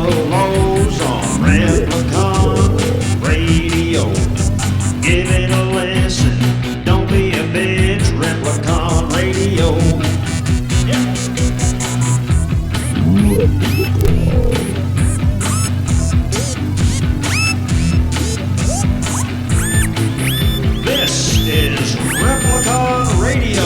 Migos on Replicon Radio. Give it a listen, don't be a bitch. Replicon Radio. Yeah. This is Replicon Radio.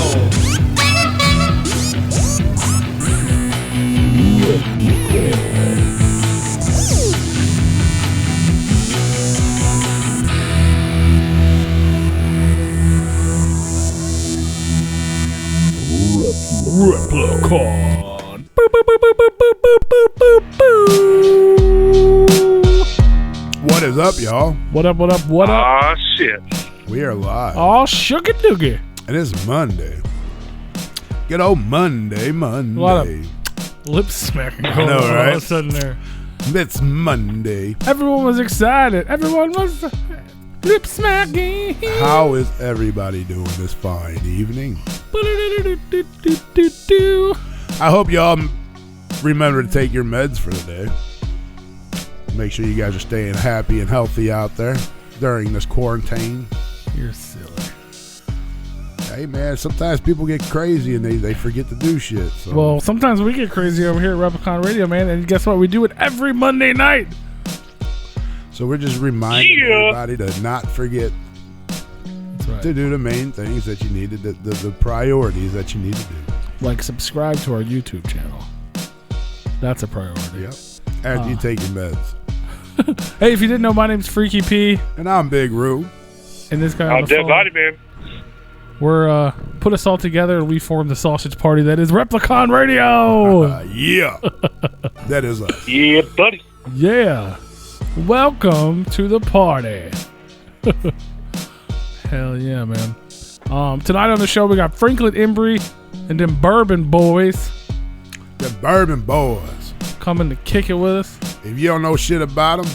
Replicon. Boo, boo, boo, boo, boo, boo, boo, boo, boo. What is up, y'all? What up, what up, what up? Aw, shit. We are live. Oh, sugar doogie. And it's Monday. Good old Monday. A lot of lip smacking going know, on all right? of a sudden there. It's Monday. Everyone was excited. Everyone was lip smacking. How is everybody doing this fine evening? I hope y'all remember to take your meds for the day. Make sure you guys are staying happy and healthy out there during this quarantine. You're silly. Hey, man, sometimes people get crazy and they forget to do shit. So. Well, sometimes we get crazy over here at Replicon Radio, man, and guess what? We do it every Monday night. So we're just reminding everybody to not forget That's right. to do the main things that you need to do, the priorities that you need to do. Like subscribe to our YouTube channel. That's a priority. Yep. And you take your meds. Hey, if you didn't know, my name's Freaky P. And I'm Big Roo. And this guy on I'm the Dead phone. Body Man. We're put us all together and we formed the sausage party that is Replicon Radio. Yeah. That is us. Yeah, buddy. Yeah. Welcome to the party. Hell yeah, man. Tonight on the show we got Franklin Embry and them Bourbon boys The Bourbon Boys. coming to kick it with us. If you don't know shit about them,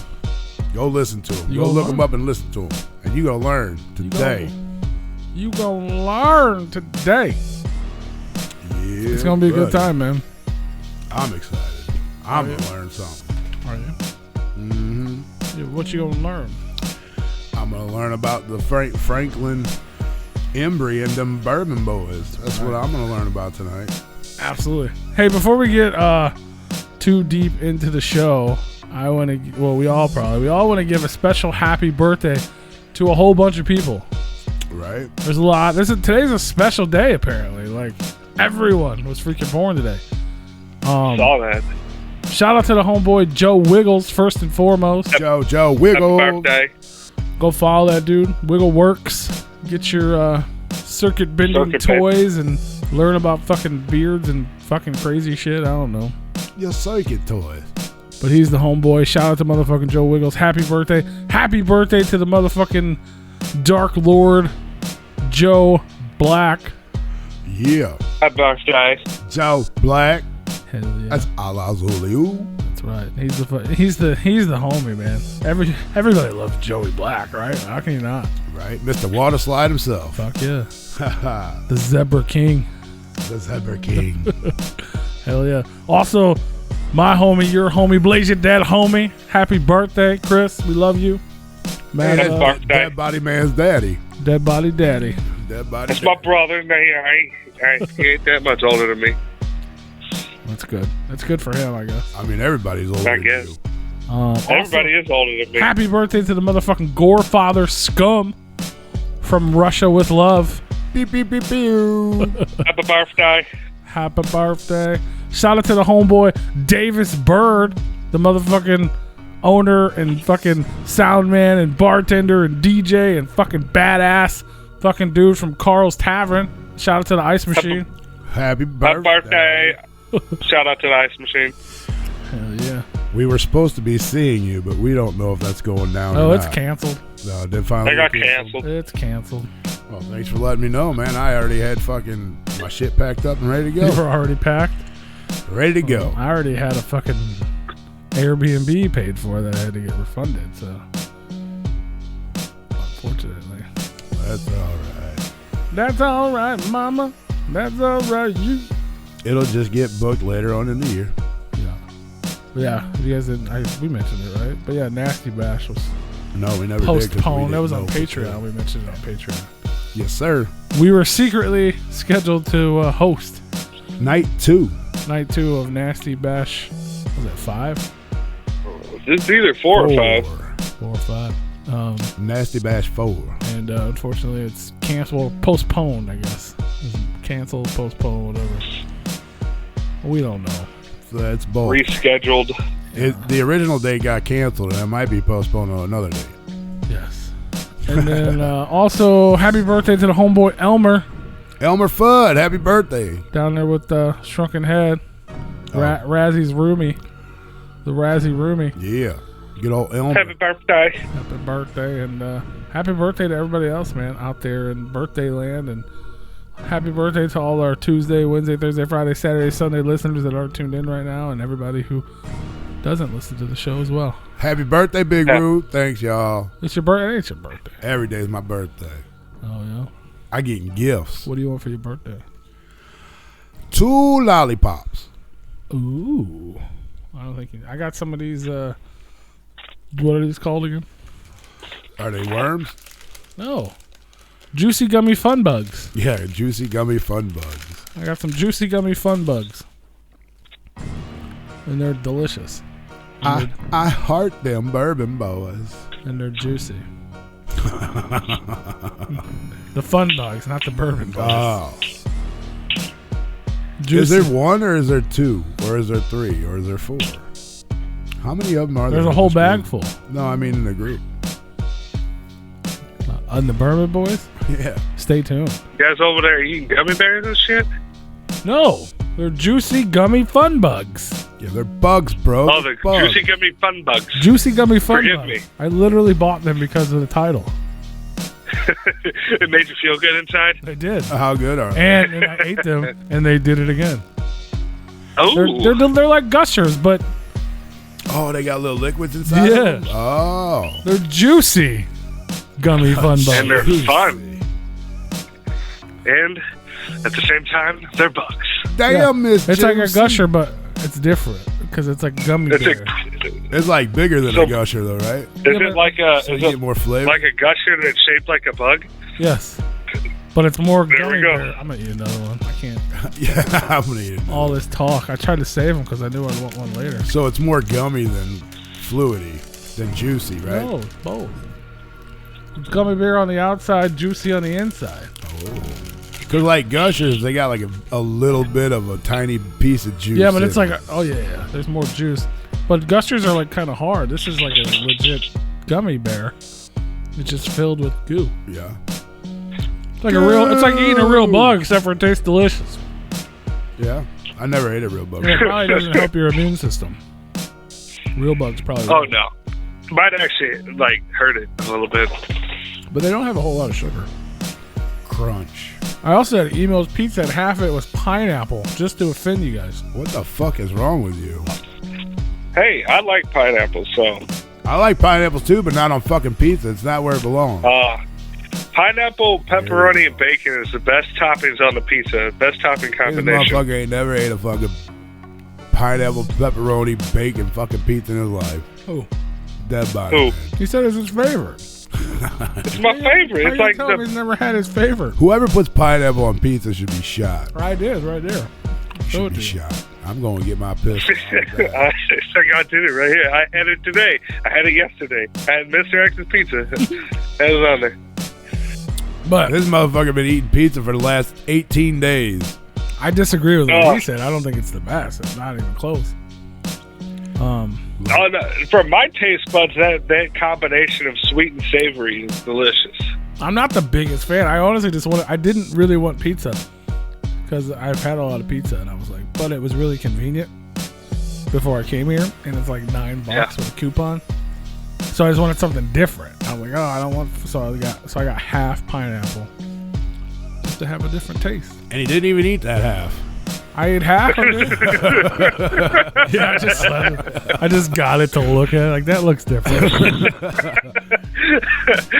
go listen to them. You Go gonna look learn? them up and listen to them. And you going to learn today. You gonna learn today. Yeah, It's gonna be a good buddy. time, man. I'm excited. I'm going to learn something. Are you? Mm-hmm. Yeah, what you gonna learn? I'm going to learn about the Franklin Embry and them Bourbon Boys. That's what I'm going to learn about tonight. Absolutely. Hey, before we get too deep into the show, I want to. Well, we all want to give a special happy birthday to a whole bunch of people. Right? There's a lot. Today's a special day. Apparently, like everyone was freaking born today. Saw that. Shout out to the homeboy Joe Wiggles first and foremost. Joe Happy Wiggle. birthday. Go follow that dude. Wiggle Works. Get your circuit bending Circuit toys and learn about fucking beards and fucking crazy shit. I don't know. Your circuit toys. But he's the homeboy. Shout out to motherfucking Joe Wiggles. Happy birthday. Happy birthday to the motherfucking Dark Lord, Joe Black. Yeah. Happy birthday. Joe Black. Hell yeah. That's Ala Zulu. That's right. He's the homie, man. Everybody loves Joey Black, right? How can you not? Right? Mr. Waterslide himself. Fuck yeah. Haha. The Zebra King. The Zebra King. Hell yeah. Also, my homie, your homie, Blaze your dad homie. Happy birthday, Chris. We love you. Man, Happy birthday. Dead Body Man's daddy. Dead Body Daddy. Dead Body That's my brother. He ain't that much older than me. That's good. That's good for him, I guess. I mean, everybody's older I than guess. you. Everybody is older than me. Happy birthday to the motherfucking Gorefather scum from Russia with love. Beep, beep, beep, beep. Happy birthday. Happy birthday. Shout out to the homeboy Davis Bird, the motherfucking owner and fucking sound man and bartender and DJ and fucking badass fucking dude from Carl's Tavern. Shout out to the Ice Machine. Happy Happy birthday. birthday. Shout out to the Ice Machine. Hell yeah. We were supposed to be seeing you, but we don't know if that's going down Oh, or it's not. canceled. No, it did finally They got get canceled. It's canceled. Well, thanks for letting me know, man. I already had fucking my shit packed up and ready to You go. were already packed. Ready to go. I already had a fucking Airbnb paid for that I had to get refunded, so unfortunately. That's all right. That's all right, mama. That's all right, you. It'll just get booked later on in the year. Yeah. Yeah, you guys didn't. We mentioned it, right? But yeah, Nasty Bash was No, we never did. 'cause we postponed. That was didn't on know for Patreon. sure. We mentioned it on Patreon. Yes, sir. We were secretly scheduled to host Night 2. night 2 of Nasty Bash. Was it 5? It's either 4 or 5. 4 or 5. Nasty Bash 4. And unfortunately, it's canceled, postponed. I guess it's canceled, postponed, whatever. We don't know. So that's both. Rescheduled. The original date got canceled, and it might be postponed on another date. Yes. And then also, happy birthday to the homeboy Elmer Elmer Fudd, happy birthday. down there with the shrunken head. Razzy's roomie. The Razzie roomie. Yeah. Good old Elmer. Happy birthday. Happy birthday. And happy birthday to everybody else, man, out there in birthday land. And happy birthday to all our Tuesday, Wednesday, Thursday, Friday, Saturday, Sunday listeners that aren't tuned in right now, and everybody who doesn't listen to the show as well. Happy birthday, Big Roo. Thanks, y'all. It's your birthday. It's your birthday. Every day is my birthday. Oh, yeah. I get gifts. What do you want for your birthday? 2 lollipops. Ooh. I don't think I got some of these. What are these called again? Are they worms? No. Juicy Gummy Fun Bugs. Yeah, juicy gummy fun bugs. I got some Juicy Gummy Fun Bugs. And they're delicious. And I heart them bourbon boys. they're juicy. The fun bugs, not the bourbon bugs. Oh. Juicy. Is there 1 or is there 2? Or is there 3? Or is there 4? How many of them are there? There's a in whole this bag group? full. No, I mean in the group. On the bourbon boys? Yeah. Stay tuned. You guys over there eating gummy bears and shit? No, they're Juicy Gummy Fun Bugs. Yeah, they're bugs, bro. Oh, the bugs. juicy gummy fun bugs. Juicy Gummy Fun Forgive Bugs. me. I literally bought them because of the title. It made you feel good inside? They did. How good are they? And I ate them, and they did it again. Oh. They're like gushers, but Oh, they got little liquids inside Yeah. of them? Oh. they're juicy gummy fun bugs. And they're fun. And at the same time, they're bugs. Damn, Miss It's like a Juicy. gusher, but it's different because it's like gummy It's bear. It's like bigger than So- a gusher, though, right? Is Yeah, it but- like a So you is get it more flavor. like a gusher that's shaped like a bug? Yes, but it's more There we gummy go. bear. I'm gonna eat another one. I can't. Yeah, I'm gonna eat it. All this talk. I tried to save them because I knew I'd want one later. So it's more gummy than fluidy, than juicy, right? No, it's both. It's gummy bear on the outside, juicy on the inside. Because like gushers, they got like a little bit of a tiny piece of juice. Yeah, but it's in like, it. yeah. There's more juice. But gushers are like kind of hard. This is like a legit gummy bear. It's just filled with goo. Yeah. It's like It's like eating a real bug, except for it tastes delicious. Yeah. I never ate a real bug. And it probably doesn't help your immune system. Real bugs probably. Oh won't. no. Might actually like hurt it a little bit. But they don't have a whole lot of sugar. Crunch. I also had emails. Pete said half of it was pineapple, just to offend you guys. What the fuck is wrong with you? Hey, I like pineapples, so I like pineapples too, but not on fucking pizza. It's not where it belongs. pineapple, pepperoni, and bacon is the best toppings on the pizza. Best topping This combination. motherfucker ain't never ate a fucking pineapple, pepperoni, bacon fucking pizza in his life. Who? Dead body. Who? man. He said it's his favorite. It's my favorite. How It's you like tell me he's the never had his favorite? Whoever puts pineapple on pizza should be shot. Right there, right there. Show Should it be to you. shot. I'm going to get my pistol. I did it right here. I had it today. I had it yesterday. I had Mr. X's pizza. That was on there. But This motherfucker been eating pizza for the last 18 days. I disagree with what Oh. he said. I don't think it's the best. It's not even close. Oh, no. For my taste buds, that combination of sweet and savory is delicious. I'm not the biggest fan. I honestly just I didn't really want pizza because I've had a lot of pizza, and I was like, but it was really convenient before I came here, and it's like $9 Yeah. with a coupon. So I just wanted something different. I was like, oh, I don't want. So I got half pineapple just to have a different taste. And he didn't even eat that half. I ate half of it. Yeah, I just got it to look at. Like that looks different.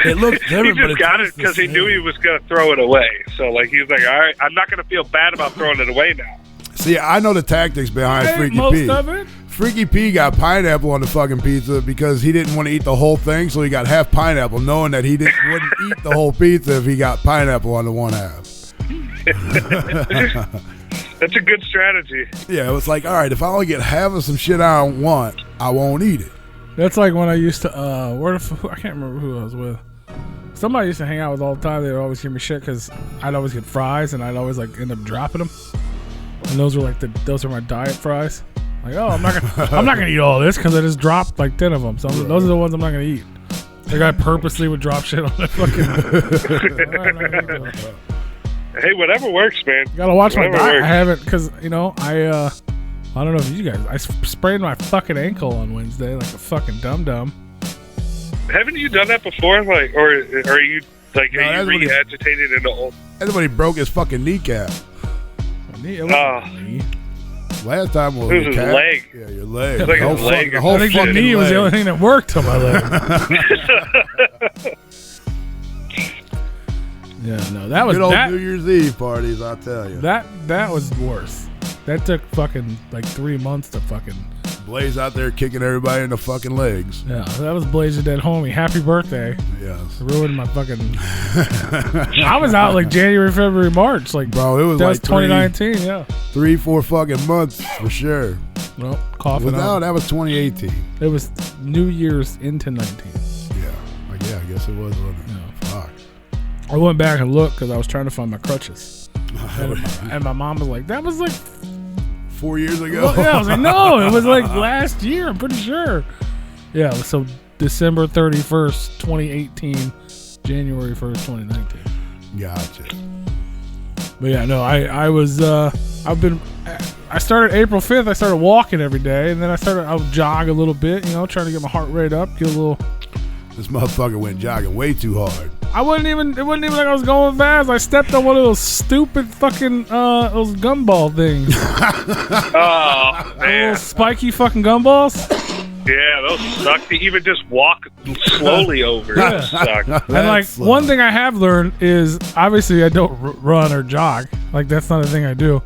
It looks He different, but just got it tastes the because he same. knew he was going to throw it away. So, like, he was like, all right, I'm not going to feel bad about throwing it away now. See, I know the tactics behind I ate Freaky most P. of it. Freaky P got pineapple on the fucking pizza because he didn't want to eat the whole thing, so he got half pineapple, knowing that he wouldn't eat the whole pizza if he got pineapple on the one half. That's a good strategy. Yeah, it was like, all right, if I only get half of some shit I don't want, I won't eat it. That's like when I used to, I can't remember who I was with. Somebody I used to hang out with all the time. They would always give me shit because I'd always get fries and I'd always like end up dropping them. And those were my diet fries. Like, oh, I'm not gonna eat all this because I just dropped like 10 of them. So those are the ones I'm not gonna eat. The guy purposely would drop shit on the fucking. Hey, whatever works, man. Gotta watch my Whatever diet. works. I haven't because I don't know if you guys. I sprained my fucking ankle on Wednesday like a fucking dum-dum. Haven't you done that before? Like, or are you like, No, are that's you what he- re-agitated into old? Everybody broke his fucking kneecap. My knee, it wasn't my knee. Last time was It was your his calf. leg. Yeah, your leg. It's like the his whole leg. the whole I think the fucking knee was leg. the only thing that worked on my leg. Yeah, no, that was Good old that. New Year's Eve parties, I'll tell you. That was worse. That took fucking like 3 months to fucking. Blaze out there kicking everybody in the fucking legs. Yeah, that was Blazer Dead Homie. Happy birthday. Yes. Ruined my fucking. I was out like January, February, March. Like, Bro, it was that like was 2019. Yeah. 3-4 fucking months for sure. Well, coughing No, out. that was 2018. It was New Year's into 19. Yeah. Like, yeah, I guess it was, wasn't it? Yeah. Fuck. I went back and looked because I was trying to find my crutches. And my mom was like, that was like 4 years ago. well, yeah, I was like, no, it was like last year, I'm pretty sure. Yeah, so December 31st, 2018, January 1st, 2019. Gotcha. But yeah, no, I started April 5th, I started walking every day, and then I would jog a little bit, trying to get my heart rate up, get a little. This motherfucker went jogging way too hard. It wasn't even like I was going fast. I stepped on one of those stupid fucking, those gumball things. Oh man, Those spiky fucking gumballs. yeah, those suck. To even just walk slowly over Yeah. suck. And like slow. one thing I have learned is obviously I don't run or jog. Like that's not a thing I do.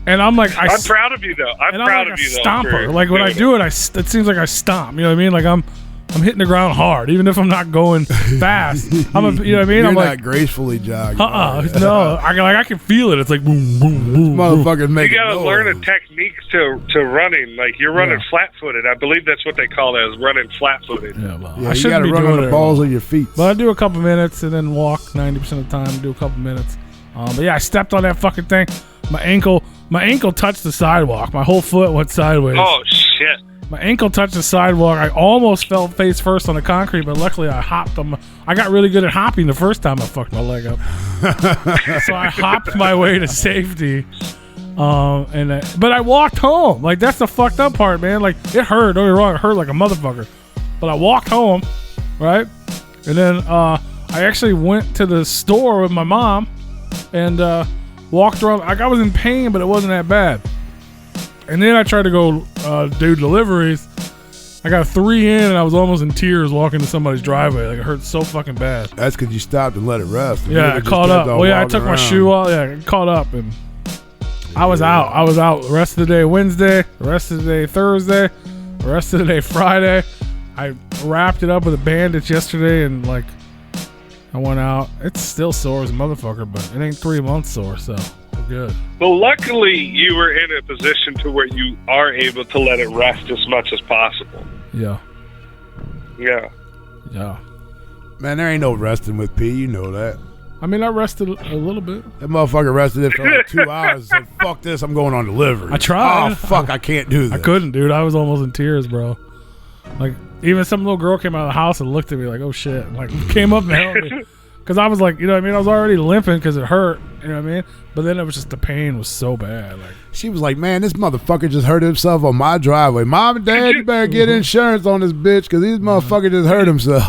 And I'm like I'm proud of you though. I'm proud like of a you though. stomper. for Like when I doing do it, it seems like I stomp. You know what I mean? Like I'm hitting the ground hard, even if I'm not going fast. You know what I mean? You're I'm not like, gracefully jogging. no. I can feel it. It's like boom, boom, boom. Motherfuckers You making gotta noise. learn a technique to running. Like you're running flat-footed. I believe that's what they call that, is running flat-footed. Yeah, well, Yeah, I you shouldn't gotta be run doing on the it. balls of your feet. But I do a couple minutes and then walk 90% of the time. Do a couple minutes. But yeah, I stepped on that fucking thing. My ankle touched the sidewalk. My whole foot went sideways. Oh shit! My ankle touched the sidewalk. I almost fell face first on the concrete, but luckily I hopped them. I got really good at hopping the first time I fucked my leg up. So I hopped my way to safety. But I walked home. Like that's the fucked up part, man. Like it hurt. Don't get me wrong, it hurt like a motherfucker. But I walked home, right? And then I actually went to the store with my mom and walked around. Like I was in pain, but it wasn't that bad. And then I tried to go do deliveries. I got 3 in, and I was almost in tears walking to somebody's driveway. Like it hurt so fucking bad. That's because you stopped and let it rest. If you Yeah, I would've just caught kept up. on Well, yeah, I walking took my around. shoe off. Yeah, I caught up, and I was out. I was out the rest of the day Wednesday, the rest of the day Thursday, the rest of the day Friday. I wrapped it up with a bandage yesterday, and like I went out. It's still sore as a motherfucker, but it ain't 3 months sore, so we're good. Well, luckily you were in a position to where you are able to let it rest as much as possible. Yeah, Yeah. yeah. Man, there ain't no resting with P. You know that. I mean, I rested a little bit. That motherfucker rested it for like 2 hours and said, fuck this, I'm going on delivery. I tried. Oh, fuck, I can't do this. I couldn't, dude. I was almost in tears, bro. Like, even some little girl came out of the house and looked at me like, oh, shit. And, like, came up and helped me. Because I was like, you know what I mean? I was already limping because it hurt. You know what I mean? But then it was just the pain was so bad. Like, She was like, man, this motherfucker just hurt himself on my driveway. Mom and Dad, you better get insurance on this bitch because this motherfucker just hurt himself.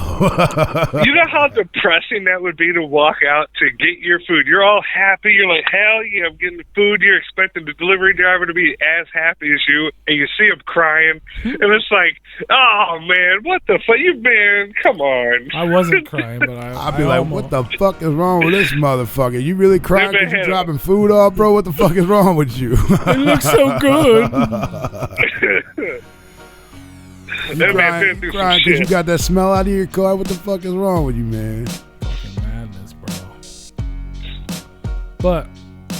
You know how depressing that would be to walk out to get your food. You're all happy. You're like, hell yeah, I'm getting the food. You're expecting the delivery driver to be as happy as you, and you see him crying, and it's like, oh man, what the fuck, you man, come on. I wasn't crying, but I'd be like, what the fuck is wrong with this motherfucker? You really crying because you dropping food off, bro? What the fuck is wrong with you? It looks so good. You crying because you got that smell out of your car? What the fuck is wrong with you, man? Fucking madness, bro. But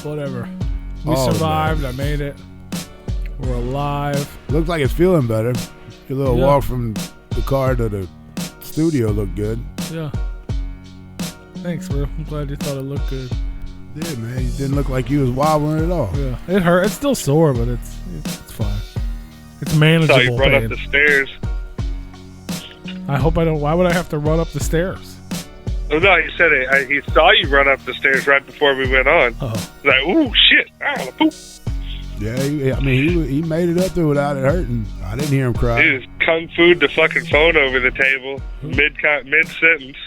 whatever. We survived. Man. I made it. We're alive. Looks like it's feeling better. Your little walk from the car to the studio looked good. Yeah. Thanks, bro. I'm glad you thought it looked good. Yeah, man. You didn't look like you was wobbling at all. Yeah. It hurt. It's still sore, but it's fine. It's manageable. So you run up the stairs. I hope I don't. Why would I have to run up the stairs? Oh, no, he said it. He saw you run up the stairs right before we went on. Oh. Like, ooh, shit. Ah, poop. Yeah, he made it up there without it hurting. I didn't hear him cry. He just kung fu'd the fucking phone over the table mid-sentence.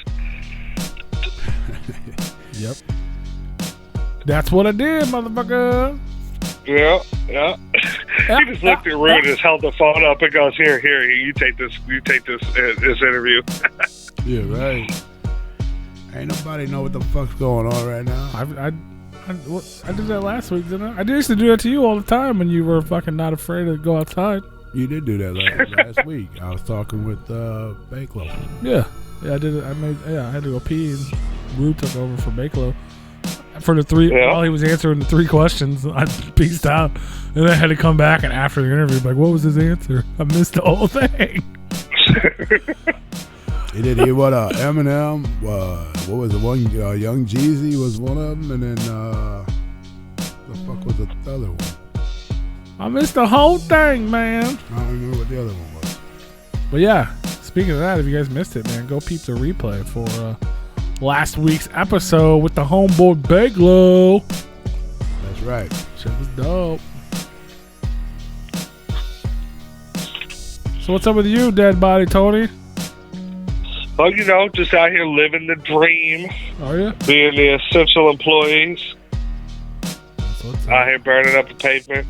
Yep. That's what I did, motherfucker. Yeah. He just looked at Rue and just held the phone up and goes, here, you take this interview. Yeah, right. Ain't nobody know what the fuck's going on right now. I did that last week, didn't I? I used to do that to you all the time when you were fucking not afraid to go outside. You did do that last week. I was talking with Bakelo. Yeah, I did it. I had to go pee, and Rue took over for Bakelo. For the three, while he was answering the 3 questions, I peaced out, and I had to come back. And after the interview, like, what was his answer? I missed the whole thing. He did hear what Eminem. What was the one? Young Jeezy was one of them, and then the fuck was the other one? I missed the whole thing, man. I don't remember what the other one was. But yeah, speaking of that, if you guys missed it, man, go peep the replay for last week's episode with the homeboy Baglow. That's right. Shit was dope. So what's up with you, dead body Tony? Well, just out here living the dream. Are you? Being the essential employees. That's what's up. Out here burning up the pavement.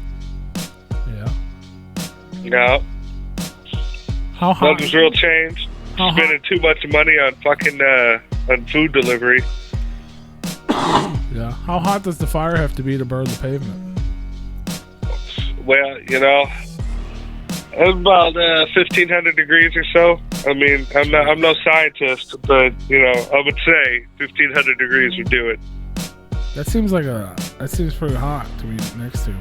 Yeah. How hot? Nothing's real changed. Spending too much money on fucking on food delivery. Yeah. How hot does the fire have to be to burn the pavement? Well, it's about 1,500 degrees or so. I mean, I'm no scientist, but I would say 1,500 degrees would do it. That seems pretty hot to be next to.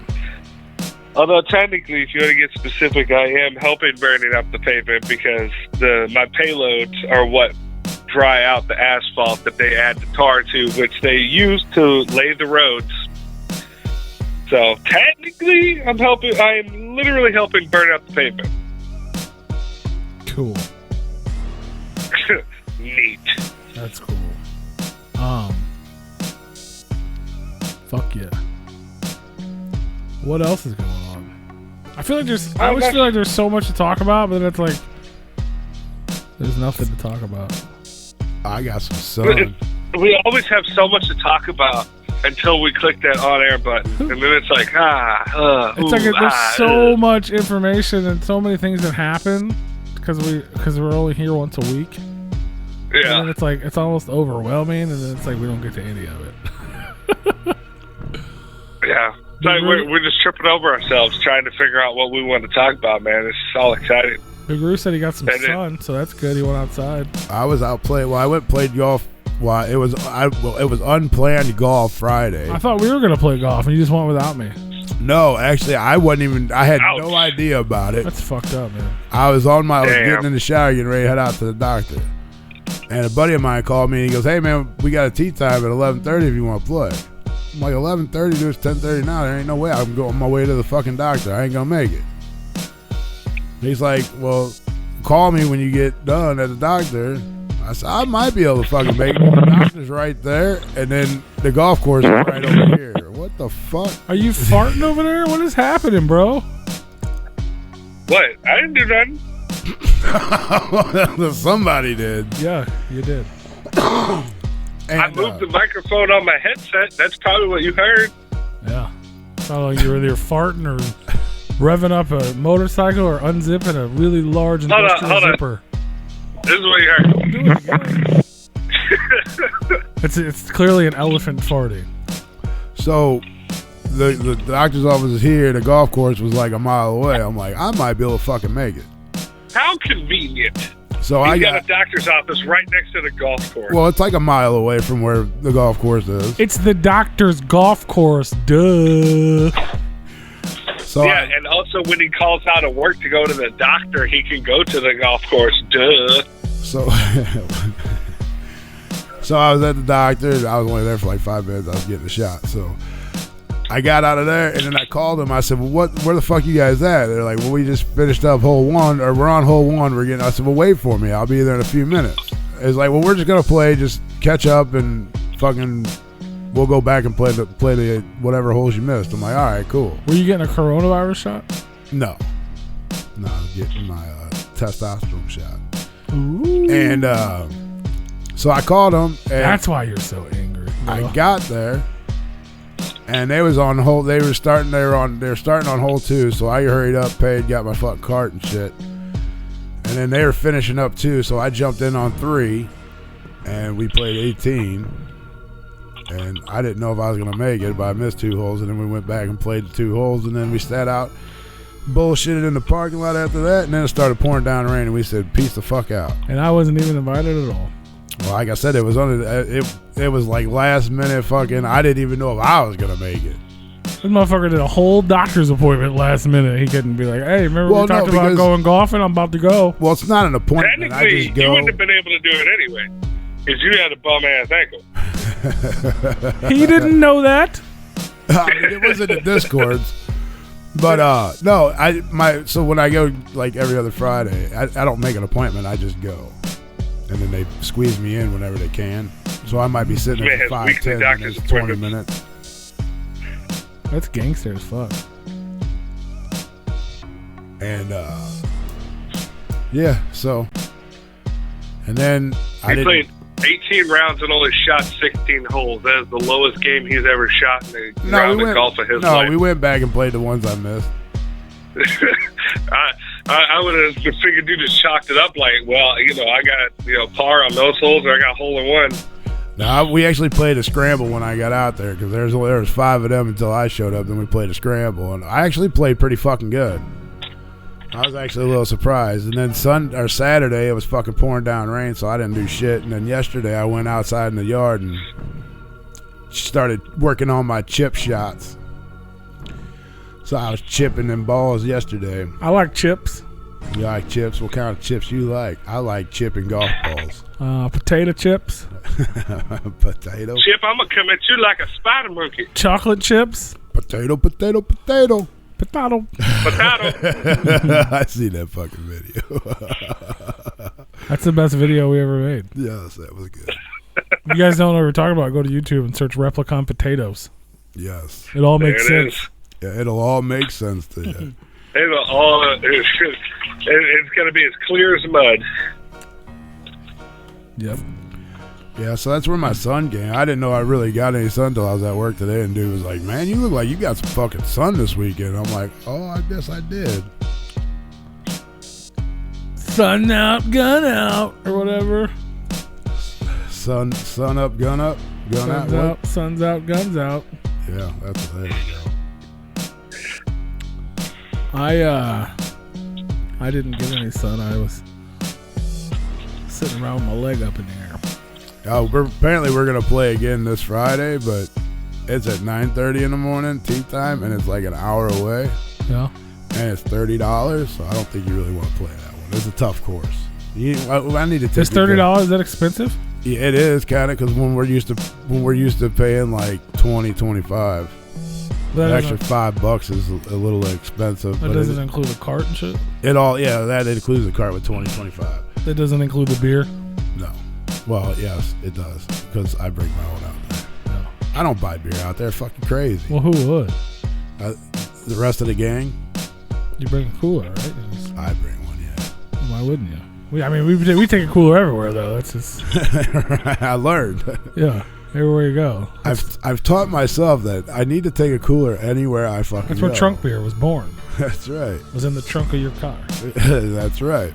Although technically, if you want to get specific, I am helping burning up the pavement because my payloads are what dry out the asphalt that they add the tar to, which they use to lay the roads. So technically, I'm literally helping burn up the pavement. Cool. Neat. That's cool. Fuck yeah. What else is going on? I always feel like there's so much to talk about, but it's like there's nothing to talk about. I got some sun. We always have so much to talk about until we click that on-air button, and then it's like, there's so much information and so many things that happen because we're only here once a week. Yeah. And then it's almost overwhelming, and then it's like we don't get to any of it. Yeah. It's like we're just tripping over ourselves trying to figure out what we want to talk about, man. It's all exciting. Big Roo said he got some sun, so that's good. He went outside. I was out playing. Well, I went and played golf. Well, it was unplanned golf Friday. I thought we were gonna play golf, and you just went without me. No, actually, I wasn't even. I had no idea about it. That's fucked up, man. I was getting in the shower, getting ready to head out to the doctor, and a buddy of mine called me. and He goes, "Hey, man, we got a tee time at 11:30 if you want to play." I'm like, 11:30, dude, it's 10:30 now. There ain't no way I'm going on my way to the fucking doctor. I ain't gonna make it. He's like, well, call me when you get done at the doctor. I said, I might be able to fucking make it. The doctor's right there, and then the golf course is right over here. What the fuck? Are you farting over there? What is happening, bro? What? I didn't do nothing. Somebody did. Yeah, you did. And, I moved the microphone on my headset. That's probably what you heard. Yeah. Sounded like you were either farting or revving up a motorcycle or unzipping a really large industrial hold on. zipper. This is what you heard. Do it again. It's clearly an elephant farting. So the doctor's office is here. The golf course was like a mile away. I'm like, I might be able to fucking make it. How convenient. So He's I got a doctor's office right next to the golf course. Well, it's like a mile away from where the golf course is. It's the doctor's golf course. Duh. So yeah, and also when he calls out of work to go to the doctor, he can go to the golf course. Duh. So I was at the doctor. I was only there for like 5 minutes. I was getting a shot. So I got out of there, and then I called them. I said, well, where the fuck you guys at? They're like, well, we just finished up hole one, or we're on hole one. I said, well, wait for me. I'll be there in a few minutes. It's like, well, we're just going to play, just catch up, and fucking we'll go back and play the whatever holes you missed. I'm like, all right, cool. Were you getting a coronavirus shot? No, I was getting my testosterone shot. Ooh. And so I called them. And That's why you're so angry. I got there, and they was on hole. They were starting on hole 2. So I hurried up, paid, got my fucking cart and shit. And then they were finishing up 2, so I jumped in on 3, and we played 18. And I didn't know if I was gonna make it, but I missed 2 holes, and then we went back and played the 2 holes, and then we sat out, bullshitted in the parking lot after that, and then it started pouring down rain, and we said, peace the fuck out. And I wasn't even invited at all. Well, like I said, it was it was like last minute fucking. I didn't even know if I was gonna make it. This motherfucker did a whole doctor's appointment last minute. He couldn't be like, hey, remember we talked about going golfing? I'm about to go. Well, it's not an appointment. I Technically, just go. you wouldn't have been able to do it anyway, because you had a bum-ass ankle. He didn't know that. I mean, it was in the Discords. But no, so when I go like every other Friday, I don't make an appointment. I just go, and then they squeeze me in whenever they can. So I might be sitting there for 5, 10 minutes, 20 minutes. That's gangster as fuck. And yeah, so and then He played 18 rounds and only shot 16 holes. That is the lowest game he's ever shot in a round of golf of his life. No, we went back and played the ones I missed. I would have figured you just chalked it up like, well, I got par on those holes, or I got hole in one. No, we actually played a scramble when I got out there, because there was 5 of them until I showed up. Then we played a scramble, and I actually played pretty fucking good. I was actually a little surprised. And then Saturday, it was fucking pouring down rain, so I didn't do shit. And then yesterday, I went outside in the yard and started working on my chip shots. So I was chipping them balls yesterday. I like chips. You like chips? What kind of chips you like? I like chipping golf balls. Potato chips. Potato. Chip, I'm going to come at you like a spider monkey. Chocolate chips. Potato, potato, potato. Potato. Potato. I see that fucking video. That's the best video we ever made. Yes, that was good. You guys don't know what we're talking about, go to YouTube and search Replicon potatoes. Yes. It all makes There it sense. is. Yeah, it'll all make sense to you. It's going to be as clear as mud. Yep. Yeah, so that's where my sun came. I didn't know I really got any sun until I was at work today, and dude was like, man, you look like you got some fucking sun this weekend. I'm like, oh, I guess I did. Sun out, gun out, or whatever. Sun up, gun out. Sun's What? out, sun's out, guns out. Yeah, there you go. I didn't get any sun. I was sitting around with my leg up in the air. Oh, apparently we're gonna play again this Friday, but it's at 9:30 in the morning tee time, and it's like an hour away, Yeah. and it's $30. So I don't think you really want to play that one. It's a tough course. I need to take. Is $30 that expensive? Yeah, it is kind of, because when we're used to paying like 20, 25. That An extra $5 is a little expensive. That but doesn't include the cart and shit? that includes the cart with 20, 25. That doesn't include the beer? No. Well, yes, it does, because I bring my own out there. No. I don't buy beer out there. Fucking crazy. Well, who would? The rest of the gang, You bring a cooler, right? I bring one, yeah. Why wouldn't you? We take a cooler everywhere, though. That's just... I learned. Yeah. Here we go. I've taught myself that I need to take a cooler anywhere I fucking That's go. where trunk beer was born. That's right. Was in the trunk of your car. That's right.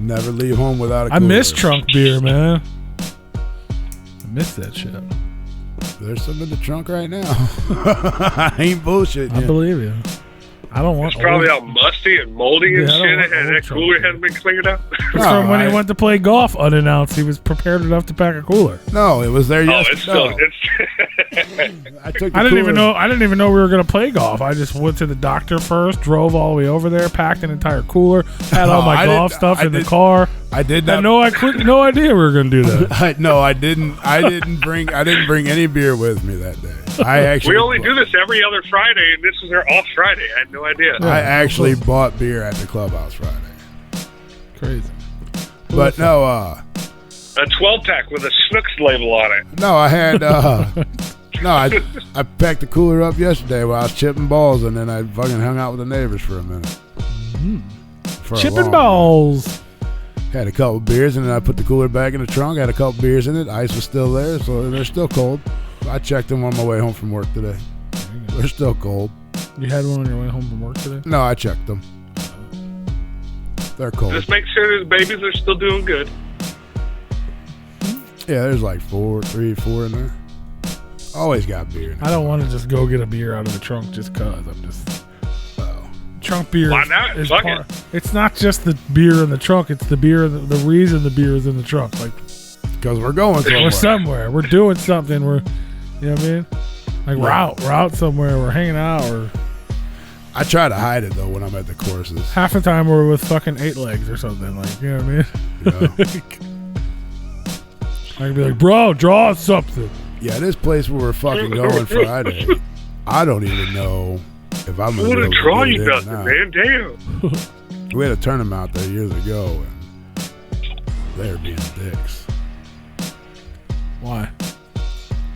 Never leave home without a cooler. I miss trunk beer, man. I miss that shit. There's some in the trunk right now. I ain't bullshitting I you. believe you. I don't want. It's probably all musty and moldy and Yeah, I don't shit. want And old that trunk cooler beer. hasn't been cleaned up. It's No, from when I- he went to play golf unannounced. He was prepared enough to pack a cooler. No, it was there Oh, yesterday. it's still. No, It's I took the I didn't even cooler- know. I didn't even know we were gonna play golf. I just went to the doctor first, drove all the way over there, packed an entire cooler, had all No, my I golf didn't- stuff I in the did- car. I did Had not. no idea we were gonna do that. No, I didn't. I didn't bring any beer with me that day. I actually. we only do this every other Friday, and this is our off Friday. I had no idea. I actually bought beer at the clubhouse Friday. Crazy. But no, A 12-pack with a Snooks label on it. no, I had. No, I packed the cooler up yesterday while I was chipping balls, and then I fucking hung out with the neighbors for a minute. For a Chipping long- balls. Had a couple beers, and then I put the cooler back in the trunk. Had a couple beers in it. Ice was still there, so they're still cold. I checked them on my way home from work today. They're still cold. You had one on your way home from work today? No, I checked them. They're cold. Just make sure the babies are still doing good. Yeah, there's like 3 or 4 in there. Always got beer in I don't want to just go get a beer out of the trunk just cause. I'm just Oh. trunk beer. Why not? Is Fuck part, it's not just the beer in the trunk. It's the beer. The reason the beer is in the trunk. Like Because we're going somewhere. we're somewhere. We're doing something. We're, you know what I mean? Like we're out somewhere. We're hanging out. Or I try to hide it, though, when I'm at the courses. half the time we're with fucking 8 legs or something. Like, you know what I mean? You know? I can be like, bro, draw something. Yeah, this place where we're fucking going Friday, I don't even know if I'm going What to a be draw able to you get it got, or not. man. Damn. We had a tournament out there years ago, and they were being dicks. Why?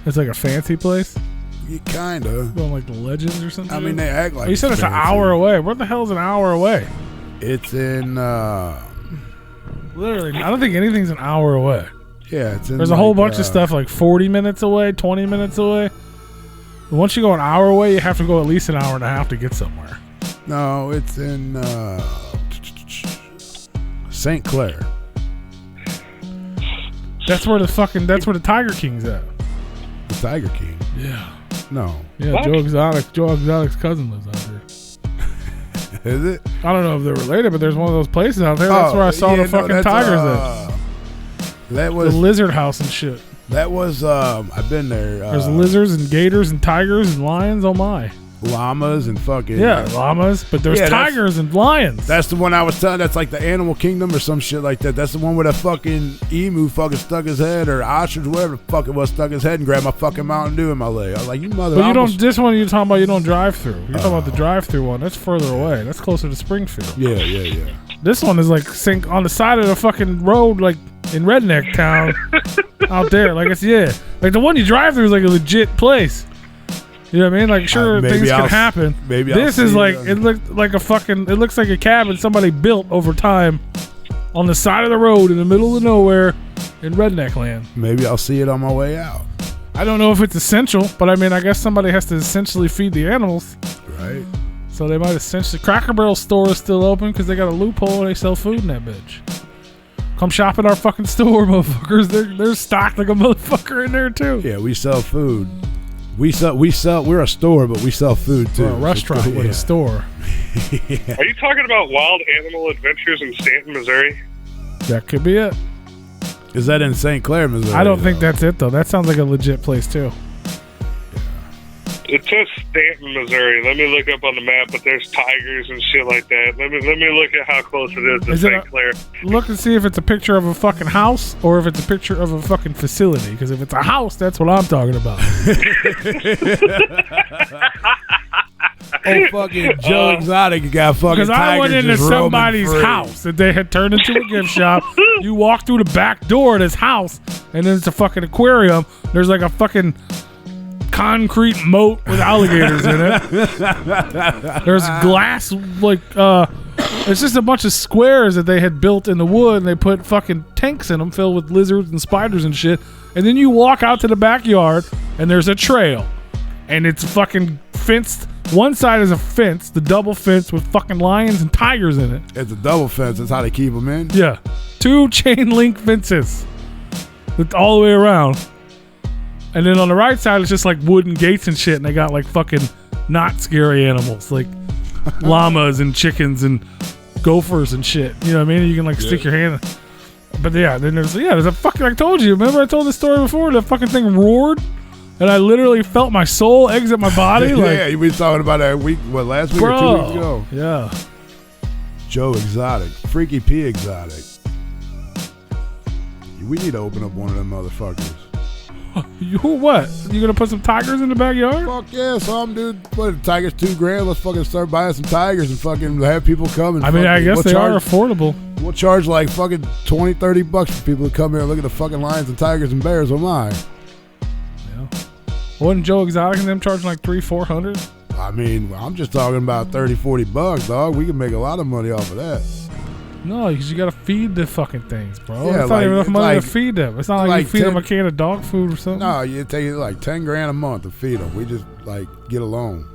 It's like a fancy place. You kind of. Going like the Legends or something. I mean, they act like Oh, you said it's an fancy. hour away. Where the hell is an hour away? It's in, Literally, I don't think anything's an hour away. yeah, it's in. There's a whole like, bunch of stuff like 40 minutes away, 20 minutes away. Once you go an hour away, you have to go at least an hour and a half to get somewhere. No, it's in St. Clair. That's where the Tiger King's at. The Tiger King. Yeah. No. Yeah, What? Joe Exotic's cousin lives out there. Is it? I don't know if they're related, but there's one of those places out there. That's where I saw yeah, the fucking that's, tigers at. That The was lizard house and shit. I've been there. There's lizards and gators and tigers and lions. Oh my. llamas and fucking Yeah, llamas, but there's Yeah, that's- tigers and lions. That's the one I was telling. That's like the Animal Kingdom or some shit like that. That's the one where the fucking emu fucking stuck his head, or ostrich, whatever the fuck it was, stuck his head and grabbed my fucking Mountain Dew in my leg. I was like, you mother. But you almost- don't. This one you're talking about. You don't drive through. You're talking about the drive-through one. That's further away. That's closer to Springfield. Yeah. This one is like sink on the side of the fucking road, like in Redneck Town, out there. Like it's like the one you drive through is like a legit place. You know what I mean? Like sure, maybe things I'll can s- happen. maybe I'll this is see like them. it looked like a fucking. It looks like a cabin somebody built over time on the side of the road in the middle of nowhere in Redneck Land. Maybe I'll see it on my way out. I don't know if it's essential, but I mean, I guess somebody has to essentially feed the animals. Right? So they might essentially. Cracker Barrel store is still open because they got a loophole and they sell food in that bitch. Come shop at our fucking store, motherfuckers. They're stocked like a motherfucker in there too. Yeah, we sell food. We sell. We're a store, but we sell food too. We're a restaurant with a store. Are you talking about Wild Animal Adventures in Stanton, Missouri? That could be it. Is that in St. Clair, Missouri? I don't think though? that's it though. That sounds like a legit place too. It says Stanton, Missouri. Let me look up on the map, but there's tigers and shit like that. Let me look at how close it is to Is it St. Clair. Look and see if it's a picture of a fucking house or if it's a picture of a fucking facility. Because if it's a house, that's what I'm talking about. Oh, fucking Joe Exotic got fucking Because I went tigers into just roaming somebody's free. house that they had turned into a gift shop. You walk through the back door of this house, and then it's a fucking aquarium. There's like a fucking concrete moat with alligators in it. There's glass, like, It's just a bunch of squares that they had built in the wood, and they put fucking tanks in them filled with lizards and spiders and shit. And then you walk out to the backyard, and there's a trail, and it's fucking fenced. One side is a fence, the double fence with fucking lions and tigers in it. It's a double fence. That's how they keep them in. Yeah, 2 chain link fences, it's all the way around. And then on the right side, it's just like wooden gates and shit, and they got like fucking not scary animals, like llamas and chickens and gophers and shit. You know what I mean? You can like stick your hand in. But yeah, then there's a fucking, I told you, remember I told this story before? The fucking thing roared, and I literally felt my soul exit my body. Yeah, you were talking about that week, last week bro, or 2 weeks ago? Yeah. Joe Exotic. Freaky P Exotic. We need to open up one of them motherfuckers. You what? You gonna put some tigers in the backyard? Fuck yeah, some dude. What, tigers $2,000? Let's fucking start buying some tigers and fucking have people come and I mean, I guess they are affordable. We'll charge like fucking $20-$30 for people to come here and look at the fucking lions and tigers and bears. Oh my. Yeah. Wasn't Joe Exotic and them charging like $300-$400? I mean, I'm just talking about $30-$40, dog. We can make a lot of money off of that. No, because you gotta feed the fucking things, bro. Yeah, it's not even enough money like, to feed them. It's not like you feed them a can of dog food or something. No, you take like $10,000 a month to feed them. We just like get a loan.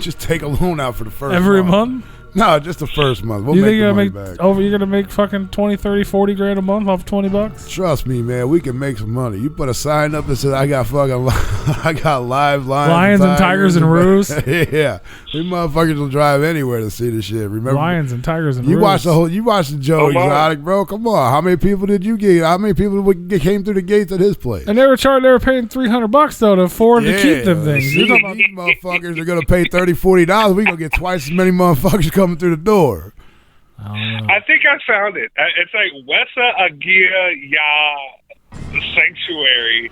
Just take a loan out for the first every month. No, just the first month. We'll you make think the money make back. you're gonna make fucking 20, 30, 40 grand a month off $20? Trust me, man. We can make some money. You put a sign up that says I got fucking I got live lions and tigers and roos. Yeah, these motherfuckers will drive anywhere to see this shit. Remember, lions and tigers and you roos. You watched the Joe Exotic, bro. Come on, how many people did you get? How many people came through the gates at his place? And they were paying $300 though to afford to keep them things. See, these motherfuckers are gonna pay $30-$40. We gonna get twice as many motherfuckers coming through the door. I think I found it. It's like Wesa Agia Ya Sanctuary.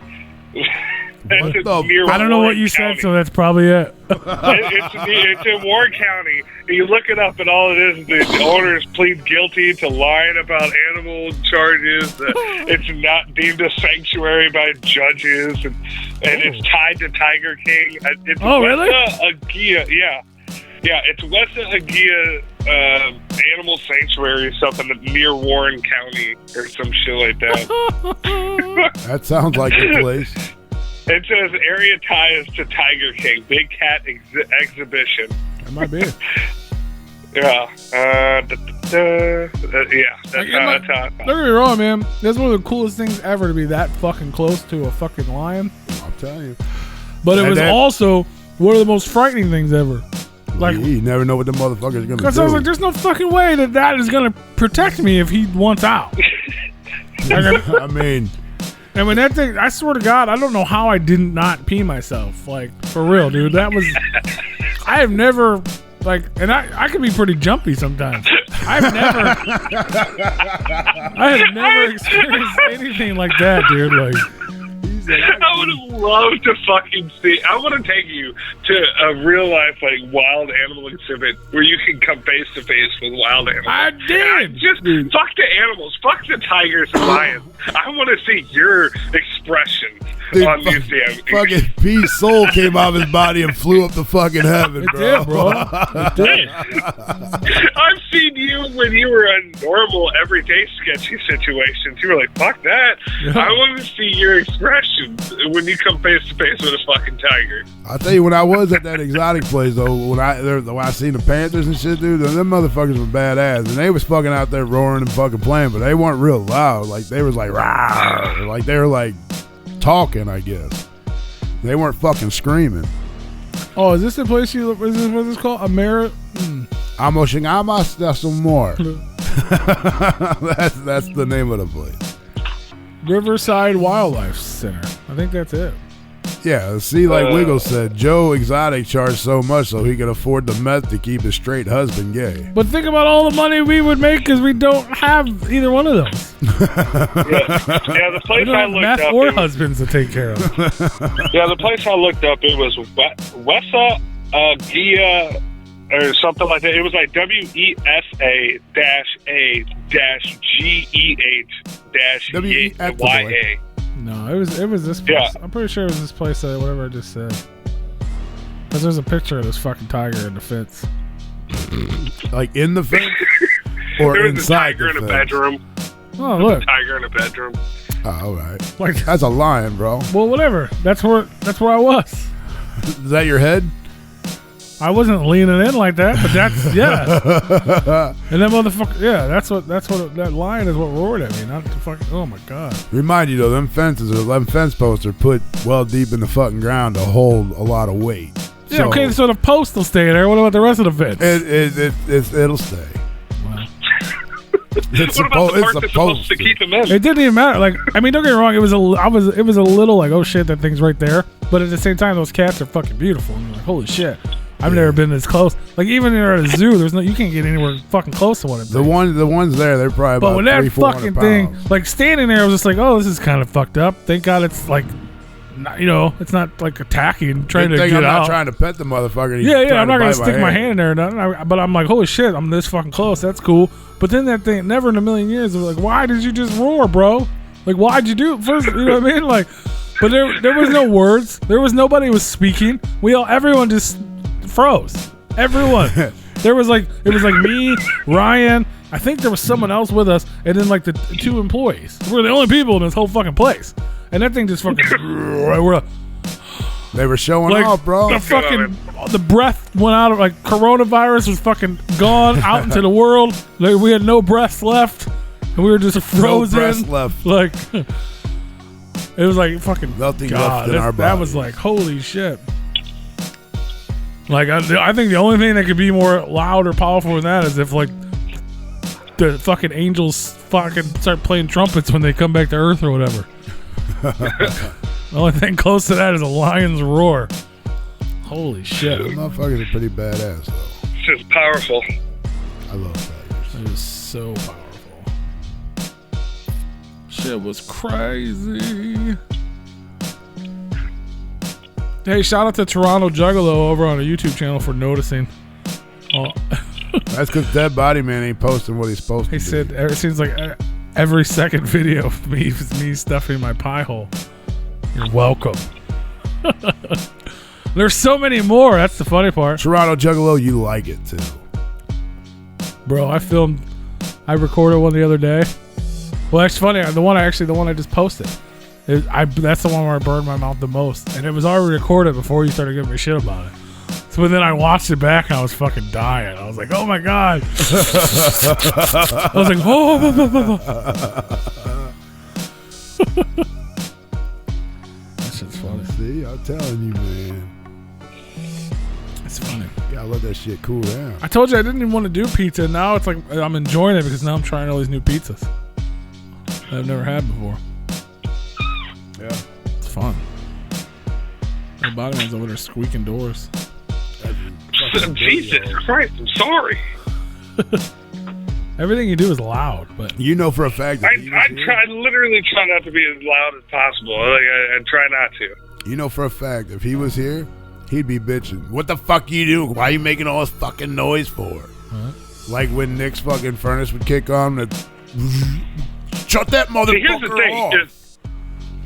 I don't know what you said, so that's probably it. It's in Warren County. And you look it up, and all it is the owners plead guilty to lying about animal charges. It's not deemed a sanctuary by judges, and it's tied to Tiger King. It's really? Agia, yeah. Yeah, it's Wesa Agia Animal Sanctuary, something near Warren County or some shit like that. That sounds like a place. It says area ties to Tiger King, Big Cat Exhibition. That might be. Yeah. That's how I Don't get me wrong, man. That's one of the coolest things ever to be that fucking close to a fucking lion. I'm telling you. But it was also one of the most frightening things ever. Like, you never know what the motherfucker's gonna do. Because I was like, there's no fucking way that is gonna protect me if he wants out. I mean, and when that thing, I swear to God, I don't know how I did not pee myself. Like, for real, dude. That was, I have never, like, and I can be pretty jumpy sometimes. I have never experienced anything like that, dude. Like, I would love to fucking see. I want to take you to a real life, like, wild animal exhibit where you can come face to face with wild animals. I did. Just fuck the animals, fuck the tigers and lions. I want to see your expression on these damn. Fucking P's soul came out of his body and flew up to fucking heaven, it bro. Did, bro. It did. I've seen you when you were in normal, everyday, sketchy situations. You were like, fuck that. Yeah. I want to see your expression when you come face to face with a fucking tiger. I'll tell you, when I was at that exotic place, though, when I seen the panthers and shit, dude, them motherfuckers were badass. And they was fucking out there roaring and fucking playing, but they weren't real loud. Like, they was like, rah. Like, they were like talking, I guess. They weren't fucking screaming. Oh, is this the place what is this called? Amoshingamas, that's some more. That's the name of the place. Riverside Wildlife Center. I think that's it. Yeah, see, like Wiggle said, Joe Exotic charged so much so he could afford the meth to keep his straight husband gay. But think about all the money we would make because we don't have either one of those. Yeah, the place I looked meth up, or husbands to take care of. Yeah, the place I looked up, it was Wesa Agia or something like that. It was like WESA-A-GEH-YA. No, it was this place. Yeah. I'm pretty sure it was this place whatever I just said. Because there's a picture of this fucking tiger in the fence. Like in the fence or There was a inside tiger in the a fence? bedroom. Oh, look. Tiger in a bedroom. Oh, all right. Like, That's a lion, bro. well, whatever. That's where I was. Is that your head? I wasn't leaning in like that, but that's yeah. And that motherfucker, yeah, that's what that lion is what roared at me, not the fucking. Oh my god. Remind you though, them fence posts are put well deep in the fucking ground to hold a lot of weight. Yeah, okay, so the post will stay there. What about the rest of the fence? It'll stay. Wow. It's What about the part that's supposed supposed to keep him in? It didn't even matter. Like, I mean, don't get me wrong. It was a little like, oh shit, that thing's right there. But at the same time, those cats are fucking beautiful. And you're like, holy shit, I've never been this close. Like, even if you're at a zoo, you can't get anywhere fucking close to one of them. The ones there, they're probably But about when that 300-400 fucking thing, pounds. like standing there, I was just like, oh, this is kind of fucked up. Thank God it's like, not, it's not like attacking, trying to Good thing get I'm out. not trying to pet the motherfucker. Yeah, trying I'm not to gonna bite stick my hand in there or nothing. But I'm like, holy shit, I'm this fucking close. That's cool. But then that thing, never in a million years, it was like, why did you just roar, bro? Like, why'd you do it first? You know what I mean? Like, but there was no words. There was nobody was speaking. Everyone just froze. Everyone. It was like me, Ryan. I think there was someone else with us, and then like the two employees. We're the only people in this whole fucking place. And that thing just fucking. We're They were showing like, off, bro. the breath went out of, like, coronavirus was fucking gone out into the world. Like, we had no breath left, and we were just frozen. No breath left. Like, it was like fucking Nothing God. left in our body. That was like, holy shit. Like, I think the only thing that could be more loud or powerful than that is if, like, the fucking angels fucking start playing trumpets when they come back to Earth or whatever. The only thing close to that is a lion's roar. Holy shit. Those motherfuckers are pretty badass, though. It's just powerful. I love tigers. It is so powerful. Shit was crazy. Hey, shout out to Toronto Juggalo over on the YouTube channel for noticing. Oh. That's because Dead Body Man ain't posting what he's supposed to He be. said it seems like every second video of me is me stuffing my pie hole. You're welcome. There's so many more. That's the funny part. Toronto Juggalo, you like it, too. Bro, I recorded one the other day. Well, that's funny. The one I just posted. That's the one where I burned my mouth the most. And it was already recorded before you started giving me shit about it. So then I watched it back and I was fucking dying. I was like, oh my God. I was like, oh. That shit's funny. See, I'm telling you, man. It's funny. You gotta let that shit cool down. I told you I didn't even want to do pizza. And now it's like I'm enjoying it because now I'm trying all these new pizzas that I've never had before. Yeah. It's fun. My body man's over there squeaking doors. Jesus Christ, I'm sorry. Everything you do is loud, but You know for a fact that I literally try not to be as loud as possible. I try not to. You know for a fact if he was here, he'd be bitching. What the fuck you do? Why you making all this fucking noise for? Like when Nick's fucking furnace would kick on, shut that motherfucker off.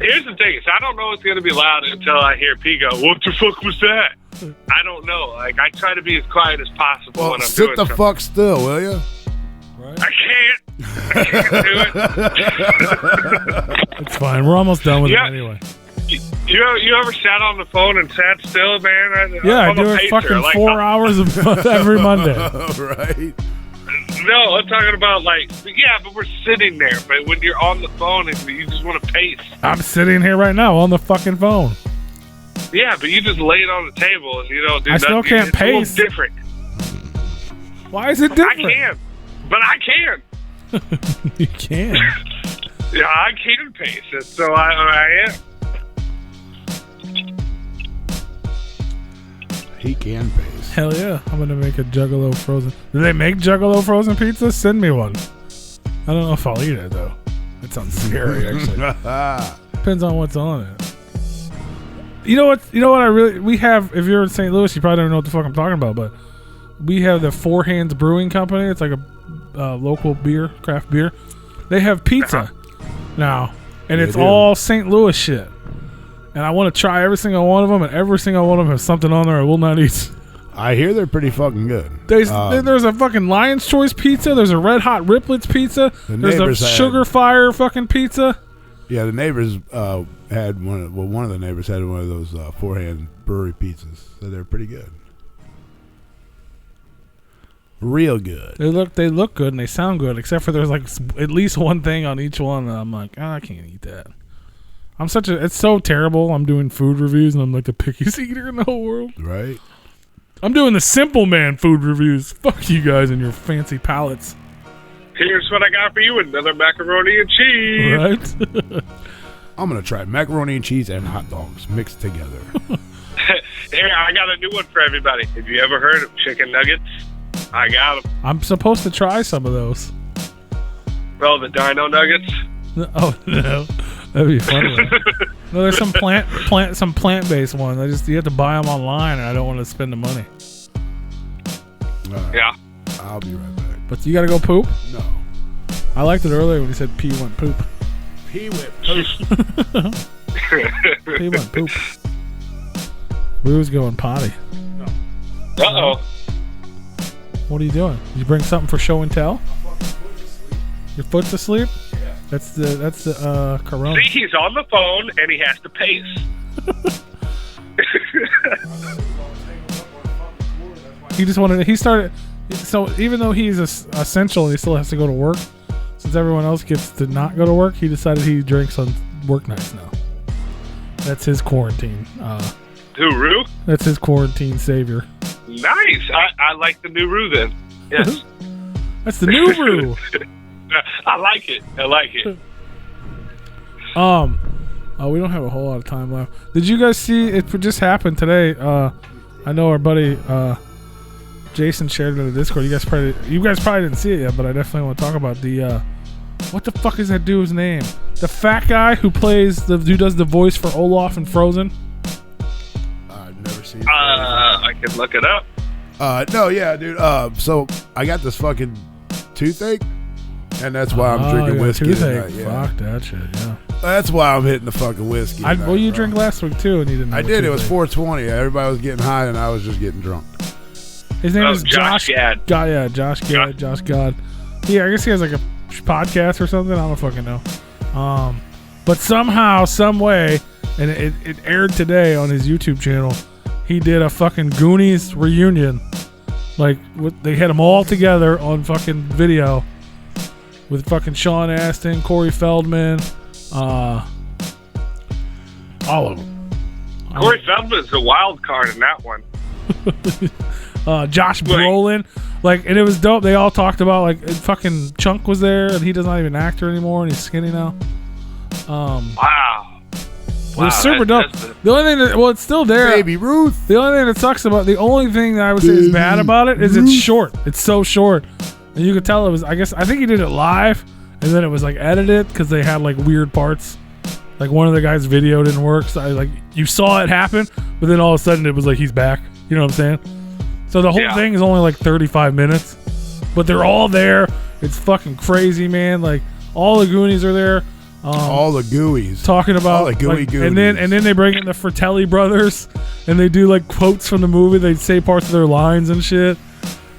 Here's the thing. Is I don't know it's going to be loud until I hear P go, what the fuck was that? I don't know. Like, I try to be as quiet as possible when I'm sit doing the something. fuck still, will you? I can't do it. it's fine. We're almost done with Yeah. it anyway. You ever sat on the phone and sat still, man? Yeah, I I'm do a it pacer. fucking Like, 4 hours every Monday. Right. No, I'm talking about but we're sitting there. But when you're on the phone and you just want to pace. I'm sitting here right now on the fucking phone. Yeah, but you just lay it on the table and you don't do I nothing. still can't It's a pace. little different. Why is it different? I can, but I can. You can. Yeah, I can pace it, so I am. He can pace. Hell yeah. I'm going to make a Juggalo frozen. Do they make Juggalo frozen pizza? Send me one. I don't know if I'll eat it, though. That sounds scary, actually. Depends on what's on it. You know what we have, if you're in St. Louis, you probably don't know what the fuck I'm talking about, but we have the Four Hands Brewing Company. It's like a local craft beer. They have pizza now, and it's all St. Louis shit. And I want to try every single one of them, and every single one of them has something on there I will not eat. I hear they're pretty fucking good. There's a fucking Lion's Choice pizza. There's a Red Hot Riplets pizza. There's a Sugar Fire fucking pizza. Yeah, the neighbors had one of the neighbors had one of those forehand brewery pizzas. So they're pretty good. Real good. They look good and they sound good, except for there's like at least one thing on each one and I'm like, I can't eat that. It's so terrible. I'm doing food reviews and I'm like the pickiest eater in the whole world. Right. I'm doing the simple man food reviews. Fuck you guys and your fancy palates. Here's what I got for you, another macaroni and cheese. Right? I'm going to try macaroni and cheese and hot dogs mixed together. Here, I got a new one for everybody. Have you ever heard of chicken nuggets? I got them. I'm supposed to try some of those. Oh, the dino nuggets? Oh, no. That'd be funny. No, there's some plant-based ones. You have to buy them online, and I don't want to spend the money. Right. Yeah. I'll be right back. But you got to go poop? No. I liked it earlier when he said pee went poop. Pee went poop. Pee went poop. Boo's going potty. Uh-oh. What are you doing? Did you bring something for show and tell? Your foot's asleep? Yeah. That's the corona. See, he's on the phone, and he has to pace. He started. So even though he's essential and he still has to go to work, since everyone else gets to not go to work, he decided he drinks on work nights now. That's his quarantine. Roo? That's his quarantine savior. Nice. I like the new Roo then. Yes. That's the new Roo. I like it. We don't have a whole lot of time left. Did you guys see it? Just happened today. I know our buddy Jason shared it in the Discord. You guys probably didn't see it yet, but I definitely want to talk about the what the fuck is that dude's name? The fat guy who does the voice for Olaf in Frozen. I've never seen it. I can look it up. No, yeah, dude. So I got this fucking toothache, and that's why I'm drinking whiskey tonight. Yeah. Fuck that shit, yeah. That's why I'm hitting the fucking whiskey. Well, you drank last week too, and you didn't. I did. It was 420. Everybody was getting high, and I was just getting drunk. His name is Josh Gad. Josh Gad. Josh God. Yeah, I guess he has like a podcast or something. I don't fucking know. But somehow, some way, and it aired today on his YouTube channel. He did a fucking Goonies reunion. Like they had them all together on fucking video with fucking Sean Astin, Corey Feldman, all of them. Corey Feldman's the wild card in that one. Josh Brolin, and it was dope. They all talked about fucking Chunk was there, and he does not even an actor anymore, and he's skinny now. Wow. It was super dope. The only thing it's still there. Baby Ruth. The only thing that sucks about the only thing that I would say is bad about it is it's short. It's so short, and you could tell it was. I think he did it live, and then it was edited because they had weird parts. Like one of the guys' video didn't work, so you saw it happen, but then all of a sudden it was he's back. You know what I'm saying? So the whole thing is only 35 minutes, but they're all there. It's fucking crazy, man. All the Goonies are there. All the gooeys talking about all the gooey and then they bring in the Fratelli brothers and they do quotes from the movie. They say parts of their lines and shit.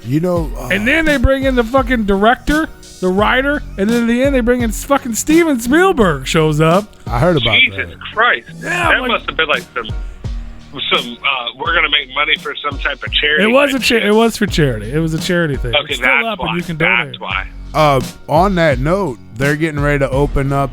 And then they bring in the fucking director, the writer, and then in the end they bring in fucking Steven Spielberg shows up. I heard about Jesus that. Christ. Yeah, that must have been some we're gonna make money for some type of charity. It was for charity. It was a charity thing. Okay, it's still up and you can donate. That's why. On that note, they're getting ready to open up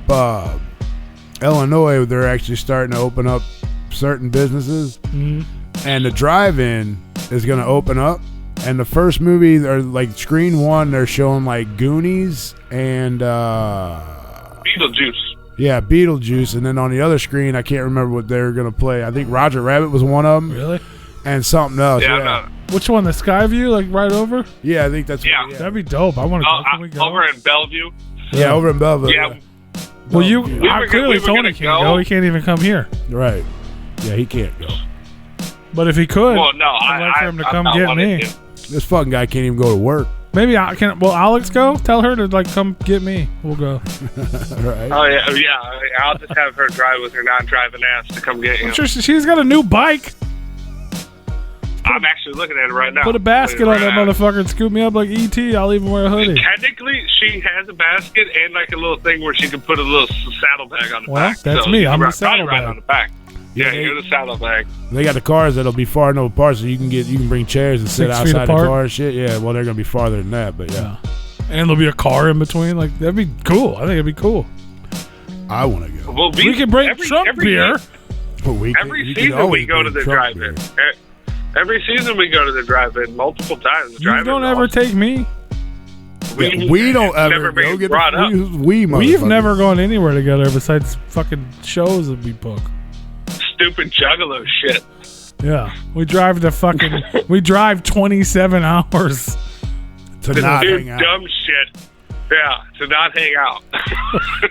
Illinois. They're actually starting to open up certain businesses, and the drive-in is going to open up. And the first movie, or screen one, they're showing Goonies and Beetlejuice. Yeah, Beetlejuice, and then on the other screen, I can't remember what they were going to play. I think Roger Rabbit was one of them. Really? And something else. Yeah. Which one? The Skyview, right over? Yeah, I think that's. Yeah. That'd be dope. I want to go. Can we go? Over in Bellevue. Yeah, over in Bellevue. Yeah. Well, we clearly were Tony gonna can't go. He can't even come here. Right. Yeah, he can't go. But if he could, well, no, I'd like for him to come get me. This fucking guy can't even go to work. Maybe I can. Will Alex go? Tell her to come get me. We'll go. Right. Oh yeah. I'll just have her drive with her non-driving ass to come get you. I'm sure she's got a new bike. I'm actually looking at it right now. Put a basket on that motherfucker and scoop me up like E.T. I'll even wear a hoodie. Technically, she has a basket and like a little thing where she can put a little saddlebag on the back. That's so me. I'm the right saddlebag. on the back. Yeah, you're the saddlebag. They got the cars that'll be far enough apart so you can bring chairs and sit 6 feet outside the apart. car and shit. Yeah, well, they're gonna be farther than that, but yeah. And there'll be a car in between. Like, that'd be cool. I think it'd be cool. I want to go. Well, We can bring Trump beer. Every season we go to the drive-in. Every season we go to the drive-in multiple times. You don't ever take me. We don't ever never been go get brought up. We've never gone anywhere together besides fucking shows that we book. Stupid juggalo shit. Yeah, we drive 27 hours to not do hang out. Dumb shit. Yeah, to not hang out.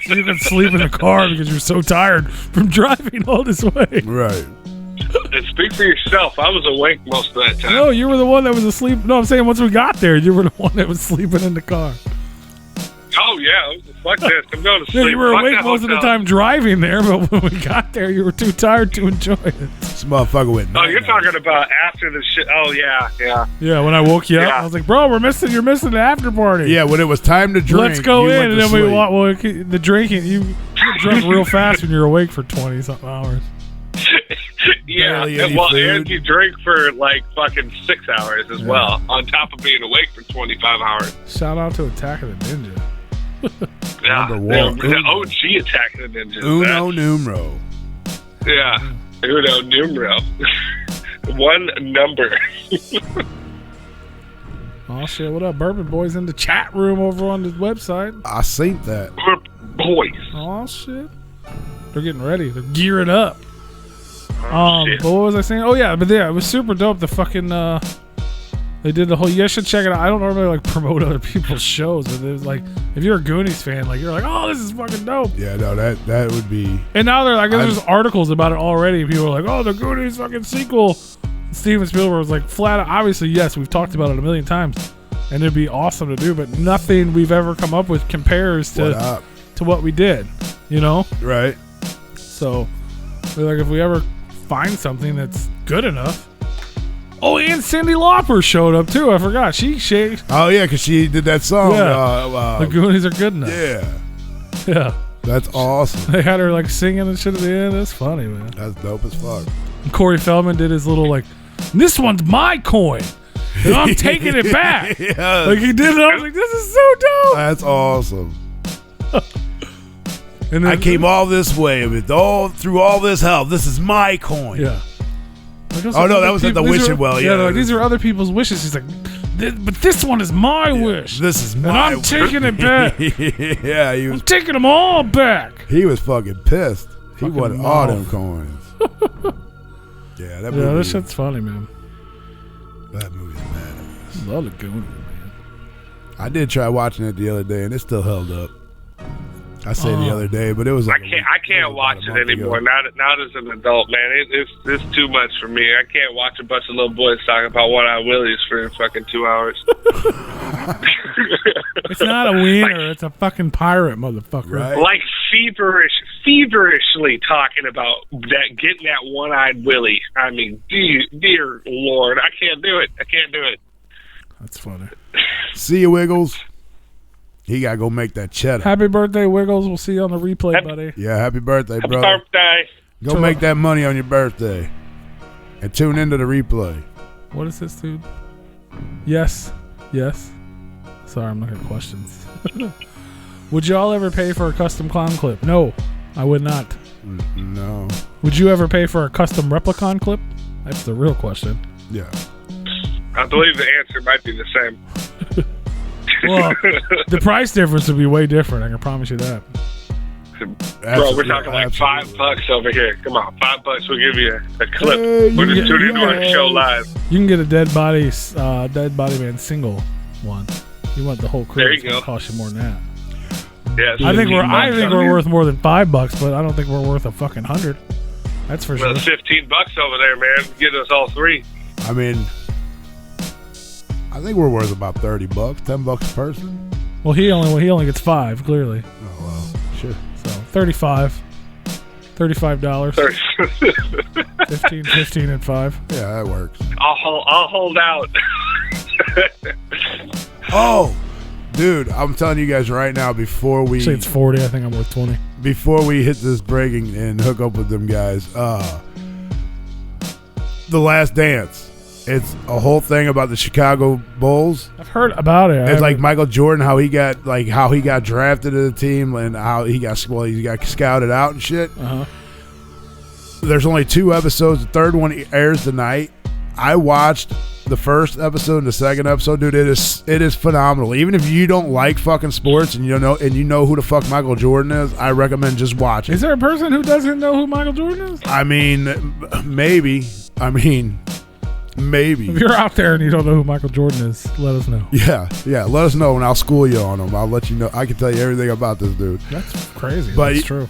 So you can sleep in the car because you're so tired from driving all this way. Right. And speak for yourself. I was awake most of that time. No, you were the one that was asleep. No, I'm saying once we got there, you were the one that was sleeping in the car. Oh, yeah. Fuck this. I'm going to sleep. Yeah, you were Fuck awake that most of the hotel. time driving there, but when we got there, you were too tired to enjoy it. This motherfucker went. Oh, you're talking about after the shit. Oh, yeah. Yeah, when I woke you up, Yeah. I was like, bro, you're missing the after party. Yeah, when it was time to drink, Let's go you in, went and to then we sleep. walk. Well, the drinking, you get drunk real fast when you're awake for 20-something hours. Yeah. Barely any Well, food. and you drink for like fucking 6 hours as well, on top of being awake for 25 hours. Shout out to Attack of the Ninja. Yeah. Number one. The OG Attack of the Ninjas. Uno numero. Yeah. Uno numero. One number. Oh shit! What up, Bourbon Boys in the chat room over on the website? I seen that. We're boys. Oh shit! They're getting ready. They're gearing up. Shit. But what was I saying? Oh yeah, but yeah, it was super dope. The fucking they did the whole. You guys should check it out. I don't normally like promote other people's shows, but it was like if you're a Goonies fan, like you're like, oh, this is fucking dope. Yeah, no, that would be. And now they're like, there's articles about it already. People are like, oh, the Goonies fucking sequel. Steven Spielberg was like, flat out, obviously, yes, we've talked about it a million times, and it'd be awesome to do, but nothing we've ever come up with compares to what we did, you know? Right. So, we're like, if we ever find something that's good enough. Oh, and Cyndi Lauper showed up too. I forgot. She Oh yeah, because she did that song. Yeah. The Goonies are good enough. Yeah. Yeah. That's awesome. They had her like singing and shit at the end. That's funny, man. That's dope as fuck. And Corey Feldman did his little like, this one's my coin, and I'm taking it back. Yeah. Like he did it. I was like, this is so dope. That's awesome. And then, I came all this way through all this hell. This is my coin. Yeah. Like, Oh no, that was at the wishing well. Yeah, they're like, these are other people's wishes. He's like, but this one is my wish. This is and my. I'm taking it back. Yeah, I'm taking them all back. He was fucking pissed. He Fucking wanted all them mouth. coins. Yeah, that Yeah, movie. this shit's funny, man. That movie's badass. Love the Goonies, man. I did try watching it the other day, and it still held up. I say the other day, but it was like I can't watch it anymore. Not as an adult, man. It's too much for me. I can't watch a bunch of little boys talking about one-eyed willies for fucking 2 hours. It's not a wiener. It's a fucking pirate, motherfucker. Right. Like feverishly talking about that, getting that one-eyed willie. I mean, dear Lord, I can't do it. That's funny. See you, Wiggles. He gotta go make that cheddar. Happy birthday, Wiggles. We'll see you on the replay, buddy. Yeah, happy birthday, Happy brother. birthday. Go make that money on your birthday, and tune into the replay. What is this, dude? Yes. Sorry, I'm looking at questions. Would y'all ever pay for a custom clown clip? No, I would not. No. Would you ever pay for a custom Replicon clip? That's the real question. Yeah. I believe the answer might be the same. Well, the price difference would be way different. I can promise you that. Bro, we're talking like $5 over here. Come on, $5. We'll give you a clip. Hey, We're you just get- tuning into our show live. You can get a Dead Body Man single one. You want the whole crew? There you it's gonna go. cost you more than that. Yeah, I think we're worth more than $5, but I don't think we're worth a fucking 100. That's for Well, sure. $15 over there, man. Get us all three. I mean, I think we're worth about $30, $10 a person. Well, he only gets 5 clearly. Oh well, sure. So 35. $35. 15 and 5. Yeah, that works. I'll hold out. Oh, dude, I'm telling you guys right now before we Actually, it's 40. I think I'm worth 20. before we hit this breaking and hook up with them guys, The Last Dance. It's a whole thing about the Chicago Bulls. I've heard about it. It's like Michael Jordan, how he got drafted to the team and how he got scouted out and shit. Uh-huh. There's only 2 episodes. The third one airs tonight. I watched the first episode and the second episode, dude. It is phenomenal. Even if you don't like fucking sports and you know who the fuck Michael Jordan is, I recommend just watching. Is there a person who doesn't know who Michael Jordan is? I mean, maybe. If you're out there and you don't know who Michael Jordan is, let us know. Yeah. Let us know and I'll school you on him. I'll let you know. I can tell you everything about this dude. That's crazy. But that's true.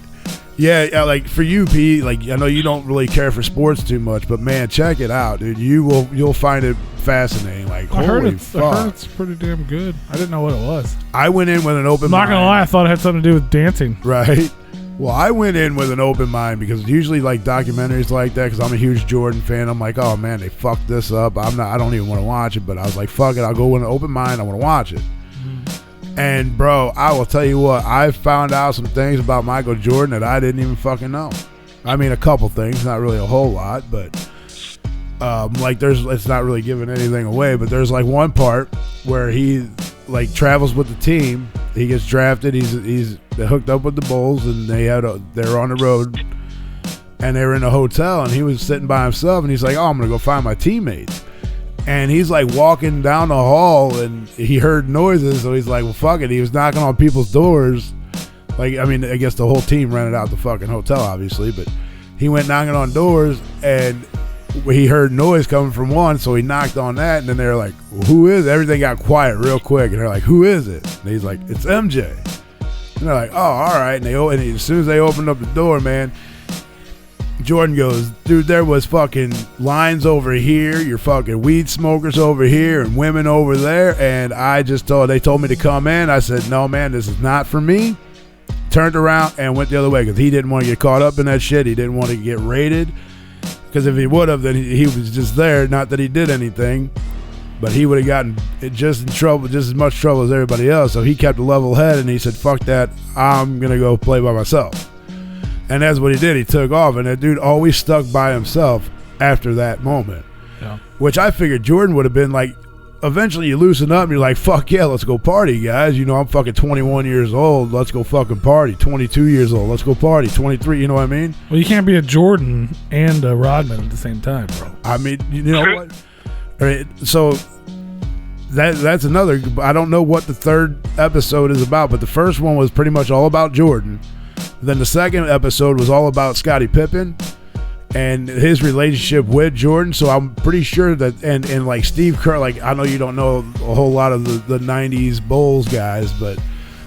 Yeah, like for you, Pete, like I know you don't really care for sports too much, but man, check it out, dude. You'll find it fascinating. Like, I heard holy fuck. it's pretty damn good. I didn't know what it was. I went in with an open I'm mind. not gonna lie, I thought it had something to do with dancing. Right. Well, I went in with an open mind because usually like documentaries like that, because I'm a huge Jordan fan. I'm like, oh man, they fucked this up. I don't even want to watch it, but I was like, fuck it, I'll go with an open mind. I want to watch it. And bro, I will tell you what, I found out some things about Michael Jordan that I didn't even fucking know. I mean, a couple things, not really a whole lot, but it's not really giving anything away. But there's like one part where he like travels with the team. He gets drafted. He's hooked up with the Bulls, and they're on the road, and they were in a hotel, and he was sitting by himself, and he's like, oh, I'm gonna go find my teammates. And he's like walking down the hall and he heard noises. So he's like, well, fuck it. He was knocking on people's doors. Like, I mean, I guess the whole team rented out the fucking hotel, obviously. But he went knocking on doors and he heard noise coming from one. So he knocked on that. And then they're like, well, who is it? Everything got quiet real quick. And they're like, who is it? And he's like, it's MJ. And they're like, oh, all right. And as soon as they opened up the door, man, Jordan goes, dude, there was fucking lines over here, your fucking weed smokers over here, and women over there, and they told me to come in. I said, no, man, this is not for me. Turned around and went the other way because he didn't want to get caught up in that shit. He didn't want to get raided because if he would have, then he was just there. Not that he did anything, but he would have gotten just in trouble, just as much trouble as everybody else. So he kept a level head and he said, fuck that, I'm going to go play by myself. And that's what he did. He took off, and that dude always stuck by himself after that moment. Yeah. Which I figured Jordan would have been like, eventually you loosen up and you're like, fuck yeah, let's go party, guys. You know, I'm fucking 21 years old. Let's go fucking party. 22 years old. Let's go party. 23, you know what I mean? Well, you can't be a Jordan and a Rodman at the same time, bro. I mean, you know what? All right, so that's another, I don't know what the third episode is about, but the first one was pretty much all about Jordan. Then the second episode was all about Scottie Pippen and his relationship with Jordan. So I'm pretty sure that, and like Steve Kerr, like I know you don't know a whole lot of the 90s Bulls guys, but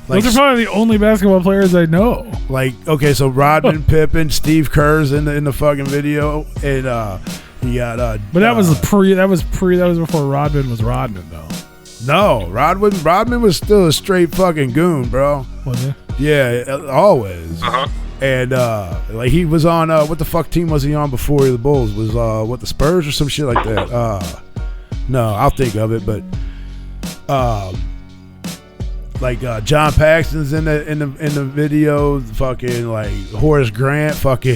like, those are probably the only basketball players I know. Like, okay, so Rodman, Pippen, Steve Kerr's in the fucking video, and he got but that was before Rodman was Rodman though. No, Rodman was still a straight fucking goon, bro. Was he? Yeah, always. Uh-huh. And like he was on what the fuck team was he on before the Bulls? Was the Spurs or some shit like that? No, I'll think of it, but like John Paxson's in the video, fucking like Horace Grant, fucking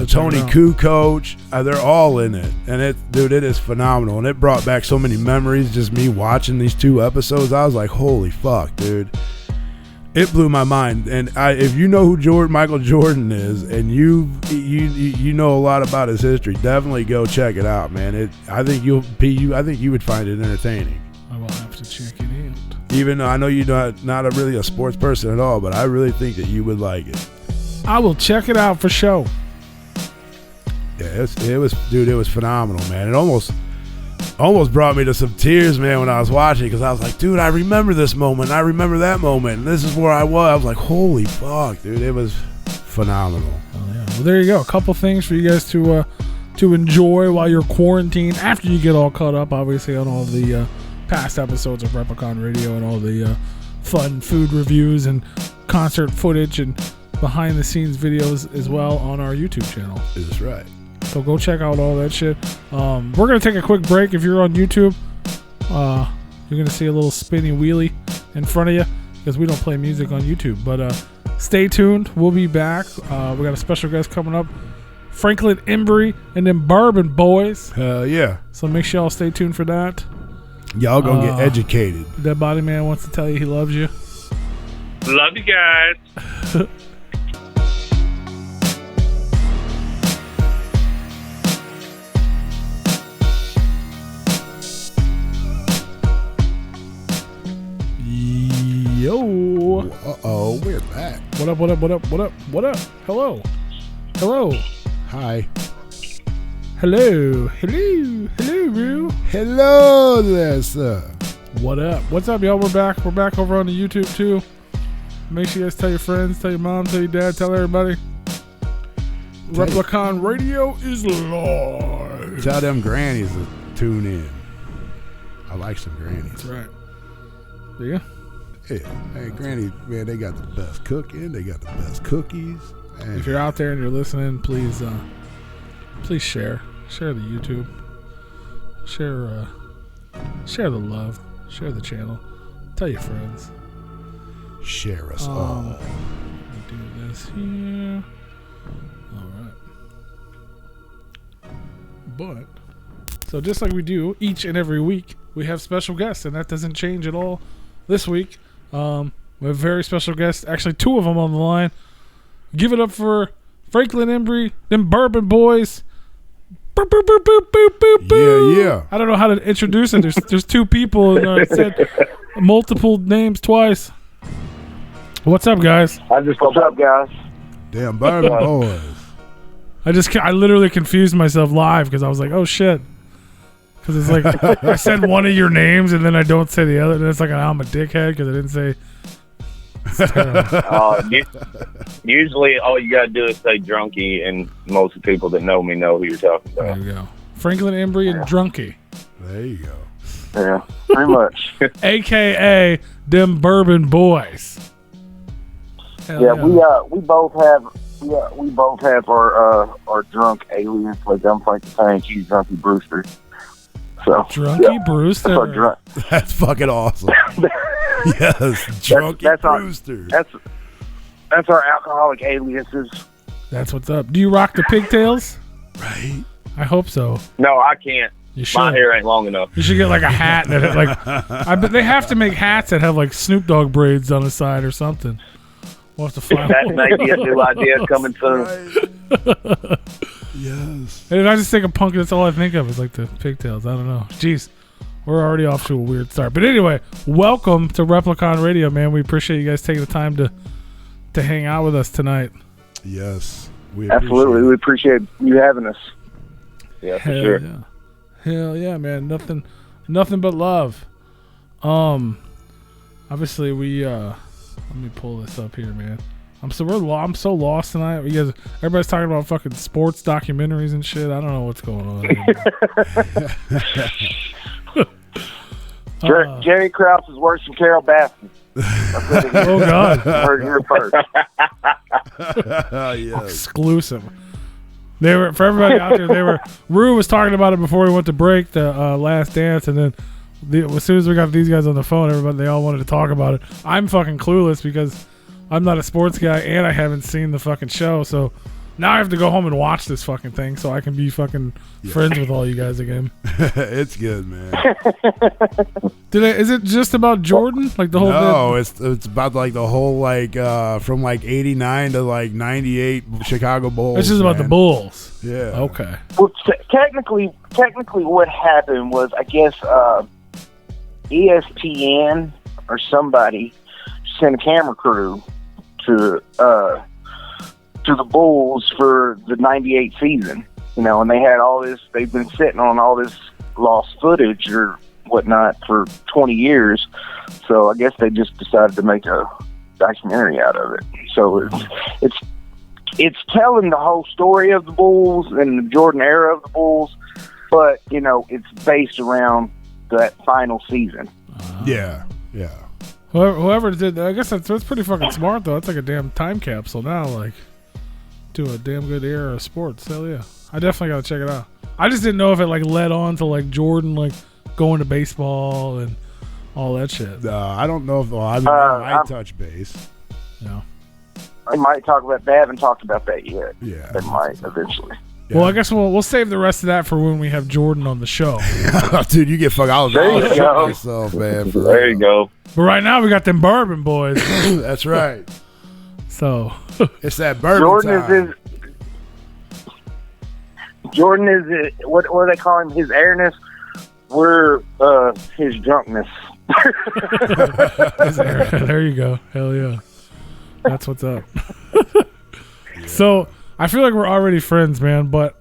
Tony Kukoc, they're all in it, and it is phenomenal, and it brought back so many memories. Just me watching these 2 episodes, I was like, holy fuck, dude. It blew my mind, and if you know who Michael Jordan is, and you know a lot about his history, definitely go check it out, man. I think you would find it entertaining. I will have to check it out. Even though I know you're not really a sports person at all, but I really think that you would like it. I will check it out for sure. Yeah, it was phenomenal, man. It almost brought me to some tears, man, when I was watching it, because I was like, dude, I remember this moment. I remember that moment. And this is where I was. I was like, holy fuck, dude. It was phenomenal. Oh, yeah. Well, there you go. A couple things for you guys to enjoy while you're quarantined, after you get all caught up, obviously, on all the past episodes of Replicon Radio and all the fun food reviews and concert footage and behind the scenes videos as well on our YouTube channel. That's right. So go check out all that shit. We're going to take a quick break. If you're on YouTube, you're going to see a little spinny wheelie in front of you because we don't play music on YouTube. But stay tuned. We'll be back. We got a special guest coming up. Franklin Embry and them Bourbon Boys. Hell yeah. So make sure y'all stay tuned for that. Y'all gonna get educated. That body man wants to tell you he loves you. Love you guys. Yo. Uh-oh, we're back. What up, what up, what up, what up, what up? Hello. Hello. Hi. Hello. Hello. Hello, bro. Hello there, sir. What up? What's up, y'all? We're back. We're back over on the YouTube, too. Make sure you guys tell your friends, tell your mom, tell your dad, tell everybody. Replicon Radio is live. Tell them grannies to tune in. I like some grannies. That's right. Yeah. Yeah. Hey, granny, man, they got the best cooking. They got the best cookies. And If you're out there and you're listening, please share. Share the YouTube. Share the love. Share the channel. Tell your friends. share us all. Let me do this here. All right. But, so just like we do each and every week, we have special guests, and that doesn't change at all this week. We have very special guests, actually 2 of them on the line. Give it up for Franklin Embry, them Bourbon Boys. Boop, boop, boop, boop, boop, boop, boop. Yeah. I don't know how to introduce it. There's 2 people, and I said multiple names twice. What's up, guys? What's up, guys? Damn Bourbon Boys. I literally confused myself live because I was like, oh shit. Because it's like, I said one of your names and then I don't say the other. And it's like, I'm a dickhead because I didn't say. Usually all you gotta do is say Drunky, and most of the people that know me know who you're talking There about. you go. Franklin Embry and Drunky. There you go. Yeah, pretty much. AKA them Bourbon Boys. Hell we both have our drunk alias. Like I'm Frankie Tank, he's Drunky Brewster. So Drunky Brewster. That's our drunk. That's fucking awesome. Yes, Drunky that's Brewster. That's our alcoholic aliases. That's what's up. Do you rock the pigtails? Right. I hope so. No, I can't. You should. My hair ain't long enough. You should get like a hat that like. I bet they have to make hats that have like Snoop Dogg braids on the side or something. We'll have to find That one. may be a new idea coming soon. Yes. And I just think of punk. That's all I think of is like the pigtails. I don't know. Jeez, we're already off to a weird start. But anyway, welcome to Replicon Radio, man. We appreciate you guys taking the time to hang out with us tonight. Yes. Absolutely, we appreciate you having us. Yeah, for Hell sure. yeah. Hell yeah, man. Nothing but love. Obviously we let me pull this up here, man. I'm so lost tonight. Everybody's talking about fucking sports documentaries and shit. I don't know what's going on. Jerry Krause is worse than Carol Baskin. Oh God! Heard it here first. Yes. Exclusive. They were, for everybody out there. Rue was talking about it before we went to break, the Last Dance, and then as soon as we got these guys on the phone, they all wanted to talk about it. I'm fucking clueless because I'm not a sports guy and I haven't seen the fucking show, so now I have to go home and watch this fucking thing so I can be fucking friends with all you guys again. It's good, man. Is it just about Jordan? Like the whole No, it's about like the whole from like 89 to like 98 Chicago Bulls. It's just about the Bulls. Yeah. Okay. Well, technically, what happened was, I guess, ESPN or somebody sent a camera crew to the Bulls for the 98 season, and they had all this, they've been sitting on all this lost footage or whatnot for 20 years. So I guess they just decided to make a documentary out of it. So it's telling the whole story of the Bulls and the Jordan era of the Bulls, but, it's based around that final season. Yeah. Whoever did that, I guess that's pretty fucking smart though. It's like a damn time capsule now. Like, do a damn good era of sports. Hell yeah, I definitely gotta check it out. I just didn't know if it like led on to like Jordan like going to baseball and all that shit. I don't know if I might touch base. Yeah. I might talk about. They haven't talked about that yet. Yeah, they might eventually. Yeah. Well, I guess we'll save the rest of that for when we have Jordan on the show. Dude, you get fucked. I was There you go. myself, man. There you go. But right now we got them Bourbon boys. That's right. So it's that bourbon time. Jordan is what do they call him? His airness. We're his drunkenness. There you go. Hell yeah. That's what's up. So I feel like we're already friends, man. But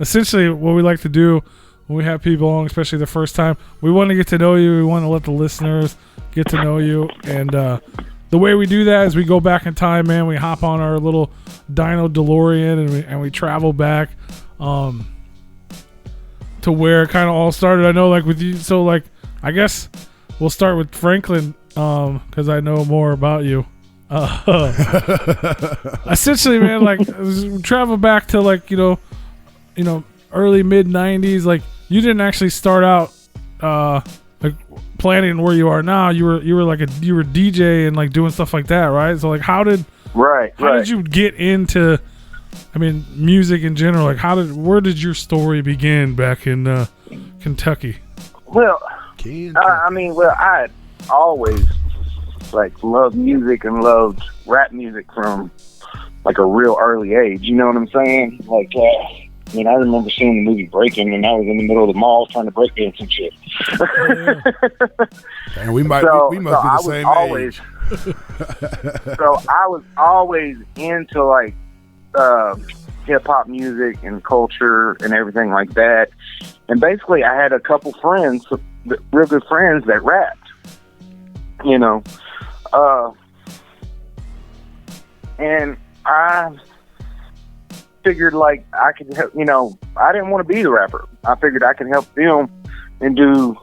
essentially, what we like to do when we have people on, especially the first time, we want to get to know you. We want to let the listeners get to know you. And the way we do that is we go back in time, man. We hop on our little Dino DeLorean and we travel back to where it kind of all started. I know, like with you. So, like, I guess we'll start with Franklin because I know more about you. Essentially, man, like travel back to like you know early mid 90s. Like you didn't actually start out like planning where you are now. You were DJ and like doing stuff like that, right? So like how did you get into music in general? Like where did your story begin back in Kentucky? Well, I had always like loved music and loved rap music from like a real early age. You know what I'm saying? Like, I remember seeing the movie Breaking, and I was in the middle of the mall trying to break dance and shit. And we must be the same age. So I was always into like hip hop music and culture and everything like that. And basically, I had a couple friends, real good friends that rapped. You know. And I figured like I could help, I didn't want to be the rapper. I figured I could help them and do,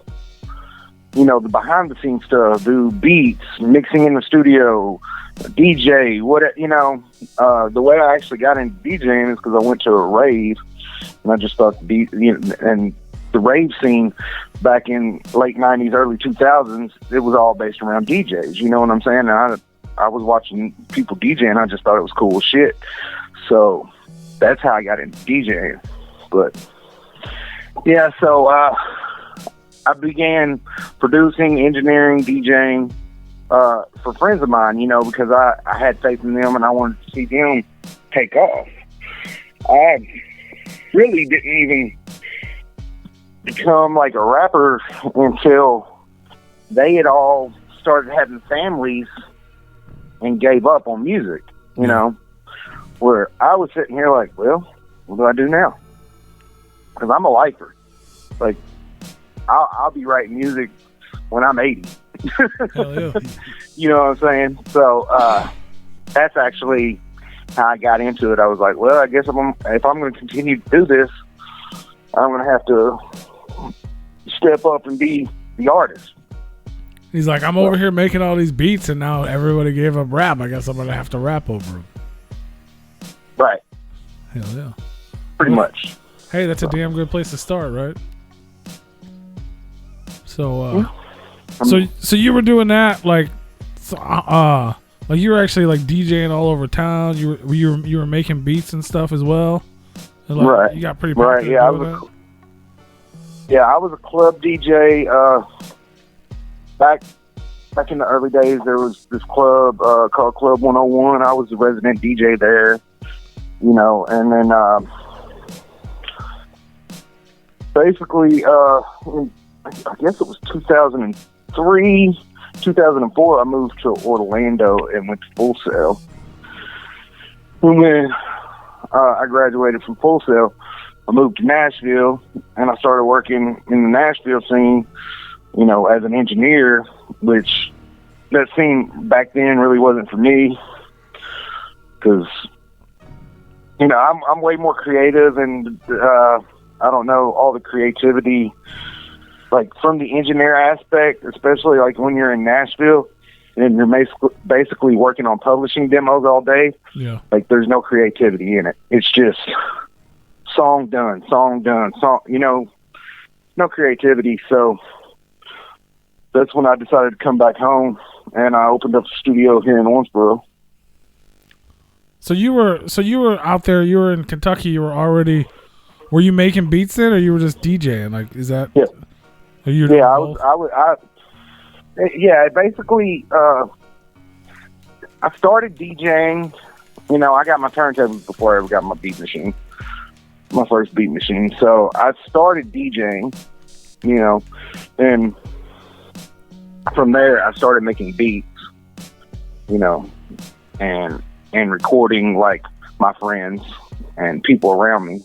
the behind the scenes stuff, do beats, mixing in the studio, DJ, the way I actually got into DJing is because I went to a rave and I just thought and the rave scene back in late 90s, early 2000s, it was all based around DJs. You know what I'm saying? And I was watching people DJ, and I just thought it was cool as shit. So that's how I got into DJing. But yeah, so I began producing, engineering, DJing for friends of mine, because I had faith in them and I wanted to see them take off. I really didn't even become like a rapper until they had all started having families and gave up on music, where I was sitting here like, well, what do I do now? Because I'm a lifer. Like, I'll be writing music when I'm 80. Hell yeah. You know what I'm saying? So that's actually how I got into it. I was like, well, I guess if I'm going to continue to do this, I'm going to have to step up and be the artist. He's like, I'm over here making all these beats, and now everybody gave up rap. I guess I'm going to have to rap over them. Right. Hell yeah. Pretty much. Hey, that's a damn good place to start, right? So, so you were doing that, like you were actually like DJing all over town. You were making beats and stuff as well. And, like, right. You got pretty popular. Right. Yeah, I was a club DJ. Back in the early days, there was this club called Club 101. I was the resident DJ there, and then basically, I guess it was 2003, 2004, I moved to Orlando and went to Full Sail. And when I graduated from Full Sail, I moved to Nashville, and I started working in the Nashville scene, as an engineer, which that scene back then really wasn't for me, because, I'm way more creative, and I don't know, all the creativity, like from the engineer aspect, especially like when you're in Nashville, and you're basically working on publishing demos all day, Yeah. like there's no creativity in it. It's just song done, song, no creativity. So that's when I decided to come back home, and I opened up a studio here in Owensboro. So you were out there. You were in Kentucky. You were already. Were you making beats then, or you were just DJing? Like, is that? Yeah. Are you Yeah, I basically, I started DJing. You know, I got my turntables before I ever got my beat machine, my first beat machine. So I started DJing, you know, and from there I started making beats, you know, and recording like my friends and people around me.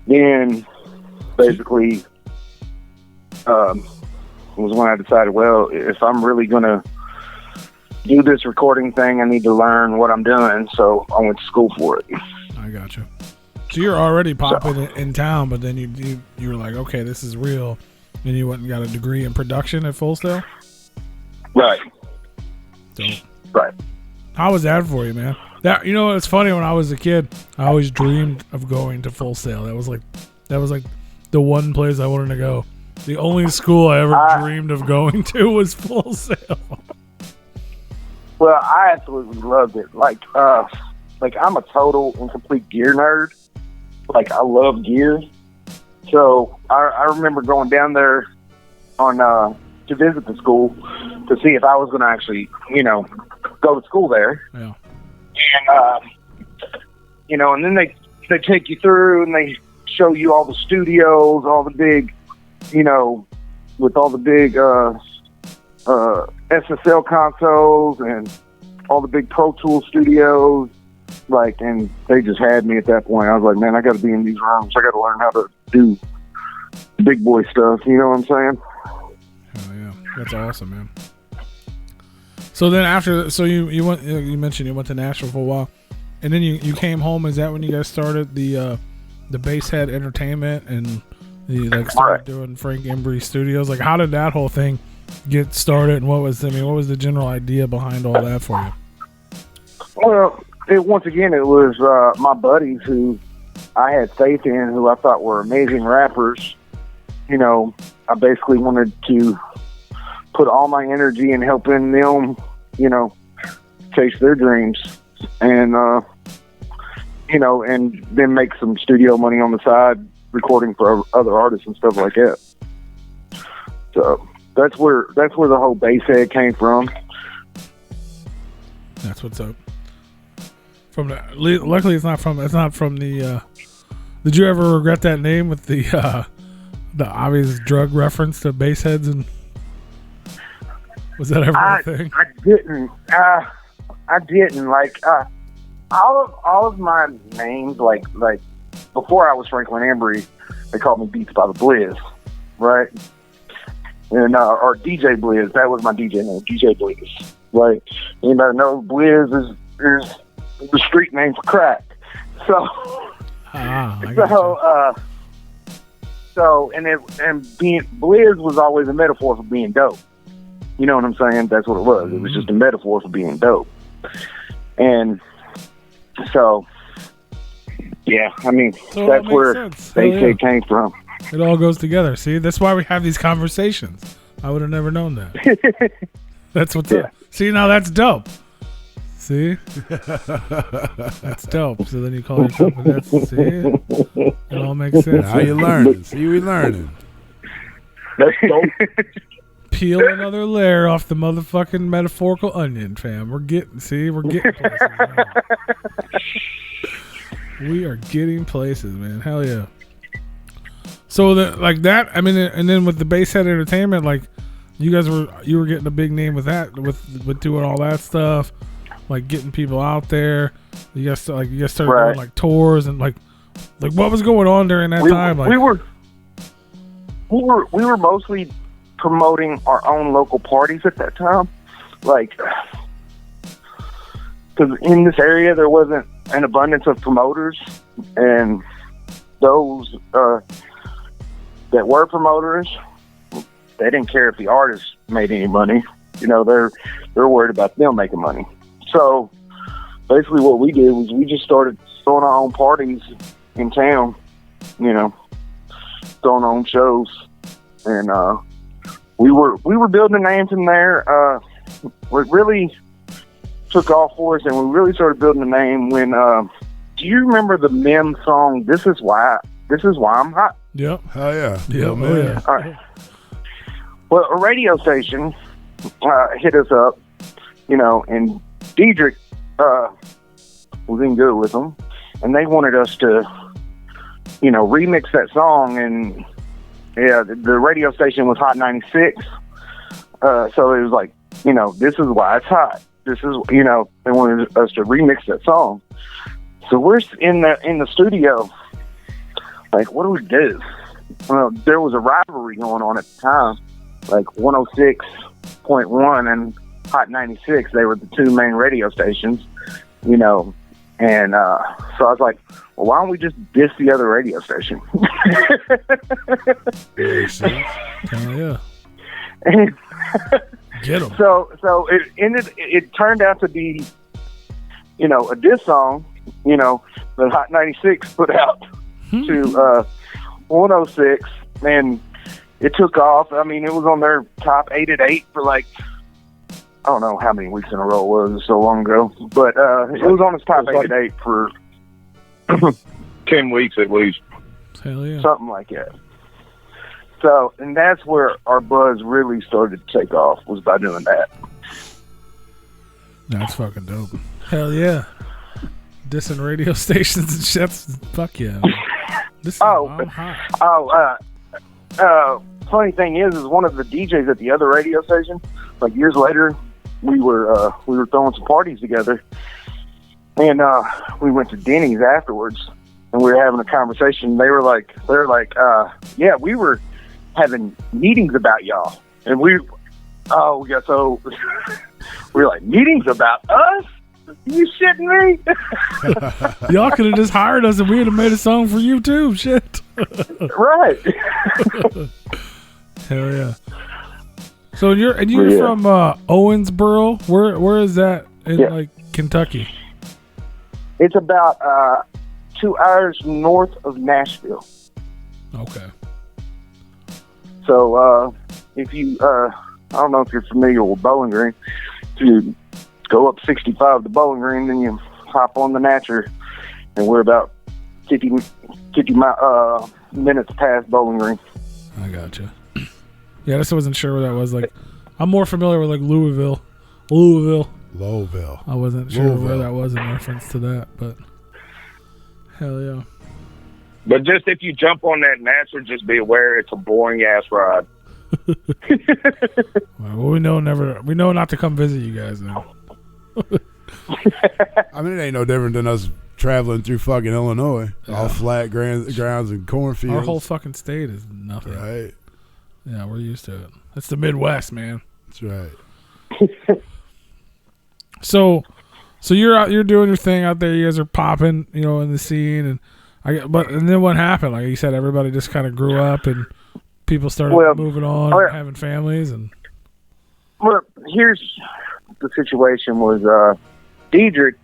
Then basically was when I decided, well, if I'm really gonna do this recording thing, I need to learn what I'm doing. So I went to school for it. I gotcha. So you're already popping in town, but then you were like, okay, this is real, and you went and got a degree in production at Full Sail. Right. Dope. Right. How was that for you, man? That, you know, it's funny. When I was a kid, I always dreamed of going to Full Sail. That was like the one place I wanted to go. The only school I ever dreamed of going to was Full Sail. Well, I absolutely loved it. Like I'm a total and complete gear nerd. Like, I love gear. So I remember going down there on to visit the school to see if I was going to actually, you know, go to school there. Yeah. And you know, and then they take you through and they show you all the studios, all the big, you know, with all the big SSL consoles and all the big Pro Tool studios. Like, and they just had me at that point. I was like, man, I got to be in these rooms. I got to learn how to do big boy stuff. You know what I'm saying? Oh yeah, that's awesome, man. So then after, so you went. You mentioned you went to Nashville for a while, and then you came home. Is that when you guys started the Basshead Entertainment and you like started doing Frank Embry Studios? Like, how did that whole thing get started? And what was the general idea behind all that for you? Well, once again, it was my buddies who I had faith in, who I thought were amazing rappers. You know, I basically wanted to put all my energy in helping them, you know, chase their dreams, and you know, and then make some studio money on the side, recording for other artists and stuff like that. So that's where the whole Basshead came from. That's what's up. Luckily, it's not from the. Did you ever regret that name with the obvious drug reference to Bassheads? And was that ever a thing? I didn't. I didn't. Like, all of my names, like before I was Franklin Embry, they called me Beats by the Blizz, right? And or DJ Blizz, that was my DJ name, DJ Blizz. Like, anybody know Blizz is the street name for crack. So, being Blizz was always a metaphor for being dope. You know what I'm saying? That's what it was. It was just a metaphor for being dope. And so, yeah, I mean, so that's where Basshead came from. It all goes together. See, that's why we have these conversations. I would have never known that. That's what's up. See, now that's dope. See? That's dope. So then you call yourself a that. See? It all makes sense. Now you learning. See, we learning. That's dope. Peel another layer off the motherfucking metaphorical onion, fam. We're getting places. We are getting places, man. Hell yeah. So like that, I mean, and then with the Basshead Entertainment, like you were getting a big name with that, with doing all that stuff, like getting people out there. You guys started doing like tours and like what was going on during that time? Like, we were mostly promoting our own local parties at that time, like, because in this area there wasn't an abundance of promoters, and those that were promoters, they didn't care if the artists made any money. they're worried about them making money. So basically what we did was we just started throwing our own parties in town, throwing our own shows. And we were building a name from there. What really took off for us, and we really started building a name when do you remember the Mim song This is why I'm hot? Yep. Hell yeah. Yep. Oh, man. Yeah. All right. Well, a radio station hit us up, and Diedrich was in good with them, and they wanted us to, remix that song. And yeah, the radio station was Hot 96, so it was like, this is why it's hot. This is, they wanted us to remix that song. So we're in the studio, like, what do we do? Well, there was a rivalry going on at the time, like 106.1 and Hot 96. They were the two main radio stations, and so I was like, well, why don't we just diss the other radio station? Makes sense. Hell yeah. And Get them. So it turned out to be, a diss song, that Hot 96 put out to 106, and it took off. I mean, it was on their top 8 at 8 for like, I don't know how many weeks in a row it was, so long ago, but it was on its top 8 at 8 for 10 weeks at least. Hell yeah. something like that. So, and that's where our buzz really started to take off, was by doing that. That's fucking dope. Hell yeah. Dissing radio stations and shit. Fuck yeah. This is I'm hot. Funny thing is one of the DJs at the other radio station, like years later, we were throwing some parties together, and we went to Denny's afterwards, and we were having a conversation. They were like, yeah, we were having meetings about y'all, and we got so we were like, meetings about us? You shitting me? Y'all could have just hired us and we would have made a song for you too. Shit. Right. Hell yeah. So you're from Owensboro. Where is that in like Kentucky? It's about 2 hours north of Nashville. Okay. So if you I don't know if you're familiar with Bowling Green. If you go up 65 to Bowling Green, then you hop on the Natcher, and we're about 50 minutes past Bowling Green. I gotcha. Yeah, I just wasn't sure where that was. Like, I'm more familiar with like Lowville. I wasn't sure where that was in reference to that, but hell yeah. But just if you jump on that Natcher, just be aware it's a boring ass ride. Well, we know not to come visit you guys then. I mean, it ain't no different than us traveling through fucking Illinois. Yeah. All flat grounds and cornfields. Our whole fucking state is nothing. Right. Yeah, we're used to it. It's the Midwest, man. That's right. So you're doing your thing out there. You guys are popping, in the scene, and then what happened? Like you said, everybody just kind of grew up, and people started moving on, and having families, and. Well, here's the situation: was Diedrich,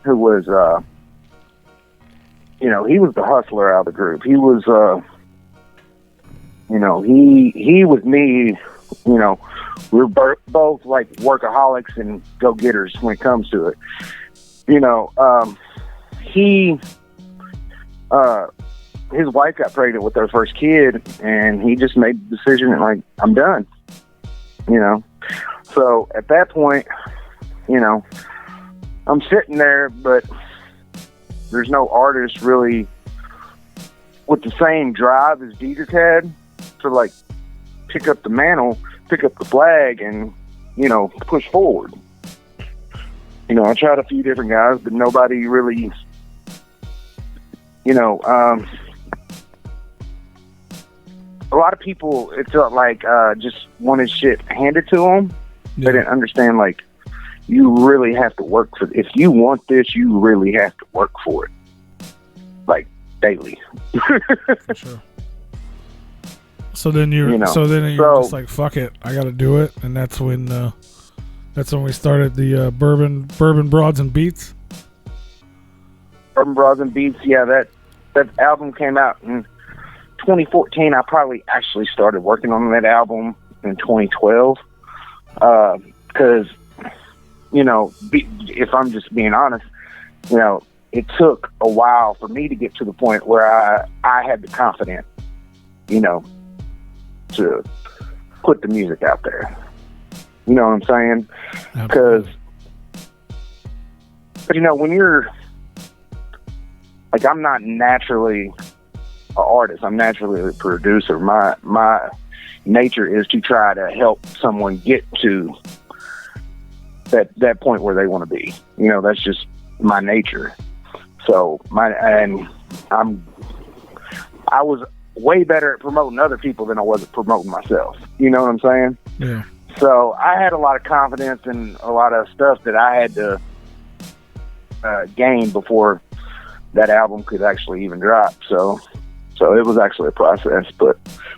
who was, he was the hustler out of the group. He was, he was me. We're both like workaholics and go-getters when it comes to it. His wife got pregnant with their first kid, and he just made the decision, like, I'm done. So at that point, I'm sitting there, but there's no artist really with the same drive as Diedrich had to like pick up the mantle, pick up the flag, and push forward. I tried a few different guys, but nobody really, a lot of people, it felt like just wanted shit handed to them. Yeah. They didn't understand, like, you really have to work for it. If you want this, you really have to work for it, like, daily. For sure. So then you're just like, fuck it, I got to do it, and that's when That's when we started the Bourbon Broads and Beats. Bourbon Broads and Beats, yeah, that album came out in 2014. I probably actually started working on that album in 2012. Because, you know, if I'm just being honest, you know, it took a while for me to get to the point where I had the confidence, you know, to put the music out there. You know what I'm saying? Because, but you know, when you're, like, I'm not naturally an artist. I'm naturally a producer. My nature is to try to help someone get to that point where they want to be. You know, that's just my nature. So I was way better at promoting other people than I was at promoting myself. You know what I'm saying? Yeah. So I had a lot of confidence in a lot of stuff that I had to gain before that album could actually even drop. So it was actually a process, but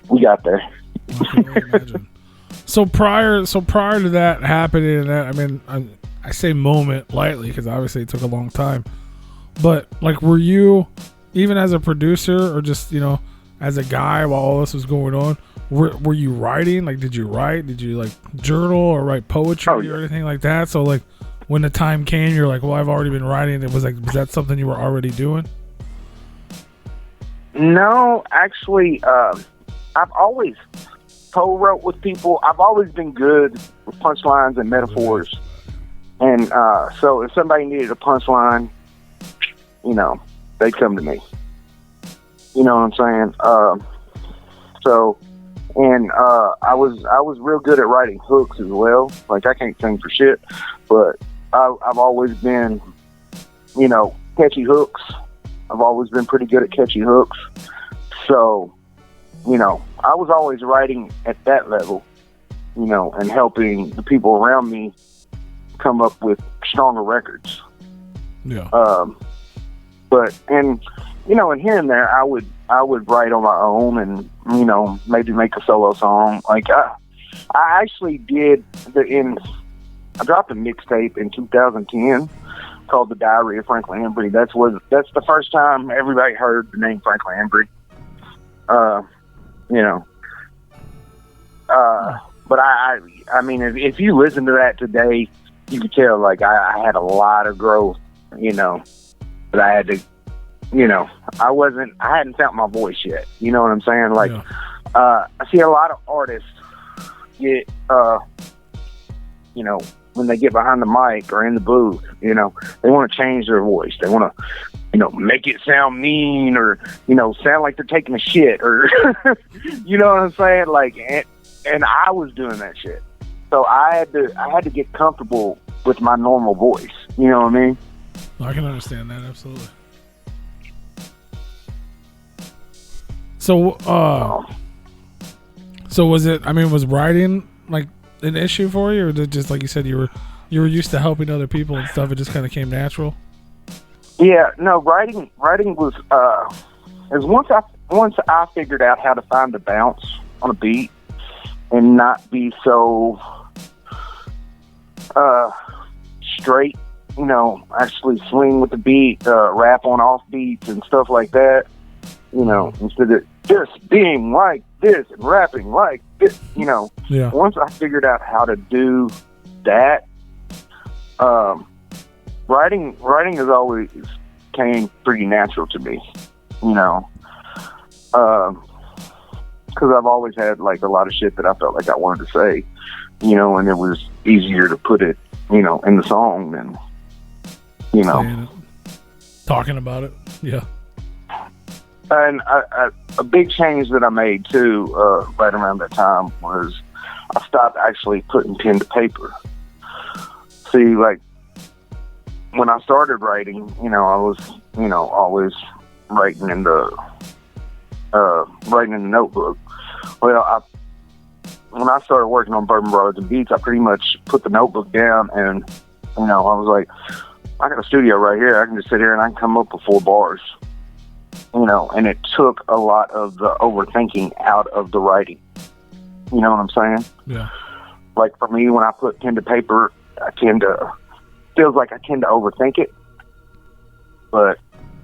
we got there. I can only imagine. So prior to that happening, and that, I mean, I say moment lightly because obviously it took a long time. But like, were you, even as a producer or just, you know, as a guy while all this was going on, were you writing? Like, did you write? Did you like journal or write poetry or anything like that? So like, when the time came, you're like, well, I've already been writing. It was like, was that something you were already doing? No, actually, I've always co-wrote with people. I've always been good with punchlines and metaphors. And so if somebody needed a punchline, you know, they'd come to me. You know what I'm saying? I was real good at writing hooks as well. Like, I can't sing for shit, but I've always been, you know, catchy hooks. I've always been pretty good at catchy hooks. So, you know, I was always writing at that level, you know, and helping the people around me come up with stronger records. Yeah. But, and, you know, and here and there, I would write on my own and, you know, maybe make a solo song. Like, I actually did I dropped a mixtape in 2010 called The Diary of Franklin Embry. That's the first time everybody heard the name Franklin Embry. You know, but I mean, if you listen to that today, you could tell, like, I had a lot of growth, you know, but I had to, you know, I hadn't found my voice yet. You know what I'm saying? Like, I see a lot of artists get, you know, when they get behind the mic or in the booth, you know, they want to change their voice. They want to, you know, make it sound mean or, you know, sound like they're taking a shit or, you know what I'm saying? Like, and I was doing that shit. So I had to get comfortable with my normal voice. You know what I mean? I can understand that. Absolutely. So, so was it, I mean, was writing like an issue for you, or did just, like you said, you were used to helping other people and stuff, it just kind of came natural? Yeah, no, writing was is once I figured out how to find the bounce on a beat and not be so straight, you know, actually swing with the beat, rap on off beats and stuff like that, you know, instead of just being like this and rapping like this, you know. Yeah. Once I figured out how to do that, writing has always came pretty natural to me, you know, because I've always had like a lot of shit that I felt like I wanted to say, you know, and it was easier to put it, you know, in the song than, you know, talking about it. Yeah. And a big change that I made too, right around that time, was I stopped actually putting pen to paper. See, like, when I started writing, you know, I was, you know, always writing in the notebook. Well, when I started working on Bourbon Broads and Beats, I pretty much put the notebook down, and, you know, I was like, I got a studio right here. I can just sit here and I can come up with 4 bars. You know, and it took a lot of the overthinking out of the writing. You know what I'm saying? Yeah. Like, for me, when I put pen to paper, feels like I tend to overthink it. But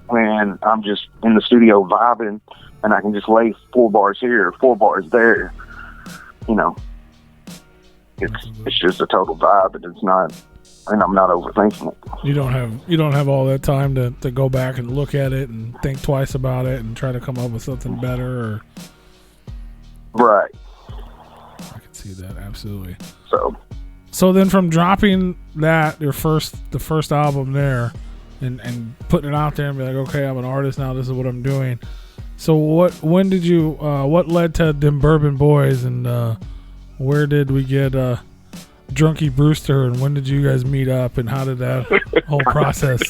when I'm just in the studio vibing and I can just lay 4 bars here, 4 bars there, you know, it's just a total vibe, and it's not, and I'm not overthinking it. You don't have all that time to go back and look at it and think twice about it and try to come up with something better. Or right. I can see that, absolutely. So then from dropping that, the first album there, and putting it out there and be like, okay, I'm an artist now, this is what I'm doing. So what led to them Bourbon Boyz, and where did we get Drunky Brewster, and when did you guys meet up, and how did that whole process?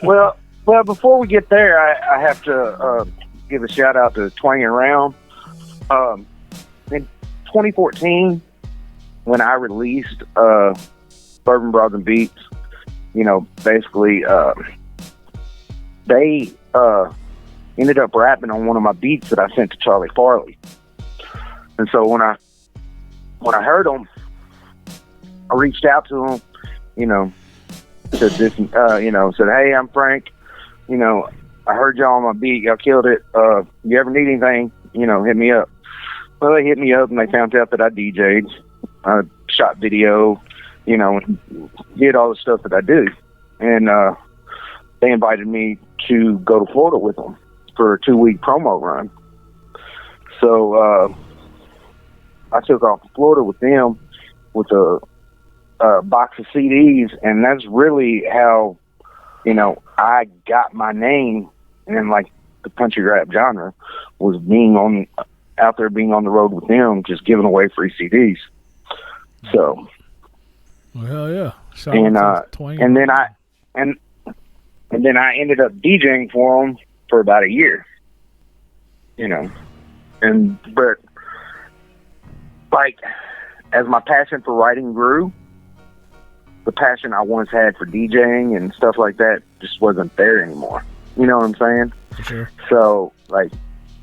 Well, before we get there, I have to give a shout out to Twang and Round. In 2014, when I released Bourbon Broads and Beats, you know, basically they ended up rapping on one of my beats that I sent to Charlie Farley. And so when I heard them, I reached out to him, you know, said this, said, hey, I'm Frank, you know, I heard y'all on my beat, y'all killed it. You ever need anything, you know, hit me up. Well, they hit me up and they found out that I DJ'd, I shot video, you know, and did all the stuff that I do. And they invited me to go to Florida with them for a 2-week promo run. So I took off to Florida with them with a box of CDs, and that's really how, you know, I got my name in like the country rap genre, was being out there being on the road with them, just giving away free CDs. So, well, hell yeah! And then I ended up DJing for them for about a year. You know, but like as my passion for writing grew, the passion I once had for DJing and stuff like that just wasn't there anymore. You know what I'm saying? For sure. So like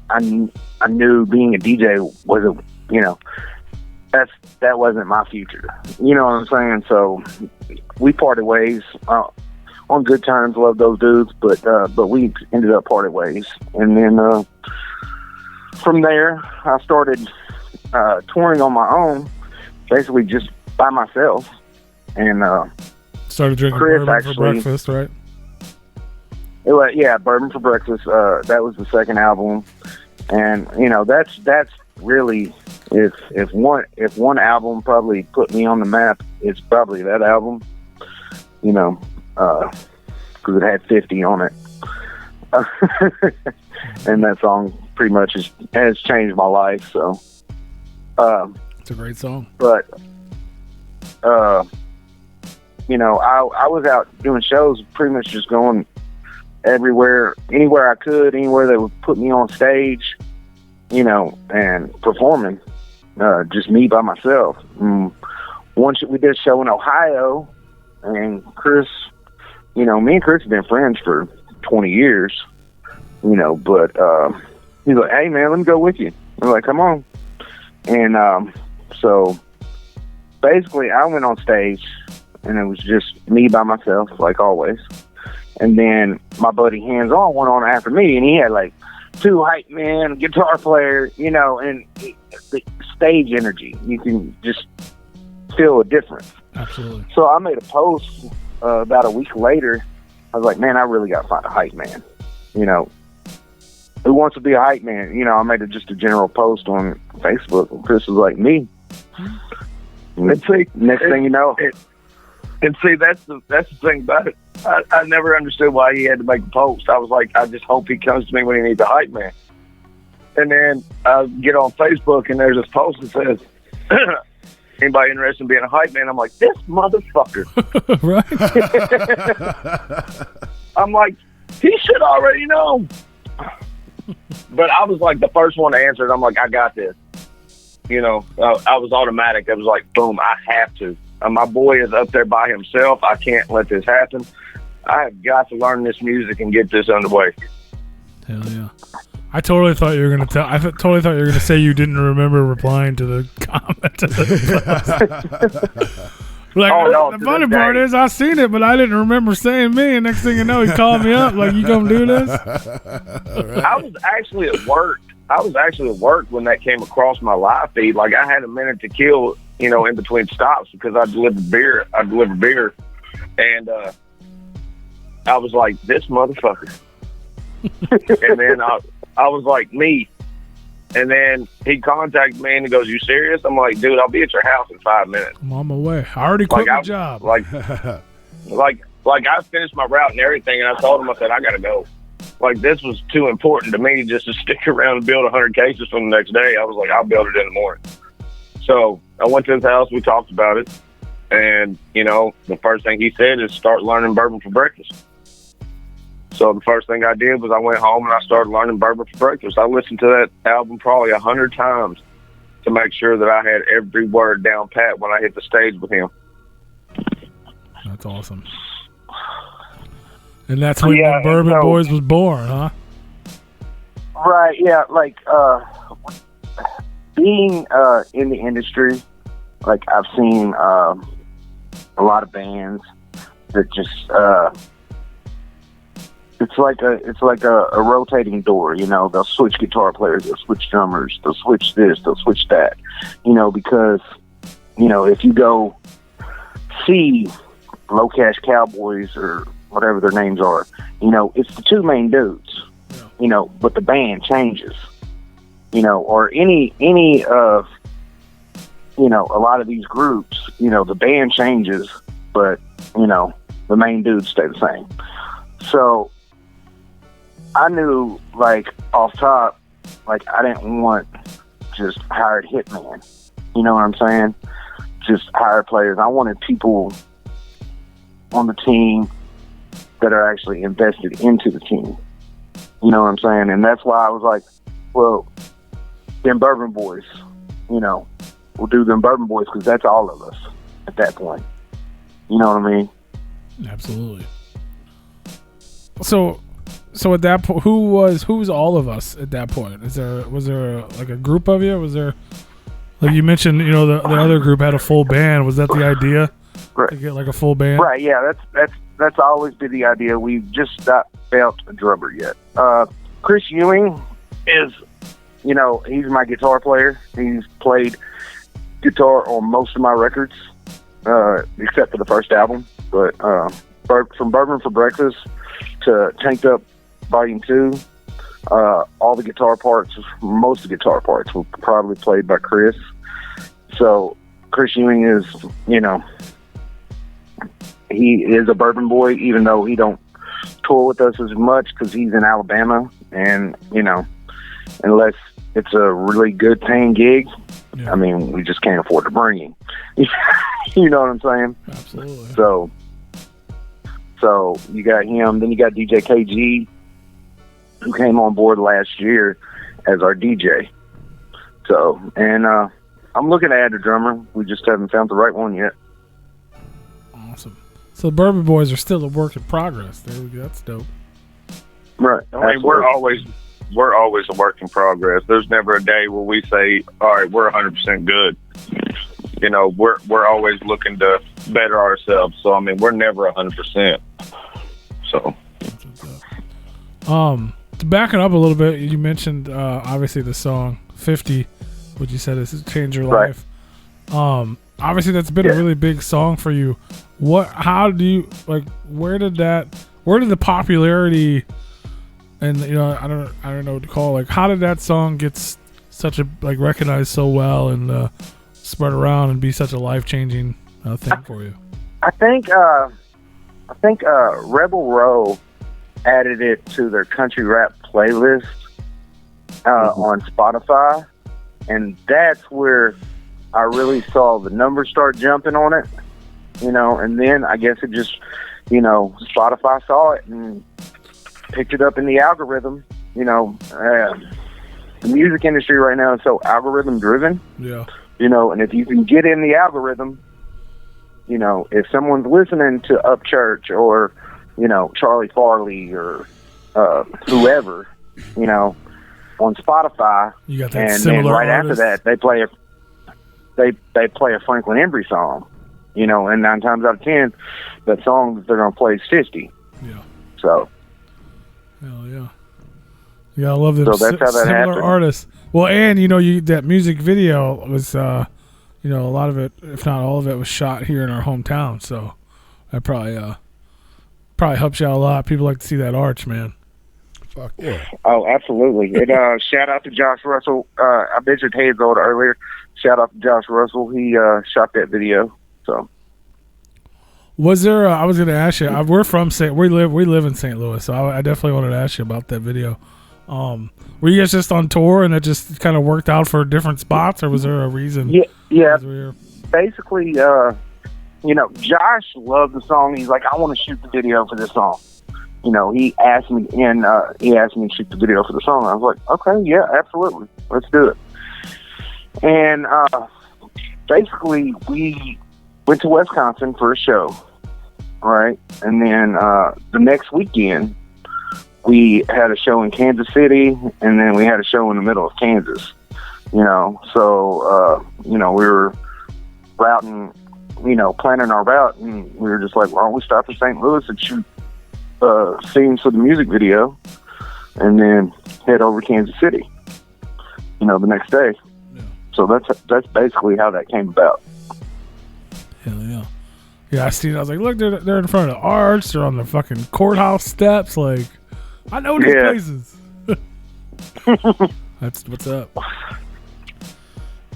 I knew being a DJ wasn't, you know, that wasn't my future. You know what I'm saying? So we parted ways on good terms. Loved those dudes, but we ended up parted ways. And then from there, I started touring on my own, basically just by myself. And started drinking Chris bourbon for breakfast, right? Bourbon for Breakfast. That was the second album, and you know that's really if one album probably put me on the map, it's probably that album. You know, because it had 50 on it, and that song pretty much has changed my life. So it's a great song. But you know, I was out doing shows, pretty much just going everywhere, anywhere I could, anywhere that would put me on stage, you know, and performing, just me by myself. Once we did a show in Ohio, and Chris, you know, me and Chris have been friends for 20 years, you know, but he's like, hey man, let me go with you. I'm like, come on. And so basically I went on stage, and it was just me by myself, like always. And then my buddy Hands On went on after me, and he had like 2 hype men, guitar player, you know, and the stage energy. You can just feel a difference. Absolutely. So I made a post about a week later. I was like, man, I really got to find a hype man. You know, who wants to be a hype man? You know, I made just a general post on Facebook, and Chris was like, me. And see, next thing you know. And see, that's the thing about it. I never understood why he had to make a post. I was like, I just hope he comes to me when he needs a hype man. And then I get on Facebook, and there's this post that says, anybody interested in being a hype man? I'm like, this motherfucker. Right. I'm like, he should already know. But I was like the first one to answer it. I'm like, I got this. You know, I was automatic. I was like, boom, I have to. My boy is up there by himself. I can't let this happen. I have got to learn this music and get this underway. Hell yeah. I totally thought you were going to say you didn't remember replying to the comment. Like, Oh, no, the to funny this part day. is I seen it, but I didn't remember saying me. And next thing you know, he called me up like, you gonna do this? I was actually at work. When that came across my live feed. Like, I had a minute to kill, in between stops because I delivered beer. And I was like, this motherfucker. And then I was like, me. And then he contacted me and he goes, you serious? I'm like, dude, I'll be at your house in 5 minutes. I'm on my way. I already quit my job. Like I finished my route and everything, and I told him, I said, I gotta go. Like, this was too important to me just to stick around and build 100 cases from the next day. I was like, I'll build it in the morning. So I went to his house, we talked about it, and the first thing he said is start learning bourbon for breakfast. So the first thing I did was I went home and I started learning bourbon for breakfast. I listened to that album probably 100 times to make sure that I had every word down pat when I hit the stage with him. That's awesome. And that's when the Bourbon Boyz was born, huh? Right, yeah. Like, being in the industry, like, I've seen a lot of bands that just... It's like a rotating door, they'll switch guitar players, they'll switch drummers, they'll switch this, they'll switch that, because, if you go see Low Cash Cowboys or whatever their names are, it's the two main dudes, but the band changes, or any of, a lot of these groups, the band changes, but, the main dudes stay the same. So, I knew, like, off top, like, I didn't want just hired hitman. You know what I'm saying? Just hired players. I wanted people on the team that are actually invested into the team. You know what I'm saying? And that's why I was like, well, them Bourbon Boys, we'll do them Bourbon Boys because that's all of us at that point. You know what I mean? Absolutely. So at that point, who's all of us at that point? Was there like a group of you? Was there, like you mentioned, the other group had a full band. Was that the idea? Right. To get like a full band? Right. Yeah. That's always been the idea. We've just not found a drummer yet. Chris Ewing is, he's my guitar player. He's played guitar on most of my records, except for the first album. But from Bourbon for Breakfast to Tanked Up Volume 2, all the guitar parts, most of the guitar parts were probably played by Chris. So Chris Ewing is, he is a Bourbon Boy, even though he don't tour with us as much because he's in Alabama, and unless it's a really good paying gig, I mean, we just can't afford to bring him. You know what I'm saying? Absolutely. So you got him, then you got DJ KG, who came on board last year as our DJ. So, and I'm looking to add a drummer. We just haven't found the right one yet. Awesome. So the Bourbon Boys are still a work in progress. There we go. That's dope. Right. I mean, we're always a work in progress. There's never a day where we say, all right, we're 100% good. We're always looking to better ourselves. So, I mean, we're never 100%. So, to back it up a little bit, you mentioned obviously the song 50, what you said is Change Your Life. Obviously that's been a really big song for you. How do you, like, where did the popularity and, I don't know what to call it, like, how did that song get such a, like, recognized so well and spread around and be such a life-changing thing for you? I think Rebel Row added it to their country rap playlist on Spotify, and that's where I really saw the numbers start jumping on it, and then I guess it just, Spotify saw it and picked it up in the algorithm. The music industry right now is so algorithm driven. Yeah. And if you can get in the algorithm, if someone's listening to Upchurch or, Charlie Farley or whoever, on Spotify, you got that and similar then right artist. after that they play a Franklin Embry song, you know, and 9 times out of 10, that song that they're gonna play is 50. Yeah. So. Hell yeah. Yeah, I love them. So that's how that similar happened. artists. Well, and you know, that music video was, you know, a lot of it, if not all of it, was shot here in our hometown. So that probably helps you out a lot. People like to see that arch, man. Fuck yeah. Oh, absolutely. And shout out to Josh Russell. I mentioned Hazelwood earlier. Shout out to Josh Russell. He shot that video. So. Was there? I was going to ask you. We're from we live in St. Louis, so I definitely wanted to ask you about that video. Were you guys just on tour and it just kind of worked out for different spots, or was there a reason? Yeah. Basically, you know, Josh loved the song. He's like, I want to shoot the video for this song. You know, he asked me to shoot the video for the song. I was like, okay, yeah, absolutely, let's do it. And basically, we went to Wisconsin for a show, right? And then the next weekend, we had a show in Kansas City, and then we had a show in the middle of Kansas. You know, so you know, we were routing, you know, planning our route, and we were just like, why don't we stop in St. Louis and shoot scenes for the music video, and then head over to Kansas City, you know, the next day. Yeah. So that's basically how that came about. Hell yeah. Yeah, I seen. I was like, look, they're in front of the arch. They're on the fucking courthouse steps. Like, I know these places. That's what's up.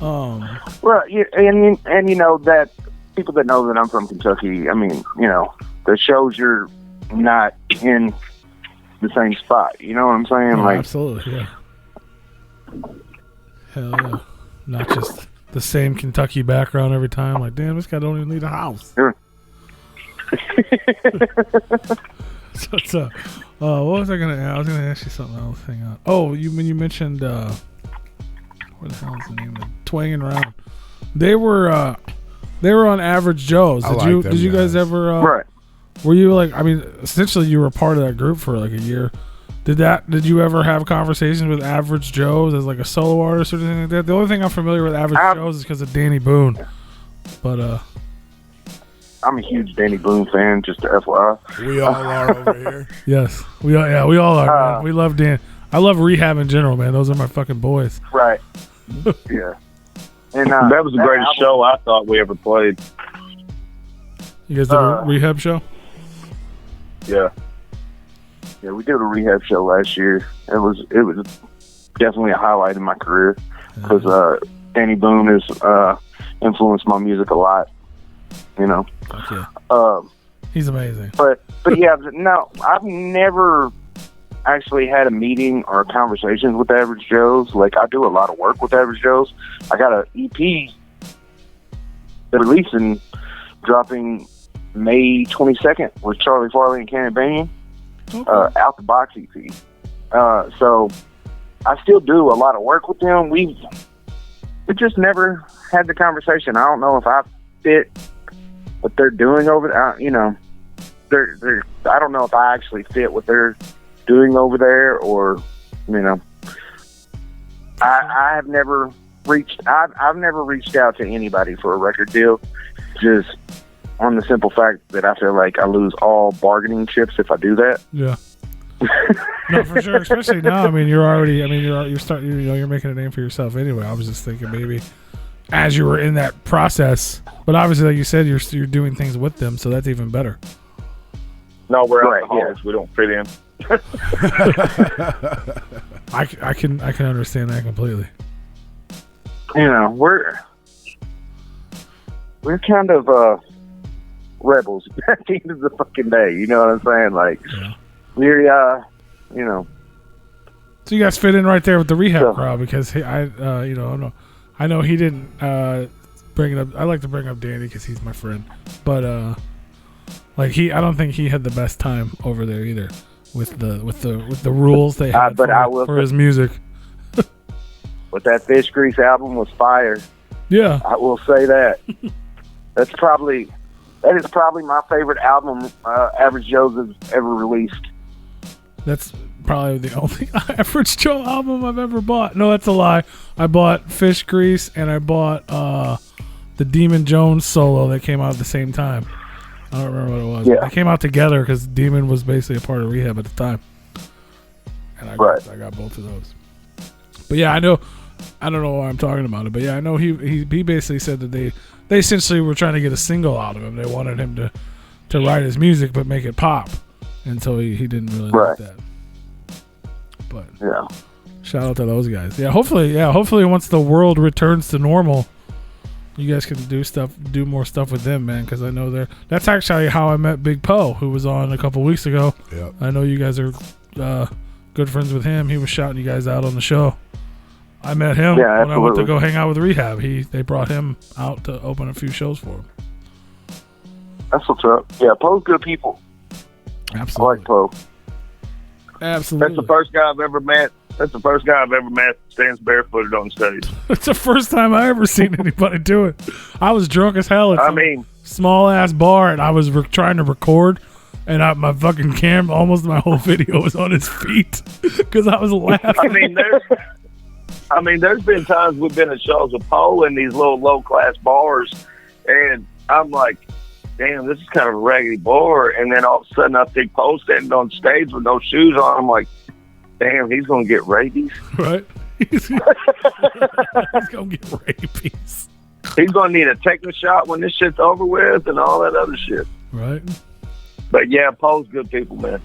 Well, yeah, and you know that people that know that I'm from Kentucky. I mean, you know, that shows you're not in the same spot. You know what I'm saying? Oh, like, absolutely, yeah. Hell yeah. Not just the same Kentucky background every time. Like, damn, this guy don't even need a house. Sure. So, what was I gonna ask? I was gonna ask you something else. Hang on. Oh, when you mentioned what the hell is the name of it? Twang and Round. They were on Average Joe's. Did you guys ever right. Were you like, I mean, essentially you were part of that group for like a year. Did you ever have conversations with Average Joe's as like a solo artist or anything like that? The only thing I'm familiar with Average Joe's is because of Danny Boone. But I'm a huge Danny Boone fan, just to FYI. We all are over here. yes, we all are. Man. We love Dan. I love Rehab in general, man. Those are my fucking boys. Right. Yeah. And that was the greatest show I thought we ever played. You guys did a Rehab show? Yeah. Yeah, we did a Rehab show last year. It was definitely a highlight in my career because Danny Boone has influenced my music a lot. You know. Okay. He's amazing. But yeah, no, I've never actually had a meeting or conversations with Average Joe's. Like, I do a lot of work with Average Joe's. I got an EP releasing, dropping May 22nd with Charlie Farley and Cannon Banion. Out the box EP. So I still do a lot of work with them. We just never had the conversation. I don't know if I fit what they're doing over there. You know, I don't know if I actually fit what they're doing over there, or, you know, I have never reached. I've never reached out to anybody for a record deal, just on the simple fact that I feel like I lose all bargaining chips if I do that. Yeah. No, for sure. Especially now. I mean, you're making a name for yourself anyway. I was just thinking maybe as you were in that process, but obviously, like you said, you're doing things with them, so that's even better. No, we're alcoholics. Yeah. We don't fit in. I can understand that completely. You know, we're kind of rebels at the end of the fucking day. You know what I'm saying? Like, yeah. We're you know. So you guys fit in right there with the Rehab crowd, because I know he didn't bring it up. I like to bring up Danny because he's my friend, but like I don't think he had the best time over there either with the rules they had for his music. But that Fish Grease album was fire. Yeah, I will say that. That is probably my favorite album Average Joe's has ever released. That's probably the only Average Joe album I've ever bought. No, that's a lie. I bought Fish Grease and I bought the the Demon Jones solo that came out at the same time. I don't remember what it was. Yeah. They came out together because Demon was basically a part of Rehab at the time. And I got both of those. But yeah, I don't know why I'm talking about it, but yeah, I know he basically said that they essentially were trying to get a single out of him. They wanted him to write his music but make it pop. And so he didn't really like that. But Yeah. shout out to those guys. Hopefully once the world returns to normal, you guys can do more stuff with them, man, because I know that's actually how I met Big Poe, who was on a couple weeks ago. Yep. I know you guys are good friends with him. He was shouting you guys out on the show. I met him when I went to go hang out with Rehab. They brought him out to open a few shows for him. That's what's up. Yeah, Poe's good people. Absolutely. I like Poe. Absolutely. That's the first guy I've ever met. That stands barefooted on stage. It's the first time I ever seen anybody do it. I was drunk as hell. I mean, small ass bar, and I was trying to record, and my fucking camera, almost my whole video was on his feet because I was laughing. I mean, there's been times we've been at shows with Poe in these little low class bars, and I'm like, damn, this is kind of a raggedy bar. And then all of a sudden, I see Poe standing on stage with no shoes on. I'm like, damn, he's gonna get rabies. Right? He's gonna get rabies. He's gonna need a tetanus shot when this shit's over with, and all that other shit. Right? But yeah, Poe's good people, man.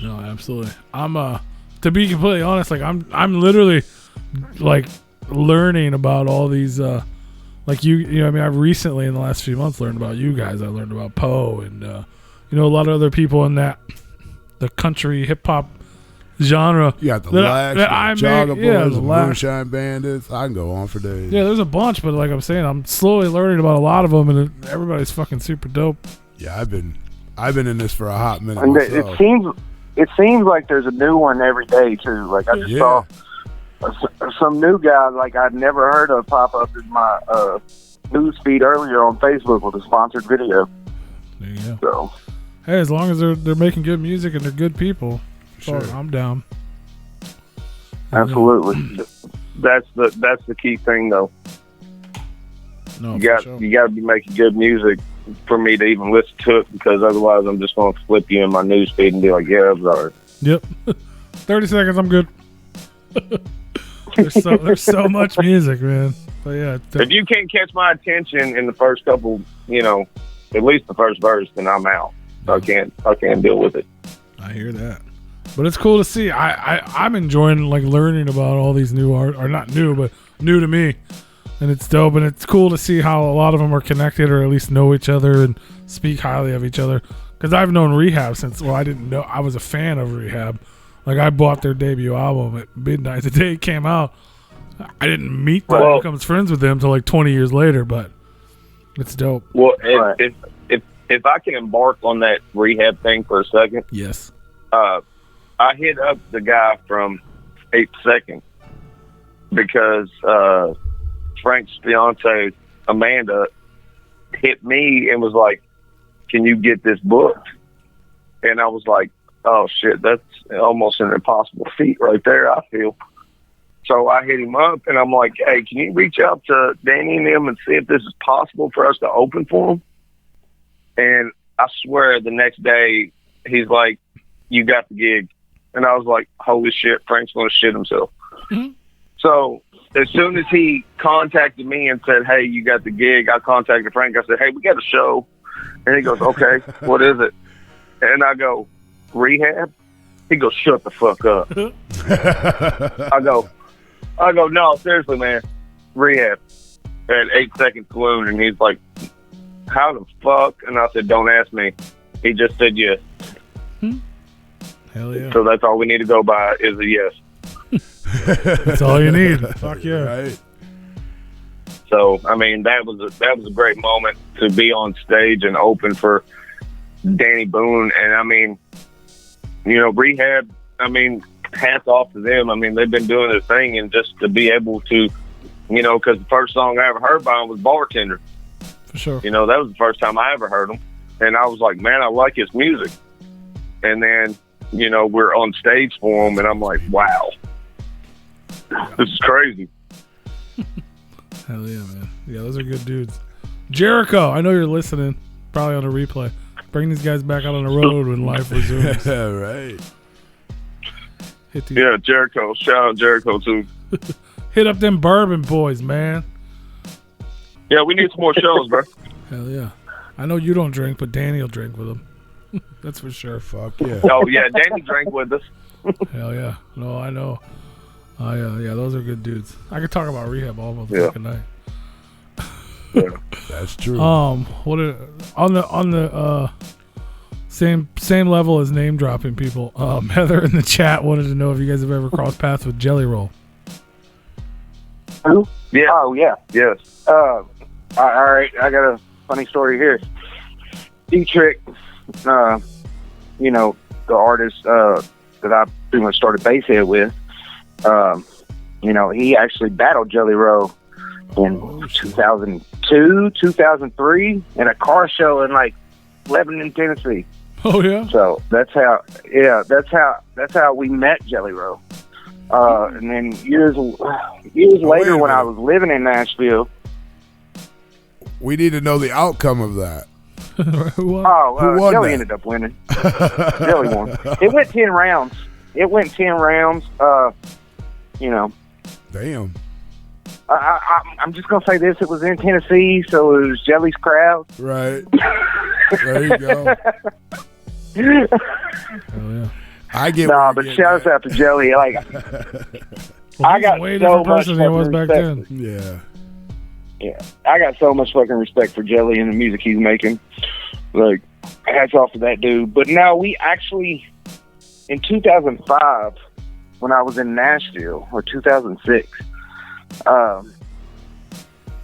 No, absolutely. I'm to be completely honest, like I'm literally like learning about all these like you know, I mean, I've recently in the last few months learned about you guys. I learned about Poe and you know, a lot of other people in the country hip hop genre. You got the Lax, the the Moonshine Bandits. I can go on for days. Yeah, there's a bunch, but like I'm saying, I'm slowly learning about a lot of them, and everybody's fucking super dope. Yeah, I've been in this for a hot minute. And myself. it seems like there's a new one every day too. Like I just saw some new guy like I'd never heard of pop up in my news feed earlier on Facebook with a sponsored video. There you go. So hey, as long as they're making good music and they're good people, Sure. I'm down. absolutely. That's the key thing, though. No, You got to be making good music for me to even listen to it, because otherwise I'm just going to flip you in my news feed and be like, yeah, I'm sorry. Yep. 30 seconds, I'm good. there's so much music, man. But yeah. If you can't catch my attention in the first couple, you know, at least the first verse, then I'm out. I can't deal with it. I hear that. But it's cool to see. I'm enjoying like learning about all these new art, or not new, but new to me. And it's dope, and it's cool to see how a lot of them are connected, or at least know each other and speak highly of each other. Because I've known Rehab since, I didn't know, I was a fan of Rehab. Like, I bought their debut album at midnight the day it came out. I didn't meet them and become friends with them until like 20 years later, but it's dope. Well, if I can embark on that Rehab thing for a second. Yes. I hit up the guy from 8 Second because Frank's fiance Amanda hit me and was like, can you get this booked? And I was like, oh shit, that's almost an impossible feat right there, I feel. So I hit him up and I'm like, hey, can you reach out to Danny and them and see if this is possible for us to open for them? And I swear the next day he's like, you got the gig. And I was like, holy shit, Frank's going to shit himself. Mm-hmm. So as soon as he contacted me and said, hey, you got the gig, I contacted Frank. I said, hey, we got a show. And he goes, okay, what is it? And I go, Rehab? He goes, shut the fuck up. I go, no, seriously, man, Rehab at 8 Second Saloon. And he's like, how the fuck? And I said, don't ask me. He just said yes. Hell yeah. So that's all we need to go by is a yes. That's all you need. Fuck yeah. Right. So, I mean, that was a great moment to be on stage and open for Danny Boone. And, I mean, you know, Rehab, I mean, hats off to them. I mean, they've been doing their thing, and just to be able to, you know, because the first song I ever heard by him was Bartender. For sure. You know, that was the first time I ever heard him. And I was like, man, I like his music. And then, you know, we're on stage for him, and I'm like, wow, this is crazy. Hell yeah, man. Yeah, those are good dudes. Jericho, I know you're listening. Probably on a replay. Bring these guys back out on the road when life resumes. Yeah, right. Hit these, Yeah, Jericho. Shout out Jericho too. hit up them Bourbon boys, man. Yeah, we need some more shows, bro. Hell yeah. I know you don't drink, but Danny will drink with them. That's for sure. Fuck yeah. Oh yeah, Danny drank with us. Hell yeah. No, I know. Yeah, those are good dudes. I could talk about rehab all of the Yeah. fucking night. Yeah. That's true. On the same level as name dropping people. Heather in the chat wanted to know if you guys have ever crossed paths with Jelly Roll. Who? Yeah. Oh, yeah. Yes. All right, I got a funny story here. D-Trick, you know, the artist that I pretty much started Basshead with, you know, he actually battled Jelly Roll in 2002, 2003 in a car show in like Lebanon, Tennessee. Oh yeah. So that's how we met Jelly Roll. And then years later, when I was living in Nashville. We need to know the outcome of that. Who won? Who won Jelly that? ended up winning. Jelly won. It went 10 rounds. You know, Damn. I'm just gonna say this: it was in Tennessee, so it was Jelly's crowd. Right. There you go. Hell yeah. I get. Nah, where but you're shouts getting out to Jelly. Like, Well, I he's got a way so different much person than he was fucking back respect. then. at. Yeah, I got so much fucking respect for Jelly and the music he's making. Like, hats off to that dude. But no, we actually, in 2005, when I was in Nashville, or 2006, I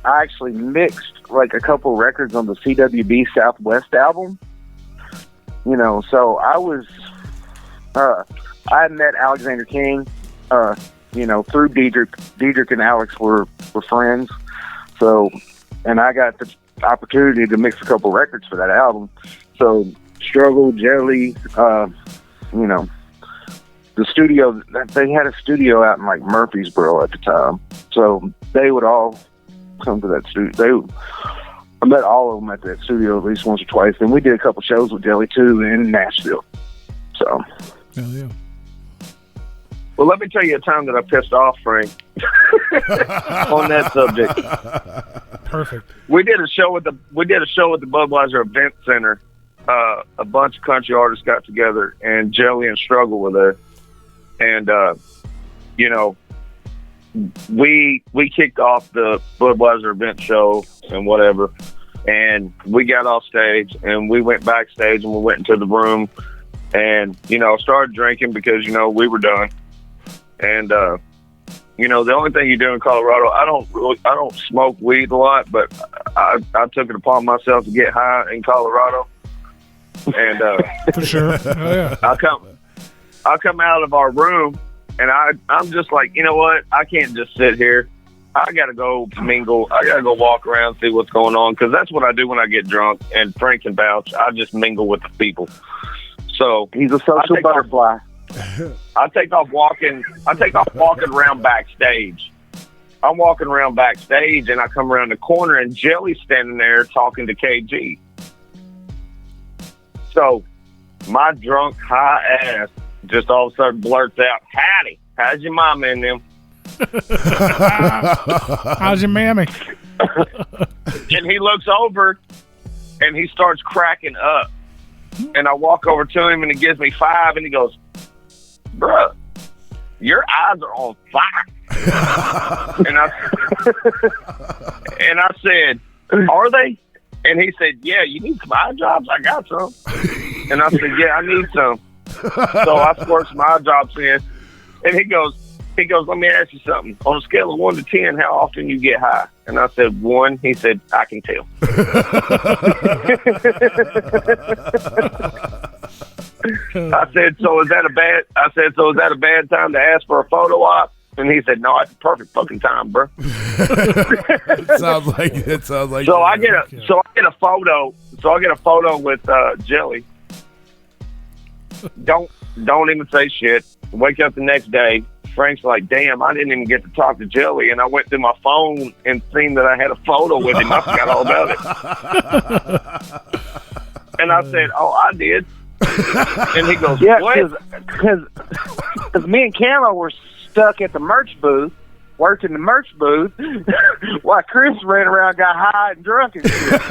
actually mixed like a couple records on the CWB Southwest album. You know, so I was, I had met Alexander King, you know, through Diedrich. Diedrich and Alex were friends. So, and I got the opportunity to mix a couple records for that album. So, Struggle, Jelly, you know, the studio, they had a studio out in like Murfreesboro at the time. So they would all come to that studio. I met all of them at that studio at least once or twice. And we did a couple shows with Jelly too in Nashville. So. Hell yeah. Well, let me tell you a time that I pissed off Frank on that subject. Perfect. We did a show at the Budweiser Event Center. A bunch of country artists got together, and Jelly and Struggle were there. And you know, we kicked off the Budweiser event show and whatever, and we got off stage and we went backstage and we went into the room and, you know, started drinking because, you know, we were done. And you know, the only thing you do in Colorado, I don't smoke weed a lot, but I took it upon myself to get high in Colorado. And For sure. Oh yeah. I come out of our room and I'm just like, you know what? I can't just sit here. I got to go mingle. I got to go walk around, see what's going on. Cause that's what I do when I get drunk, and Frank can vouch. I just mingle with the people. So He's a social butterfly. I take off walking around backstage. I'm walking around backstage and I come around the corner and Jelly's standing there talking to KG. So my drunk high ass just all of a sudden blurts out, "Howdy, how's your mama and them?" How's your mammy? And he looks over and he starts cracking up. And I walk over to him and he gives me 5 and he goes, "Bruh, your eyes are on fire." and I said, "Are they?" And he said, "Yeah, you need some eye drops? I got some." And I said, "Yeah, I need some." So I squirt some eye drops in. And he goes, "Let me ask you something. On a scale of 1 to 10, how often you get high?" And I said, 1. He said, "I can tell." I said, so is that a bad time to ask for a photo op? And he said, "No, it's a perfect fucking time, bro." It sounds like. So I get a photo with Jelly. Don't even say shit. Wake up the next day. Frank's like, damn, I didn't even get to talk to Joey. And I went through my phone and seen that I had a photo with him. I forgot all about it. And I said, oh, I did. And he goes, Yeah, what? because me and Camo were stuck at the merch booth, working the merch booth, while Chris ran around, got high and drunk and shit.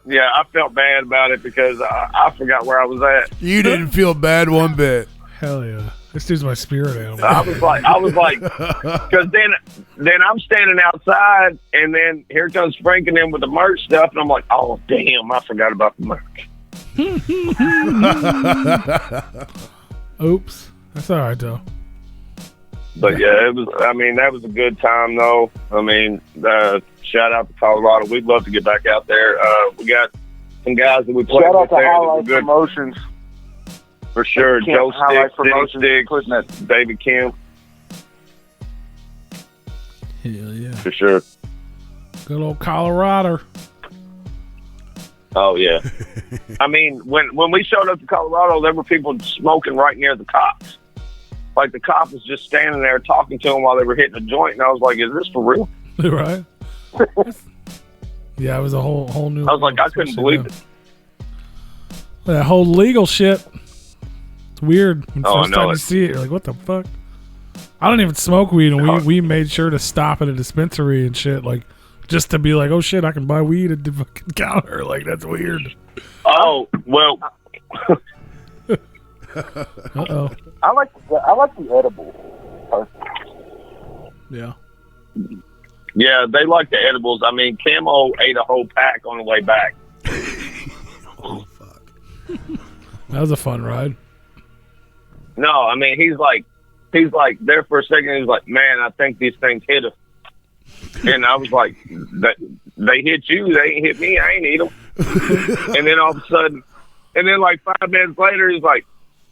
Yeah, I felt bad about it because I forgot where I was at. You didn't feel bad one bit. Hell yeah. This dude's my spirit animal. I was like, because then I'm standing outside, and then here comes Frank and them with the merch stuff, and I'm like, oh damn, I forgot about the merch. Oops. That's all right though. But yeah, it was. I mean, that was a good time though. I mean, shout out to Colorado. We'd love to get back out there. We got some guys that we played Shout out with to there that were Highlight good Promotions. for sure. Camp Joe Highlight Stick, City Promotions, putting Sticks, David Kim, Hell yeah. for sure. Good old Colorado. Oh yeah. I mean, when we showed up to Colorado, there were people smoking right near the cops. Like the cop was just standing there talking to them while they were hitting a joint, and I was like, "Is this for real?" Right? Yeah, it was a whole new. I was like, I couldn't believe it. That whole legal shit. It's weird. When Oh, I first know time it. you see it, you're like, what the fuck? I don't even smoke weed, and we made sure to stop at a dispensary and shit, like, just to be like, oh shit, I can buy weed at the fucking counter. Like, that's weird. Oh well. Uh-oh. I like the edible. Yeah. Yeah, they like the edibles. I mean, Camo ate a whole pack on the way back. Oh fuck. That was a fun ride. No, I mean, he's like there for a second. He's like, man, I think these things hit us. And I was like, they hit you. They ain't hit me. I ain't eat them. And then all of a sudden, and then like 5 minutes later, he's like,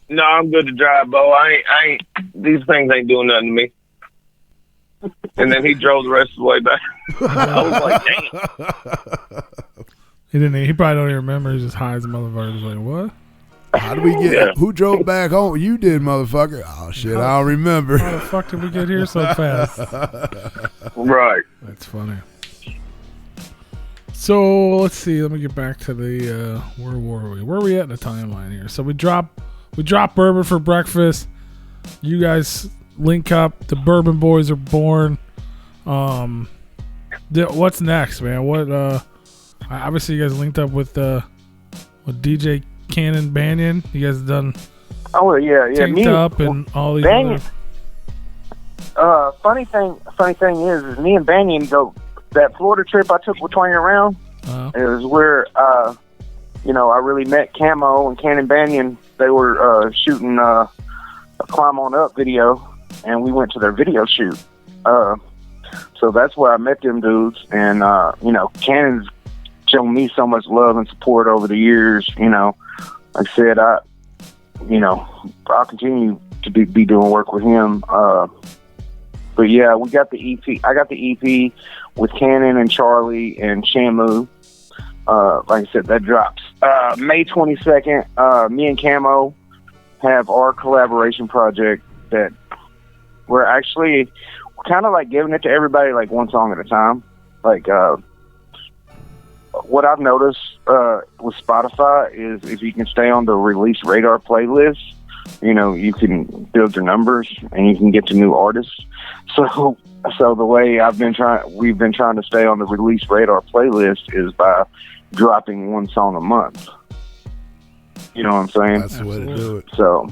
no, I'm good to drive, Bo. I ain't. These things ain't doing nothing to me. And then he drove the rest of the way back. I was like, damn. He probably don't even remember. He's just high as a motherfucker. He's like, what? How did we get? Yeah. Who drove back home? You did, motherfucker. Oh shit, I don't remember. How the fuck did we get here so fast? Right. That's funny. So let's see. Let me get back to the where were we? Where are we at in the timeline here? So we drop Bourbon for breakfast. You guys link up. The Bourbon Boys are born. What's next, man? What? Obviously, you guys linked up with DJ Cannon Banyan. You guys done. Oh yeah. Tanked up and all these. Banyan. Funny thing is me and Banyan go that Florida trip I took with Twang around. It was where I really met Camo and Cannon Banyan. They were shooting a Climb On Up video, and we went to their video shoot. So that's where I met them dudes. And Cannon's shown me so much love and support over the years. Like I said, I'll continue to be doing work with him. But yeah, we got the EP. I got the EP with Cannon and Charlie and Shamu. Like I said, that drops May 22nd. Me and Camo have our collaboration project that we're actually kind of like giving it to everybody like one song at a time. Like what I've noticed with Spotify is if you can stay on the release radar playlist, you can build your numbers and you can get to new artists. So the way we've been trying to stay on the release radar playlist is by dropping one song a month. You know what I'm saying? That's the way to do it. So,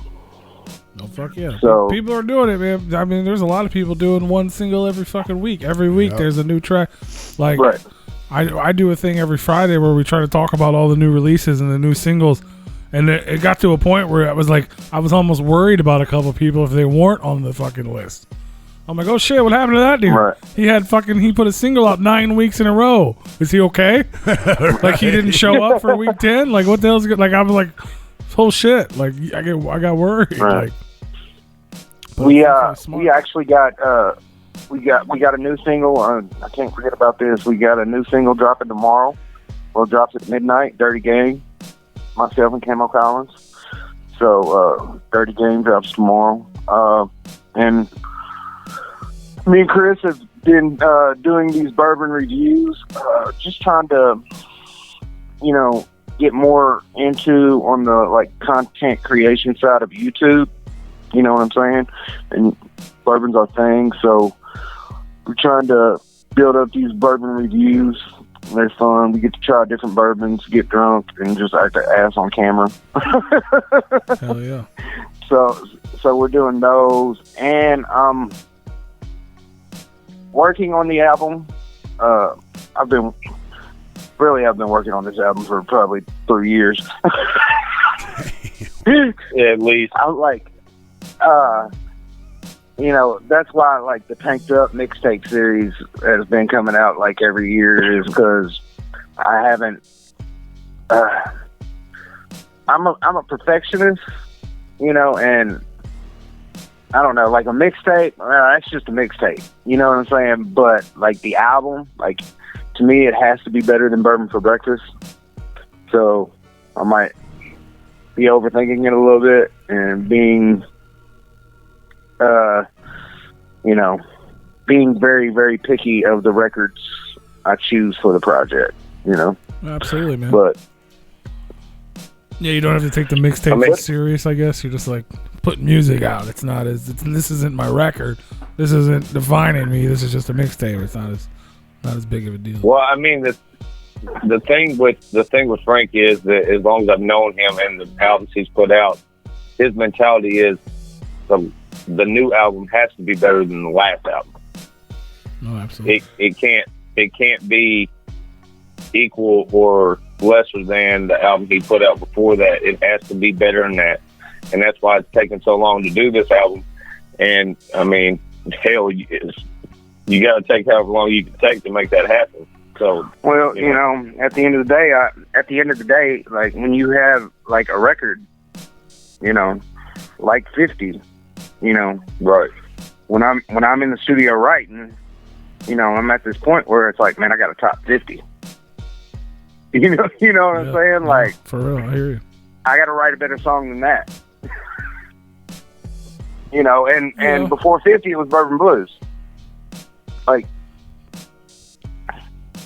no, fuck yeah. So people are doing it, man. I mean, there's a lot of people doing one single every fucking week. Every week there's a new track. Like, right. I do a thing every Friday where we try to talk about all the new releases and the new singles. And it got to a point where I was almost worried about a couple people if they weren't on the fucking list. I'm like, oh shit, what happened to that dude? Right. He put a single out 9 weeks in a row. Is he okay? Like he didn't show up for week 10? Like what the hell's good? Like I was like, oh shit. Like I got worried. Right. Like, we actually got we got a new single. I can't forget about this. We got a new single dropping tomorrow. Well, it drops at midnight. Dirty Gang. Myself and Camo Collins. So, Dirty Game drops tomorrow. And me and Chris have been doing these bourbon reviews, just trying to, you know, get more into on the like content creation side of YouTube. You know what I'm saying? And bourbon's our thing, so we're trying to build up these bourbon reviews. They're fun. We get to try different bourbons, get drunk, and just act an ass on camera. Hell yeah. So we're doing those, and working on the album. I've been working on this album for probably 3 years. At least. I was like, you know, that's why like the Tanked Up mixtape series has been coming out like every year, is because I haven't. I'm a perfectionist, you know, and I don't know, like a mixtape. That's just a mixtape, you know what I'm saying? But like the album, like to me, it has to be better than Bourbon for Breakfast. So I might be overthinking it a little bit and being. You know, being very, very picky of the records I choose for the project, you know? Absolutely, man. But yeah, you don't have to take the mixtape serious, I guess. You're just like putting music out. It's not this isn't my record. This isn't defining me. This is just a mixtape. It's not as big of a deal. Well, I mean, the thing with Frank is that as long as I've known him and the albums he's put out, his mentality is the new album has to be better than the last album. No, absolutely. It can't be equal or lesser than the album he put out before that. It has to be better than that, and that's why it's taken so long to do this album. And I mean, hell, you got to take however long you can take to make that happen. So, well, you know, at the end of the day, like when you have like a record, you know, like 50. You know, right. When I'm in the studio writing, you know, I'm at this point where it's like, man, I got a top 50. You know what I'm saying? Like, for real, I hear you. I got to write a better song than that. You know, and before 50, it was Bourbon Blues. Like,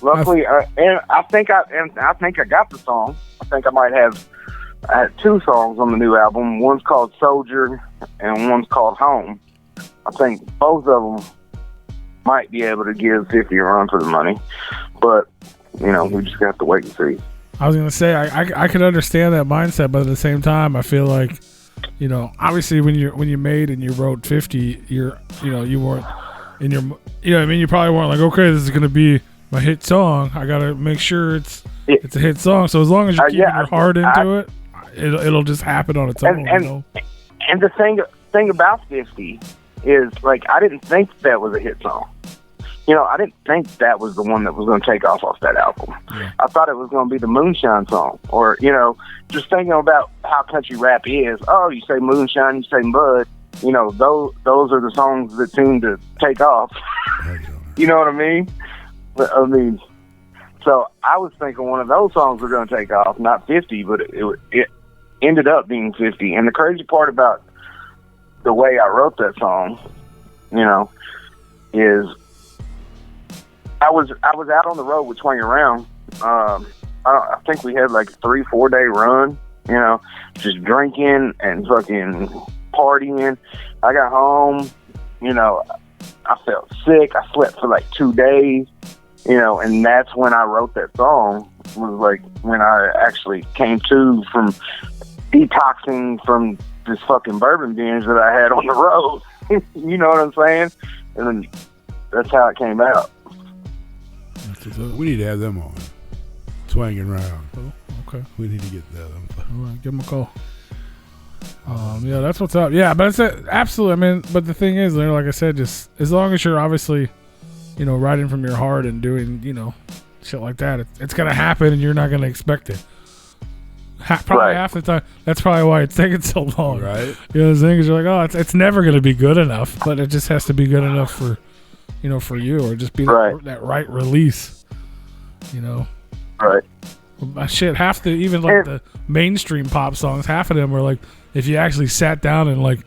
luckily, and I think I got the song. I think I had 2 songs on the new album. One's called Soldier and one's called Home. I think both of them might be able to give 50 a run for the money. But, you know, we just have to wait and see. I was going to say, I could understand that mindset, but at the same time, I feel like, you know, obviously when you made and you wrote 50, you weren't in your, you know what I mean? You probably weren't like, okay, this is going to be my hit song. I got to make sure it's a hit song. So as long as you're keeping your heart into it, it'll just happen on its own, you know? And the thing about 50 is, like, I didn't think that was a hit song. You know, I didn't think that was the one that was going to take off that album. Yeah. I thought it was going to be the Moonshine song. Or, you know, just thinking about how country rap is. Oh, you say Moonshine, you say Mud. You know, those are the songs that seem to take off. You know what I mean? So I was thinking one of those songs were going to take off, not 50, but it ended up being 50. And the crazy part about the way I wrote that song, you know, is I was out on the road with Swing Around. I think we had like a 3-4 day run, you know, just drinking and fucking partying. I got home, you know, I felt sick. I slept for like 2 days, you know, and that's when I wrote that song. It was like when I actually came to from detoxing from this fucking bourbon binge that I had on the road. You know what I'm saying? And then that's how it came out. We need to have them on. Swinging around. Oh, okay. We need to get that. All right, give them a call. Yeah, that's what's up. Yeah, but it's absolutely. I mean, but the thing is, like I said, just as long as you're obviously, you know, writing from your heart and doing, you know, shit like that, it's gonna happen, and you're not gonna expect it. Probably half the time. That's probably why it's taking so long. Right. You know, the thing is, you're like, oh, it's never gonna be good enough, but it just has to be good enough for, you know, for you, or just be that right release. You know. Right. Shit, half the even like the mainstream pop songs, half of them were like, if you actually sat down and like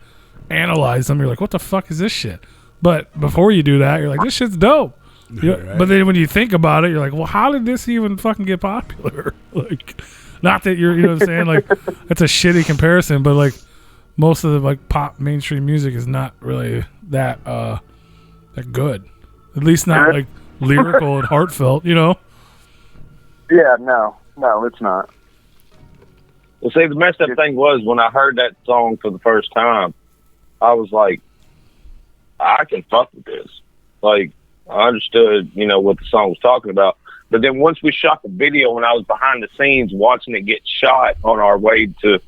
analyze them, you're like, what the fuck is this shit? But before you do that, you're like, this shit's dope. Right. But then when you think about it, you're like, well, how did this even fucking get popular? Like, not that you know what I'm saying? Like, that's a shitty comparison, but like most of the like pop mainstream music is not really that good. At least not like lyrical and heartfelt, you know? Yeah, no, it's not. Well, see, the messed up thing was when I heard that song for the first time, I was like, I can fuck with this. Like, I understood, you know, what the song was talking about. But then once we shot the video and I was behind the scenes watching it get shot on our way to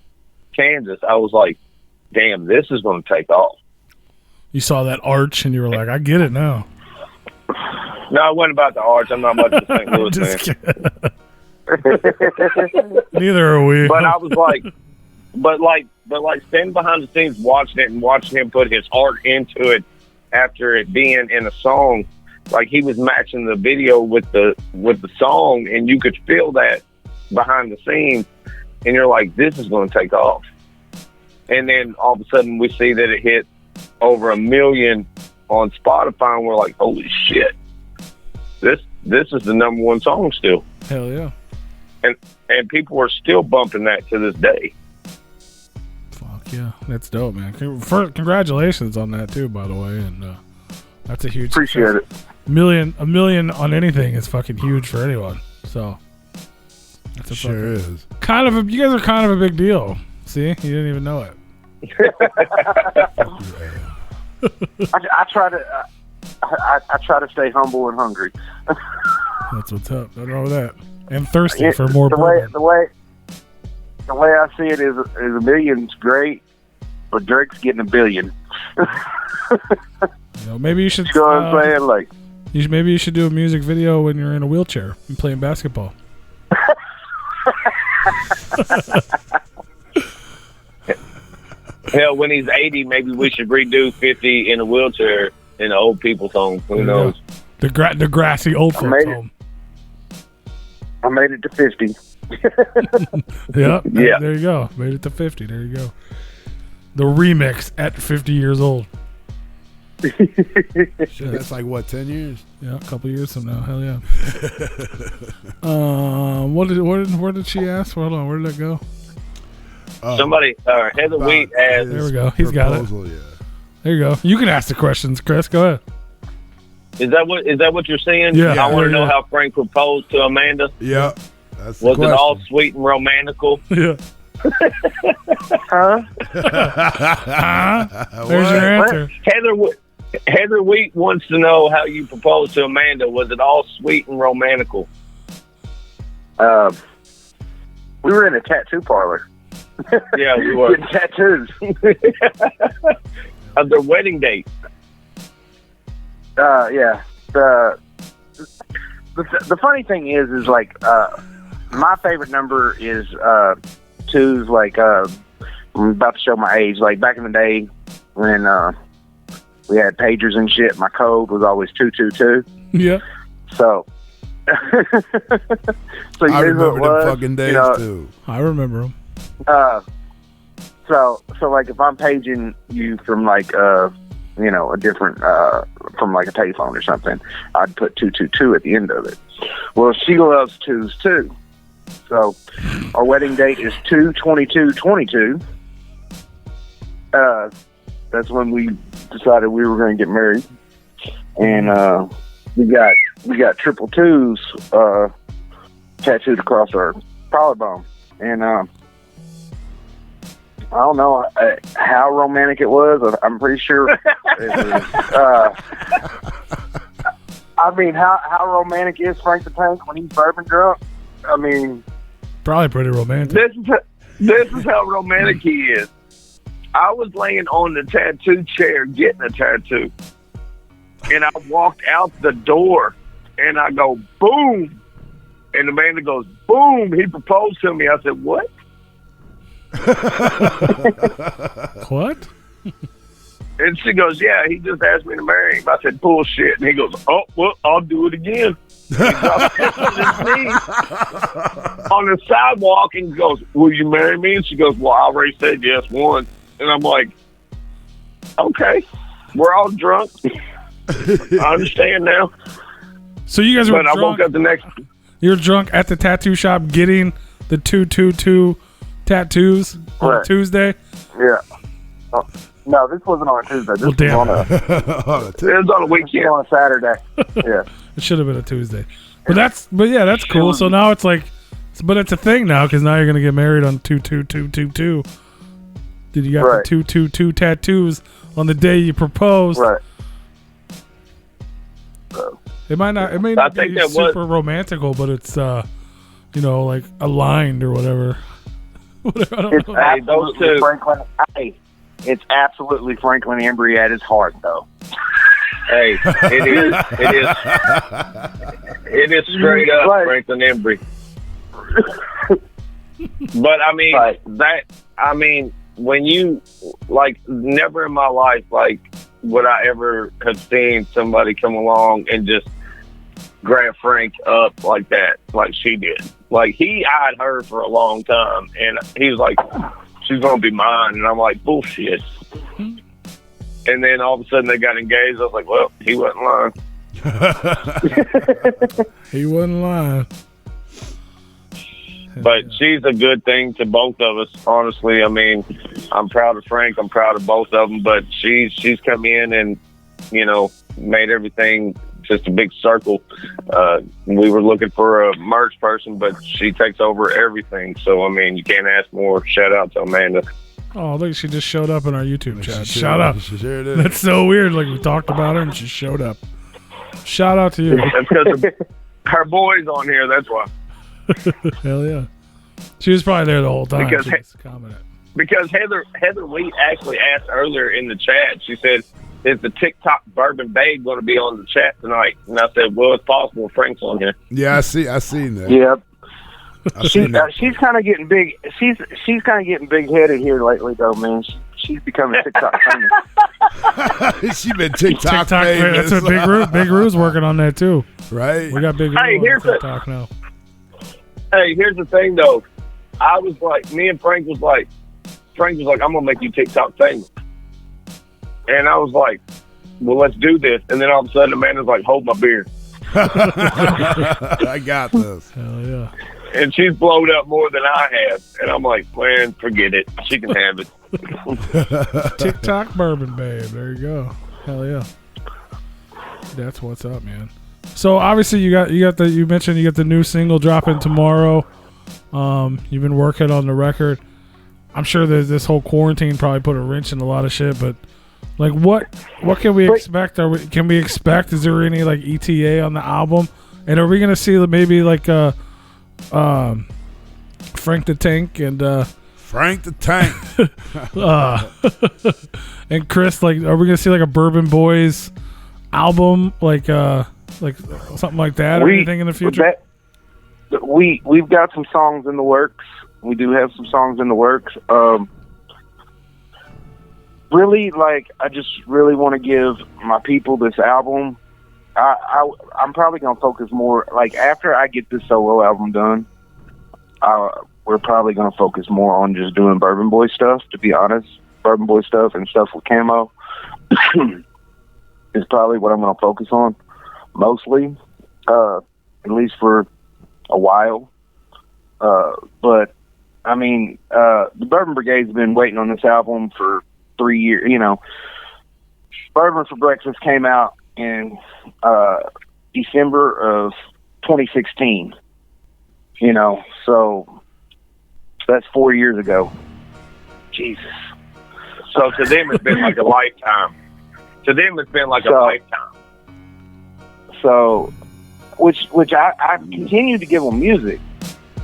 Kansas, I was like, damn, this is going to take off. You saw that arch and you were like, I get it now. No, I wasn't about the arch. I'm not much of a St. Louis fan. Neither are we. But I was like, but standing behind the scenes watching it and watching him put his heart into it after it being in a song, like he was matching the video with the song, and you could feel that behind the scenes, and you're like, this is going to take off. And then all of a sudden we see that it hit over 1 million on Spotify, and we're like, holy shit, this is the number one song still. Hell yeah. And people are still bumping that to this day. Fuck yeah, that's dope, man. Congratulations on that too, by the way, and that's a huge Appreciate it. A million on anything is fucking huge for anyone. So that's a Sure is. you guys are kind of a big deal. See, you didn't even know it. I try to stay humble and hungry. That's what's up. Nothing wrong with that. And thirsty for more bourbon. The way I see it is a million's great, but Drake's getting 1 billion. You know, maybe you should. You know what I'm saying? Like, maybe you should do a music video when you're in a wheelchair and playing basketball. Hell, when he's 80, maybe we should redo 50 in a wheelchair in an old people's home. Who knows? The grassy old folks home. I made it to 50. Yeah. Yeah. There you go. Made it to 50. There you go. The remix at 50 years old. Shit, that's like what, 10 years? Yeah, a couple years from now. Hell yeah. Where did she ask? Hold on, where did that go? Somebody, Heather Wheat asked. There we go. He's got it. Yeah. There you go. You can ask the questions, Chris. Go ahead. Is that what you're saying? Yeah. I want to know Yeah. how Frank proposed to Amanda. Yeah. That's the Was question. it all sweet and romantical? Yeah. Huh? There's your answer. Heather Wheat wants to know how you proposed to Amanda. Was it all sweet and romantical? We were in a tattoo parlor. Yeah, we were. Getting tattoos. Of their wedding date. Yeah. The funny thing is like my favorite number is 2's. Like I'm about to show my age. Like back in the day when we had pagers and shit, my code was always 222. Yeah. So I remember them fucking days too. I remember them. So like if I'm paging you from like a different from like a payphone or something, I'd put 222 at the end of it. Well, she loves 2's too. So our wedding date is 2/22/22. That's when we decided we were going to get married, and we got 222's tattooed across our collarbone, and I don't know how romantic it was. I'm pretty sure it was. I mean, how romantic is Frank the Tank when he's bourbon drunk? I mean, probably pretty romantic. This is how romantic he is. I was laying on the tattoo chair getting a tattoo, and I walked out the door, and I go, boom, and Amanda goes, boom. He proposed to me. I said, what? What? And she goes, yeah, he just asked me to marry him. I said, bullshit. And he goes, oh, well, I'll do it again. He dropped his knees. on the sidewalk and goes, "Will you marry me?" And she goes, "Well, I already said yes once." And I'm like, "Okay, we're all drunk. I understand now." So you guys were But I drunk. woke up the next. You're drunk at the tattoo shop getting the 222 tattoos on Right. Tuesday. Yeah. Oh, no, this wasn't on a Tuesday. This Well, damn. was on a, It was on a this weekend. was on a Saturday. Yeah. It should have been a Tuesday. But yeah, that's cool. So now it's like, but it's a thing now because now you're gonna get married on 22222. Did you got Right. the 222 tattoos on the day you proposed? Right. It may not think be that super romantical, but it's like aligned or whatever. Whatever, I don't It's know. Hey, those absolutely two. Franklin. Hey, it's absolutely Franklin Embry at his heart, though. Hey, it is. It is. It is straight up Right. Franklin Embry. But I mean Right. when you never in my life would I ever have seen somebody come along and just grab Frank up like that, like she did. Like he eyed her for a long time, and he was like, "She's gonna be mine," and I'm like, "Bullshit." And then all of a sudden they got engaged. I was like, "Well, he wasn't lying." He wasn't lying. But she's a good thing to both of us, honestly. I mean, I'm proud of Frank. I'm proud of both of them. But she's come in and, made everything just a big circle. We were looking for a merch person, but she takes over everything. So, I mean, you can't ask more. Shout out to Amanda. Oh, look, she just showed up in our YouTube chat. She Shout out. She sure did. That's so weird. Like we talked about her and she showed up. Shout out to you. That's because her boy's on here. That's why. Hell yeah. She was probably there the whole time. Because She just commented. Because Heather Wheat actually asked earlier in the chat. She said, "Is the TikTok Bourbon Babe going to be on the chat tonight?" And I said, "Well, it's possible. Frank's on here." Yeah, I seen that. Yep. I seen that. She's kind of getting big. She's kind of getting big headed here lately, though, man. She's becoming TikTok famous. She been TikTok TikTok, famous. that's what Big Ru's working on that too. Right? We got Big Ru Hey, on here's TikTok now. Hey, here's the thing, though. I was like, me and Frank was like, "I'm going to make you TikTok famous." And I was like, "Well, let's do this." And then all of a sudden, Amanda's like, "Hold my beer." I got this. Hell yeah. And she's blowed up more than I have. And I'm like, "Man, forget it. She can have it." TikTok Bourbon Babe. There you go. Hell yeah. That's what's up, man. So obviously you mentioned you got the new single dropping tomorrow. You've been working on the record. I'm sure that this whole quarantine probably put a wrench in a lot of shit, but like what can we expect? Can we expect? Is there any like ETA on the album? And are we gonna see maybe like Frank the Tank and Frank the Tank. and Chris, like, are we gonna see like a Bourbon Boyz album, like something like that, or anything in the future? We've got some songs in the works. We do have some songs in the works. Really, I just really want to give my people this album. I'm probably gonna focus more, after I get this solo album done. We're probably gonna focus more on just doing Bourbon Boy stuff. To be honest, Bourbon Boy stuff and stuff with Camo is probably what I'm gonna focus on mostly, at least for a while. But I mean, the Bourbon Brigade's been waiting on this album for 3 years. Bourbon for Breakfast came out in December of 2016. So that's 4 years ago. Jesus. So to them, it's been like a lifetime. To them, it's been like a lifetime. So, which I continue to give them music.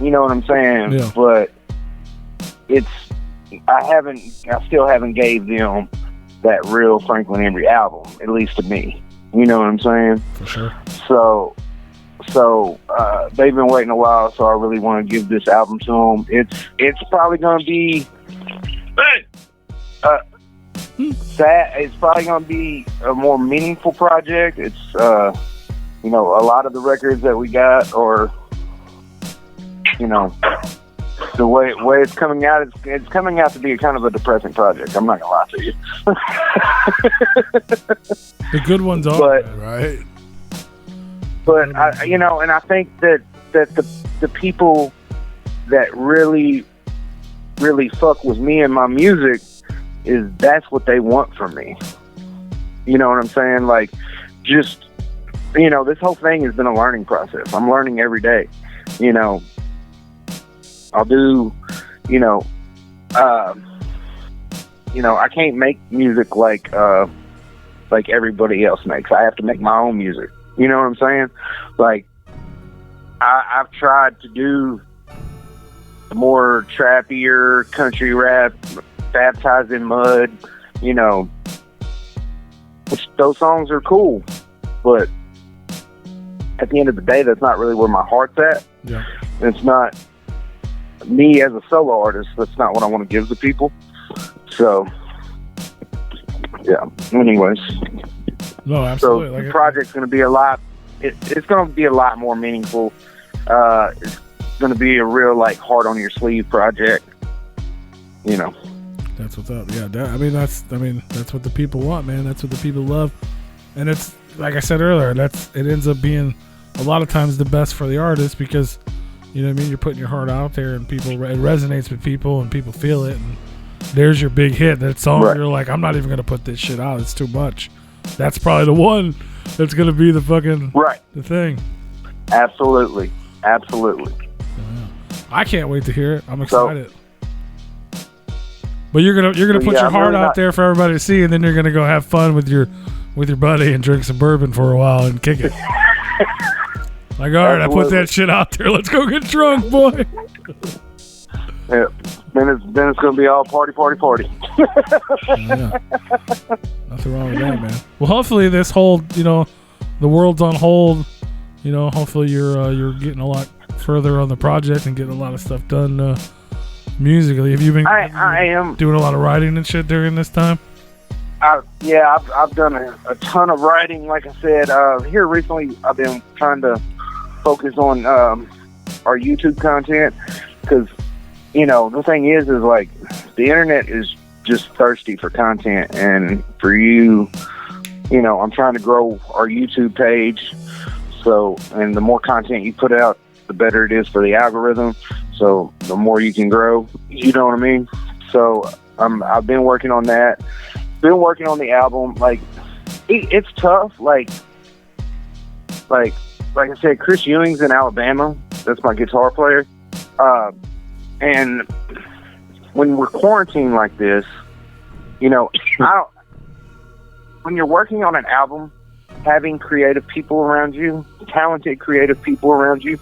You know what I'm saying? Yeah. But I still haven't gave them that real Franklin Embry album, at least to me. You know what I'm saying? For sure. So they've been waiting a while, so I really want to give this album to them. It's probably going to be sad. It's probably going to be a more meaningful project. It's a lot of the records that we got are you know, the way it's coming out, it's coming out to be kind of a depressing project. I'm not gonna lie to you. The good ones are, But- Right. But you know, and I think that the people that really fuck with me and my music that's what they want from me. You know what I'm saying? Like, just, you know, this whole thing has been a learning process. I'm learning every day. You know, I'll do, you know, I can't make music like everybody else makes. I have to make my own music. You know what I'm saying? Like, I've tried to do more trappier country rap, baptized in mud, you know, which those songs are cool, but at the end of the day, that's not really where my heart's at. Yeah. It's not me as a solo artist. That's not what I want to give to people. So, yeah. Anyways, No, so absolutely. the project's going to be a lot. It's going to be a lot more meaningful. It's going to be a real like heart on your sleeve project. You know. That's what's up. Yeah, that's what the people want, man. That's what the people love, and it's like I said earlier. It ends up being a lot of times the best for the artist because, you know what I mean. You're putting your heart out there, and it resonates with people, and people feel it. And there's your big hit. That song, right. You're like, I'm not even gonna put this shit out. It's too much. That's probably the one that's gonna be the fucking the thing. Absolutely. Yeah. I can't wait to hear it. I'm excited. But you're gonna put your heart out there for everybody to see, and then you're gonna go have fun with your buddy and drink some bourbon for a while and kick it. Like, all right, I put that shit out there. Let's go get drunk, boy. Yeah. Then it's gonna be all party. Yeah. Nothing wrong with that, man. Well, hopefully this whole, you know, the world's on hold. You know, hopefully you're getting a lot further on the project and getting a lot of stuff done musically. Have you been? I am doing a lot of writing and shit during this time. I've done a ton of writing. Like I said, here recently, I've been trying to focus on our YouTube content because, you know, the thing is like the internet is just thirsty for content, and for you know, I'm trying to grow our YouTube page. So, and the more content you put out, the better it is for the algorithm. So the more you can grow, you know what I mean? So I've been working on that. Been working on the album. Like, it's tough. Like I said, Chris Ewing's in Alabama. That's my guitar player. And when we're quarantined like this, you know, when you're working on an album, having creative people around you, talented creative people around you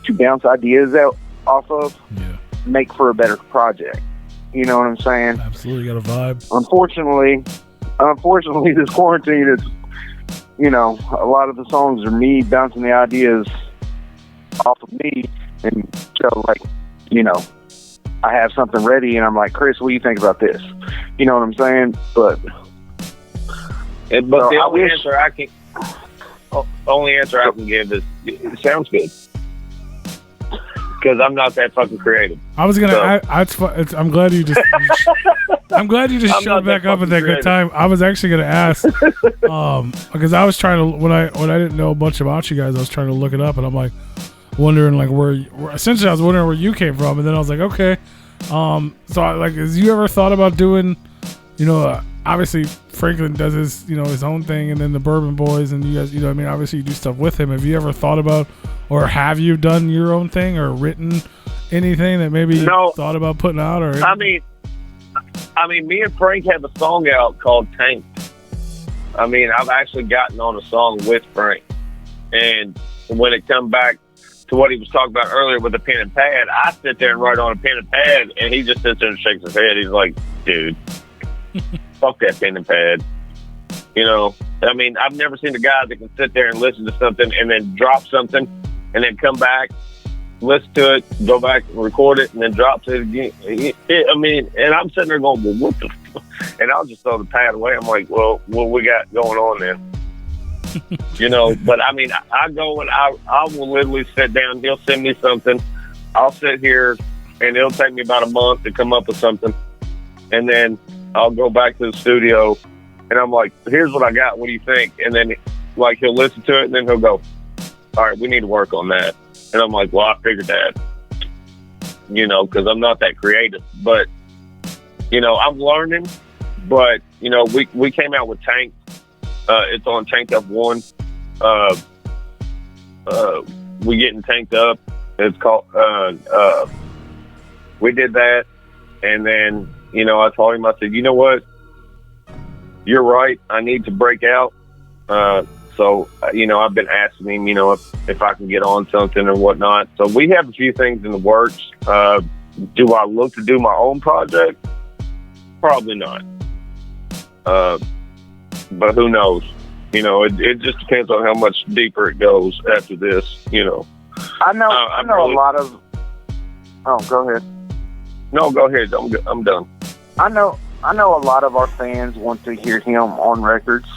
to bounce ideas out off of, make for a better project. You know what I'm saying? Absolutely, got a vibe. Unfortunately, this quarantine is, you know, a lot of the songs are me bouncing the ideas off of me, and so, like, you know, I have something ready, and I'm like, Chris, what do you think about this? You know what I'm saying? But the only answer I can give is it sounds good. Because I'm not that fucking creative. I was gonna. I'm glad you just. I'm glad you just showed back up at that good time. I was actually gonna ask, because I was trying to when I didn't know much about you guys, I was trying to look it up, and I'm like wondering like where essentially I was wondering where you came from, and then I was like, okay, so has you ever thought about doing, you know, obviously Franklin does his, you know, his own thing, and then the Bourbon Boys, and you guys, you know, I mean, obviously you do stuff with him. Have you ever thought about, or have you done your own thing or written anything that maybe you thought about putting out? Or I mean, me and Frank have a song out called Tank. I mean, I've actually gotten on a song with Frank, and when it come back to what he was talking about earlier with the pen and pad, I sit there and write on a pen and pad, and he just sits there and shakes his head. He's like, dude, fuck that pen and pad. You know, I mean, I've never seen a guy that can sit there and listen to something and then drop something and then come back, listen to it, go back and record it, and then drops it again. I mean, and I'm sitting there going, well, what the fuck? And I'll just throw the pad away. I'm like, well, what we got going on then? You know, but I mean, I go and I will literally sit down. He'll send me something. I'll sit here and it'll take me about a month to come up with something. And then I'll go back to the studio and I'm like, here's what I got. What do you think? And then like he'll listen to it and then he'll go, all right, we need to work on that. And I'm like, well, I figured that, you know, because I'm not that creative. But, you know, I'm learning. But, you know, we came out with Tank. It's on Tanked Up 1. We getting tanked up. It's called, we did that. And then, you know, I told him, I said, you know what? You're right. I need to break out. So, you know, I've been asking him, you know, if I can get on something or whatnot. So we have a few things in the works. Do I look to do my own project? Probably not. But who knows? You know, it just depends on how much deeper it goes after this, you know. I know a lot of... Oh, go ahead. No, go ahead. I'm done. I know a lot of our fans want to hear him on records.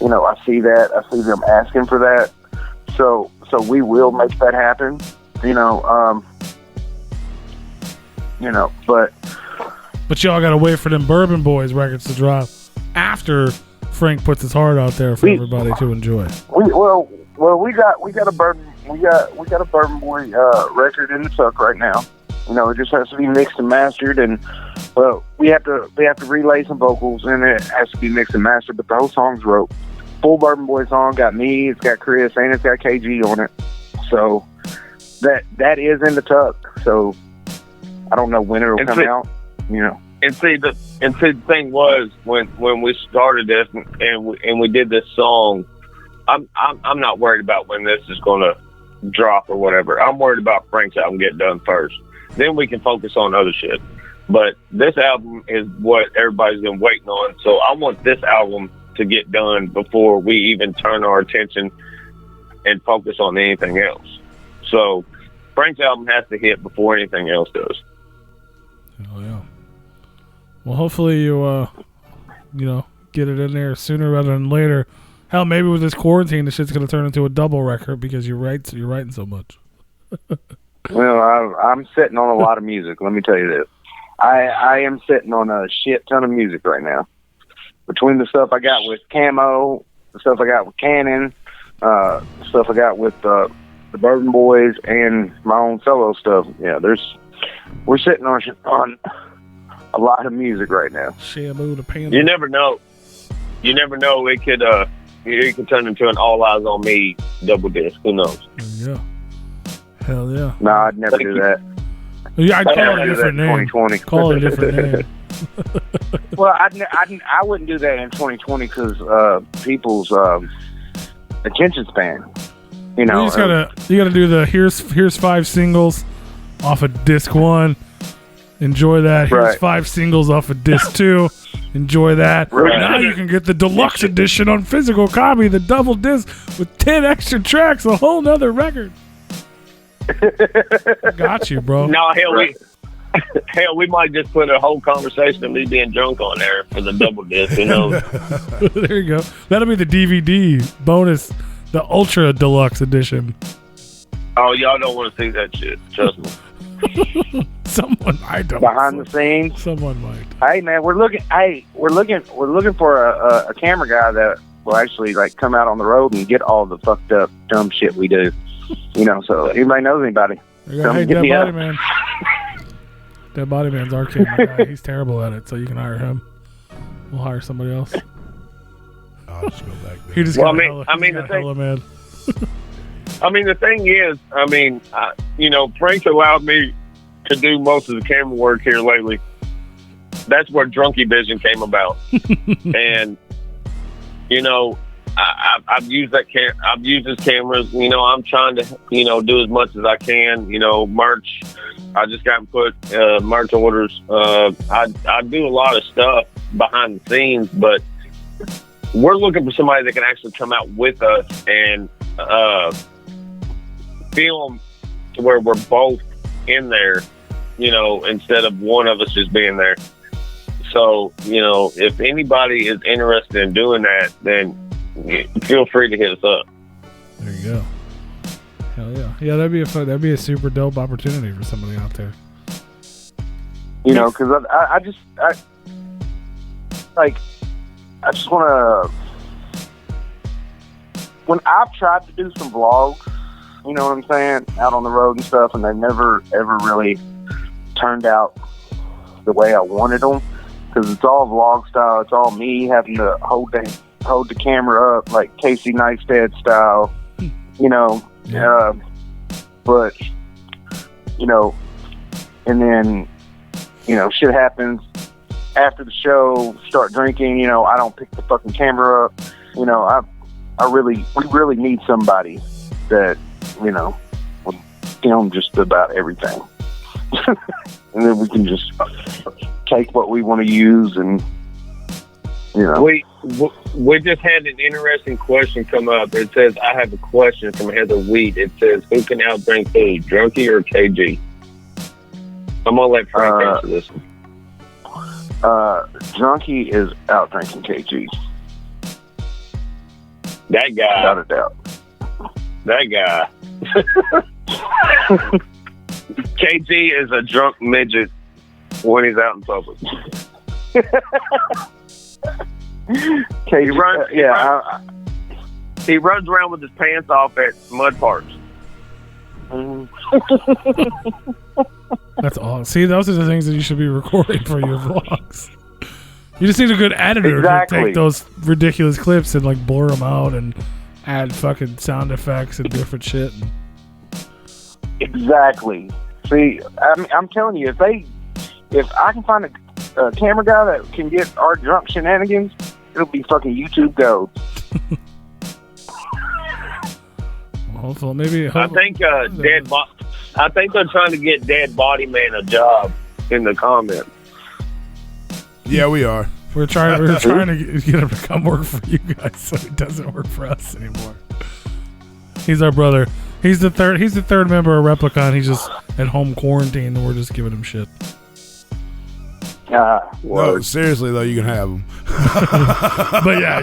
You know, I see that. I see them asking for that. So we will make that happen. But y'all gotta wait for them Bourbon Boyz records to drop after Frank puts his heart out there for everybody to enjoy. We got a Bourbon Boy record in the tuck right now. You know, it just has to be mixed and mastered, and we have to relay some vocals, and it has to be mixed and mastered. But the whole song's wrote. Full Bourbon Boy song got me, it's got Chris, and it's got KG on it. So that is in the tuck. So I don't know when it'll come out. You know. And see the thing was when we started this and we did this song, I'm not worried about when this is gonna drop or whatever. I'm worried about Frank's album getting done first. Then we can focus on other shit. But this album is what everybody's been waiting on. So I want this album to get done before we even turn our attention and focus on anything else. So Frank's album has to hit before anything else does. Oh yeah. Well, hopefully you get it in there sooner rather than later. Hell, maybe with this quarantine, the shit's gonna turn into a double record because you're writing so much. Well, I'm sitting on a lot of music. Let me tell you this. I am sitting on a shit ton of music right now. Between the stuff I got with Camo, the stuff I got with Cannon, the stuff I got with the Bourbon Boys, and my own solo stuff. Yeah, we're sitting on a lot of music right now. Shamu the Panda. You never know. It could turn into an All Eyes on Me double disc. Who knows? Yeah. Hell yeah. No, I'd never do that. Yeah, I'd call it a different name. 2020. Call it a different name. Well, I wouldn't do that in 2020 because people's attention span. You know, you gotta do the here's 5 singles off of disc 1. Enjoy that. Here's 5 singles off of disc 2. Enjoy that. Right. Now you can get the deluxe edition on physical copy, the double disc with 10 extra tracks, a whole nother record. Got you, bro. No, we might just put a whole conversation of me being drunk on there for the double disc, you know. There you go. That'll be the DVD bonus, the ultra deluxe edition. Oh, y'all don't want to see that shit. Trust me. Someone I don't. Behind the scenes. Someone might. Hey man, we're looking for a camera guy that will actually like come out on the road and get all the fucked up dumb shit we do. You know, so anybody knows anybody. Hey, Dead Body Man. Dead Body Man's our camera guy. He's terrible at it, so you can hire him. We'll hire somebody else. I'll just go back there. He just got hella mad. I mean, the thing is, Frank allowed me to do most of the camera work here lately. That's where Drunky Vision came about. And, you know, I've used I've used his cameras. You know, I'm trying to, do as much as I can. You know, merch. I just got put merch orders. I do a lot of stuff behind the scenes, but we're looking for somebody that can actually come out with us and film to where we're both in there, instead of one of us just being there. So, if anybody is interested in doing that, then feel free to hit us up. There you go. Hell yeah. Yeah, that'd be a super dope opportunity for somebody out there. You know, because I just want to. When I've tried to do some vlogs, you know what I'm saying, out on the road and stuff, and they never ever really turned out the way I wanted them, because it's all vlog style. It's all me having to hold the camera up like Casey Neistat style, you know. Yeah. But you know, and then you know, shit happens after the show. Start drinking. You know, I don't pick the fucking camera up. You know, we really need somebody that, you know, will film just about everything. And then we can just take what we want to use and, you know. We just had an interesting question come up. It says, I have a question from Heather Wheat. It says, who can outdrink who, Drunky or KG? I'm going to let Frank answer this one. Drunky is out drinking KG. That guy. Without a doubt. That guy. KG is a drunk midget when he's out in public. He runs around with his pants off at mud parks. That's all. See, those are the things that you should be recording for your vlogs. You just need a good editor to take those ridiculous clips and like blur them out and add fucking sound effects and different shit. Exactly. See, I'm telling you, if I can find a camera guy that can get our drunk shenanigans, it'll be fucking YouTube gold. Hopefully, maybe. I think I think they're trying to get Dead Body Man a job in the comments. Yeah, we are. We're trying to get him to come work for you guys, so he doesn't work for us anymore. He's our brother. He's the third member of Replicon. He's just at home quarantined, and we're just giving him shit. No, seriously though, you can have him. But yeah.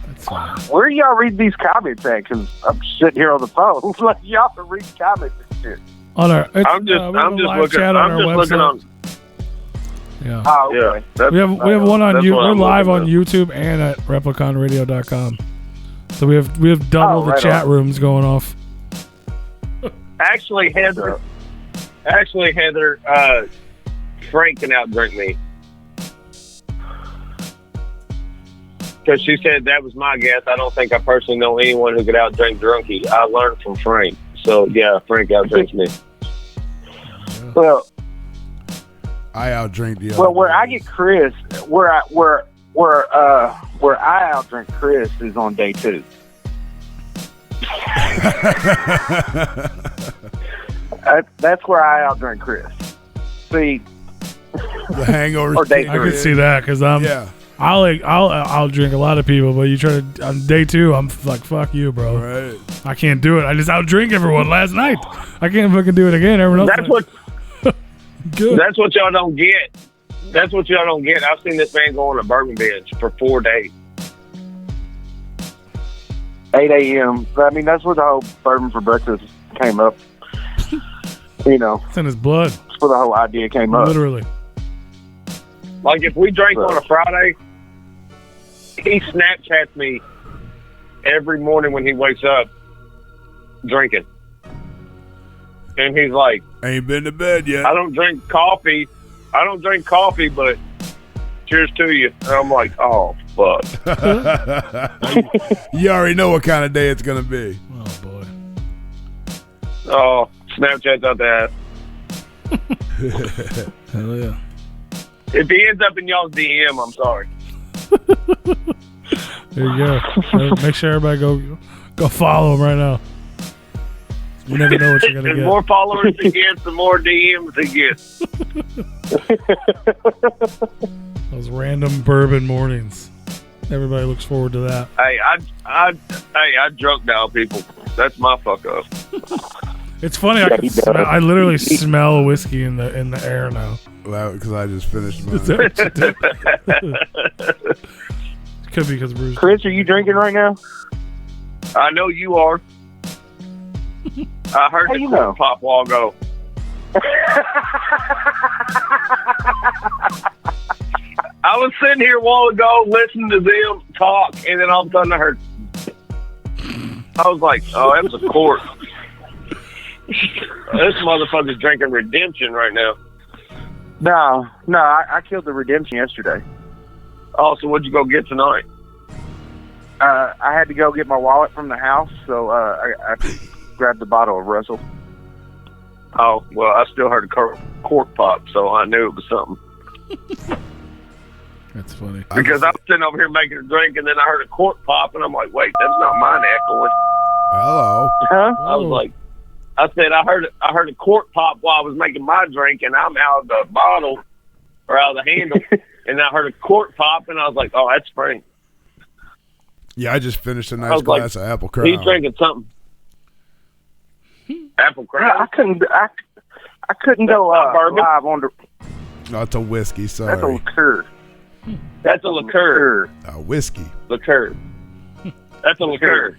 That's fine. Where do y'all read these comments at? Because I'm sitting here on the phone. Like, y'all can read comments and shit. On our, I'm just looking on. Yeah. Oh, okay. Yeah. We have one on you. We're live on YouTube and at repliconradio.com. So we have double the chat rooms going off. Actually, Heather, Frank can outdrink me. Because she said that was my guess. I don't think I personally know anyone who could outdrink Drunky. I learned from Frank. So, yeah, Frank outdrinks me. Well, I outdrink the other. Well, where I get Chris, where I outdrink Chris is on day 2. That's where I outdrink Chris. See, the hangover. Or day 3. I can see that because I'll drink a lot of people, but you try to on day 2, I'm like, fuck you, bro. Right. I can't do it. I just outdrink everyone last night. I can't fucking do it again. Everyone else. Good. That's what y'all don't get. I've seen this man go on a bourbon binge for 4 days. 8 a.m. I mean, that's where the whole bourbon for breakfast came up. You know, it's in his blood. That's where the whole idea came up. Literally. Like if we drank on a Friday, he Snapchats me every morning when he wakes up drinking. And he's like, ain't been to bed yet. I don't drink coffee, but cheers to you. And I'm like, oh, fuck. You already know what kind of day it's going to be. Oh, boy. Oh, Snapchat's out the ass. Hell yeah. If he ends up in y'all's DM, I'm sorry. There you go. Make sure everybody go follow him right now. You never know what you're going to get. The more followers he gets, the more DMs he gets. Those random bourbon mornings. Everybody looks forward to that. Hey, I drunk now, people. That's my fuck up. It's funny. I literally smell whiskey in the air now. Well, because I just finished mine. Is that what you did? Could be because Bruce. Chris, are you drinking right now? I know you are. I heard How the you cork know? pop while ago. I was sitting here a while ago listening to them talk, and then all of a sudden I heard. I was like, "Oh, that was a cork." This motherfucker's drinking Redemption right now. No, I killed the Redemption yesterday. Oh, so what'd you go get tonight? I had to go get my wallet from the house, so I grabbed the bottle of Russell. Oh, well, I still heard a cork pop, so I knew it was something. That's funny. Because I was sitting over here making a drink, and then I heard a cork pop, and I'm like, wait, that's not mine echoing. Hello. Huh? I was like, I said, I heard a cork pop while I was making my drink, and I'm out of the bottle, or out of the handle, and I heard a cork pop, and I was like, oh, that's Frank. Yeah, I just finished a I nice was glass like, of Apple Crown. He's drinking something. Apple Crown? I couldn't go not bourbon? live on the. Oh, it's a whiskey, That's a sorry. liqueur. That's a liqueur. Whiskey. Liqueur. That's a liqueur.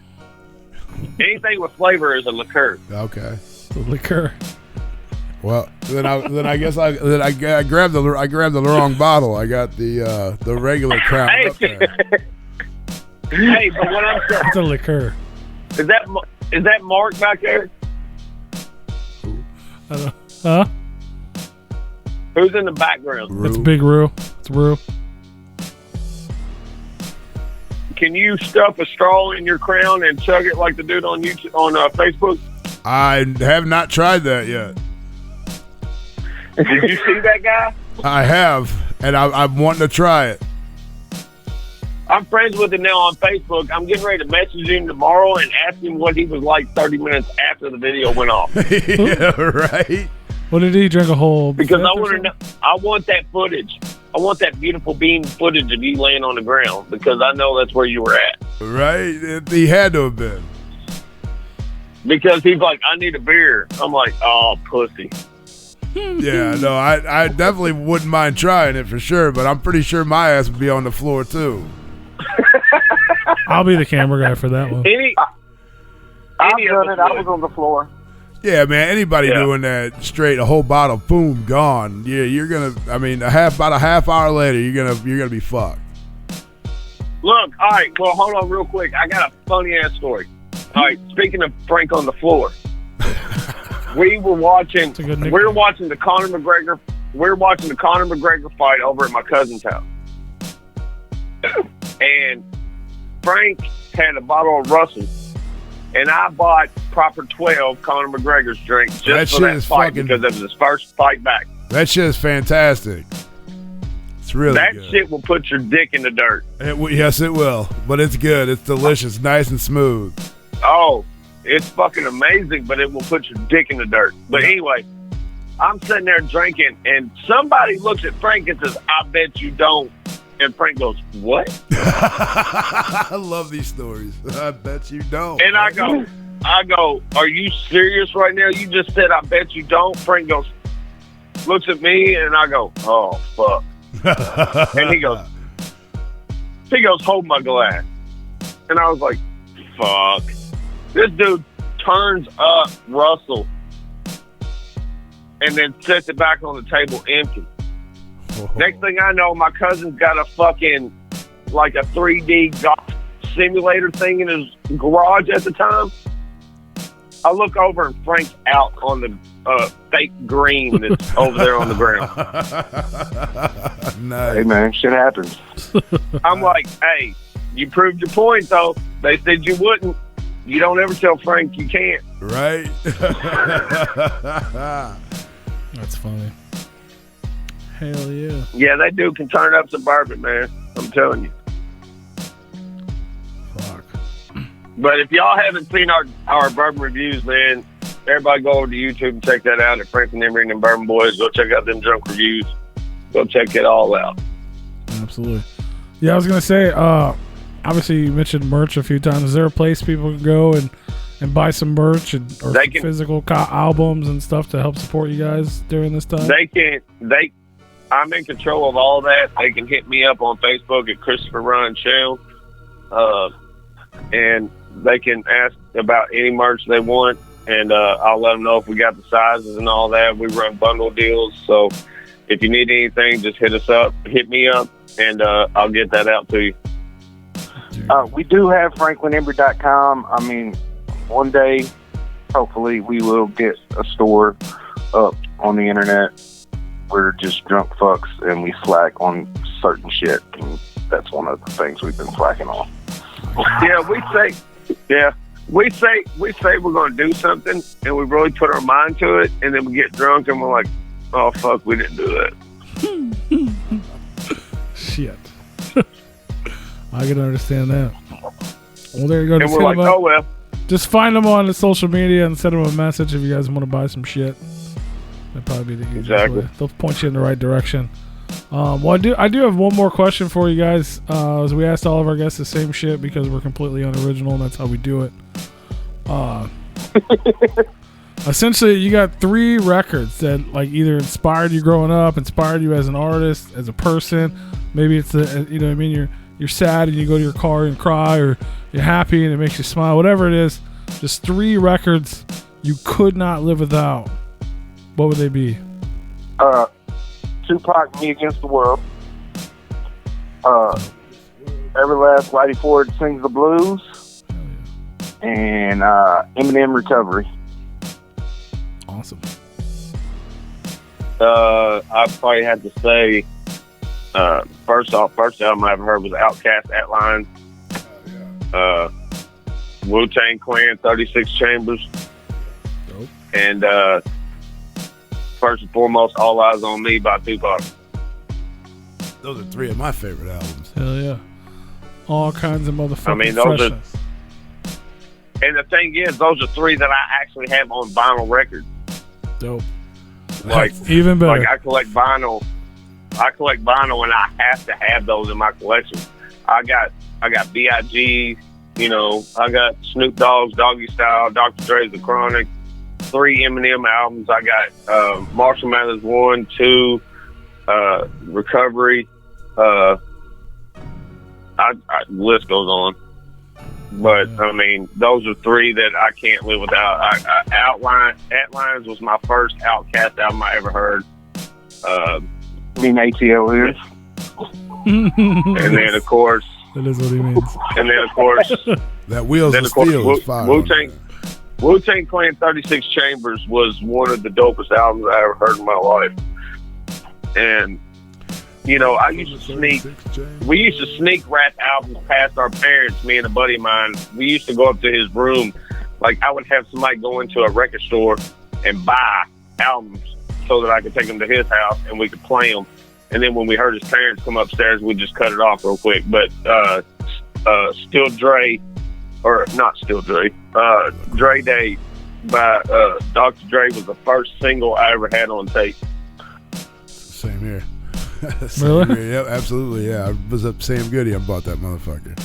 Anything with flavor is a liqueur. Okay. The liquor. Well, then I guess I grabbed the wrong bottle. I got the regular Crown Hey. up there. Hey, but what I'm saying, It's a liquor. is that Mark back there? I don't, huh? Who's in the background? It's Rue. Big Roo. It's Roo. Can you stuff a straw in your Crown and chug it like the dude on YouTube on Facebook? I have not tried that yet. Did you see that guy? I have, and I'm wanting to try it. I'm friends with him now on Facebook. I'm getting ready to message him tomorrow and ask him what he was like 30 minutes after the video went off. Yeah, right. What did he drink a whole? Because fifth I or want to something? know. I want that footage. I want that beautiful beam footage of you laying on the ground because I know that's where you were at. Right? He had to have been. Because he's like, I need a beer. I'm like, oh, pussy. Yeah, no, I definitely wouldn't mind trying it for sure, but I'm pretty sure my ass would be on the floor too. I'll be the camera guy for that one. I've Any of done us it. I would. was on the floor. Yeah, man, anybody Yeah. doing that straight, a whole bottle, boom, gone. Yeah, you're gonna. I mean, about a half hour later, you're gonna be fucked. Look, all right, well, hold on real quick. I got a funny ass story. All right, speaking of Frank on the floor, we were watching. That's a good nickname. We were watching the Conor McGregor. We were watching the Conor McGregor fight over at my cousin's house, and Frank had a bottle of Russell, and I bought proper 12 Conor McGregor's drink just That for shit that is fight fucking- because it was his first fight back. That shit is fantastic. It's really That good. shit will put your dick in the dirt. Yes, it will, but it's good. It's delicious, nice and smooth. Oh, it's fucking amazing, but it will put your dick in the dirt. But anyway, I'm sitting there drinking, and somebody looks at Frank and says, I bet you don't. And Frank goes, what? I love these stories. I bet you don't. And I go, are you serious right now? You just said, I bet you don't. Frank goes, looks at me, and I go, oh, fuck. And he goes, hold my glass. And I was like, fuck. This dude turns up Russell and then sets it back on the table empty. Next thing I know, my cousin's got a fucking, like a 3D golf simulator thing in his garage at the time. I look over and Frank's out on the fake green that's over there on the ground. Nice. Hey man, shit happens. I'm like, hey, you proved your point though. They said you wouldn't. You don't ever tell Frank you can't. Right? That's funny. Hell yeah. Yeah, that dude can turn up some bourbon, man. I'm telling you. Fuck. But if y'all haven't seen our bourbon reviews, man, everybody go over to YouTube and check that out at Frank and Embry and them Bourbon Boys. Go check out them drunk reviews. Go check it all out. Absolutely. Yeah, I was gonna say, obviously you mentioned merch a few times. Is there a place people can go and buy some merch or They some can- physical albums and stuff to help support you guys during this time? I'm in control of all that. They can hit me up on Facebook at Christopher Ryan Shell. And they can ask about any merch they want. and I'll let them know if we got the sizes and all that. We run bundle deals, so if you need anything, just hit me up, and I'll get that out to you. We do have FranklinEmbry.com. I mean, one day, hopefully, we will get a store up on the internet. We're just drunk fucks, and we slack on certain shit, and that's one of the things we've been slacking on. Yeah, we say we're going to do something, and we really put our mind to it, and then we get drunk, and we're like, oh, fuck, we didn't do that. Shit. I can understand that. Well, there you go. And we're like, oh, well. Just find them on the social media and send them a message if you guys want to buy some shit. That'd probably be the easiest way. They'll point you in the right direction. Well, I do have one more question for you guys. As we asked all of our guests the same shit because we're completely unoriginal and that's how we do it. Essentially, you got 3 records that like either inspired you growing up, inspired you as an artist, as a person. Maybe it's you know what I mean, you're sad and you go to your car and cry, or you're happy and it makes you smile. Whatever it is, just 3 records you could not live without. What would they be? Tupac, Me Against the World. Every Last Whitey Ford Sings the Blues. And Eminem, Recovery. Awesome. I probably had to say, first album I ever heard was Outkast, Atline. Wu-Tang Clan, 36 Chambers. Dope. And first and foremost, All Eyes on Me by Tupac. Those are 3 of my favorite albums. Hell yeah. All kinds of motherfucking I mean, those freshness. And the thing is, those are 3 that I actually have on vinyl records. Dope. Like, even better. Like I collect vinyl, and I have to have those in my collection. I got B.I.G., you know, I got Snoop Dogg's Doggy Style, Dr. Dre's The Chronic, 3 Eminem albums. I got Marshall Mathers 1, 2, Recovery. The list goes on. But, I mean, those are 3 that I can't live without. Outlines was my first Outkast album I ever heard. Being ATL here. And then, of course... That is what he means. And then, of course... that Wheels of Steel is fire. Wu-Tang Clan 36 Chambers was one of the dopest albums I ever heard in my life. And... You know, we used to sneak rap albums past our parents, me and a buddy of mine. We used to go up to his room. Like, I would have somebody go into a record store and buy albums so that I could take them to his house and we could play them. And then when we heard his parents come upstairs, we'd just cut it off real quick. But Still Dre, or not Still Dre, Dre Day by Dr. Dre was the first single I ever had on tape. Same here. Really? Yeah, absolutely. Yeah, I was up Sam Goody and bought that motherfucker.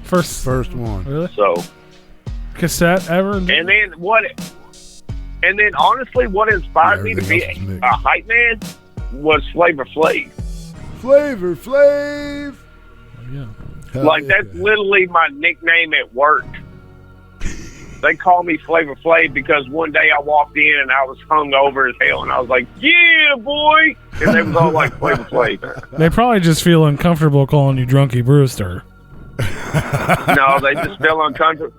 First one. Really? So cassette ever? And then honestly, what inspired me to be a hype man was Flavor Flav. Flavor Flav. Oh, yeah. Like that's literally my nickname at work. They call me Flavor Flav because one day I walked in and I was hungover as hell, and I was like, "Yeah, boy," and they was all like Flavor Flav. They probably just feel uncomfortable calling you Drunky Brewster. No, they just feel uncomfortable.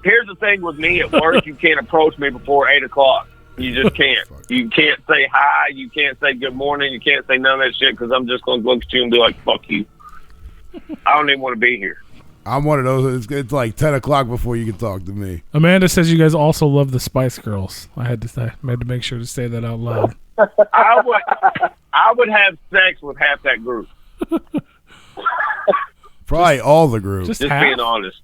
Here's the thing with me at work: you can't approach me before 8 o'clock. You just can't. You can't say hi. You can't say good morning. You can't say none of that shit because I'm just going to look at you and be like, "Fuck you." I don't even want to be here. I'm one of those. It's like 10 o'clock before you can talk to me. Amanda says you guys also love the Spice Girls. I had to make sure to say that out loud. I would have sex with half that group. Probably all the groups. Just being honest.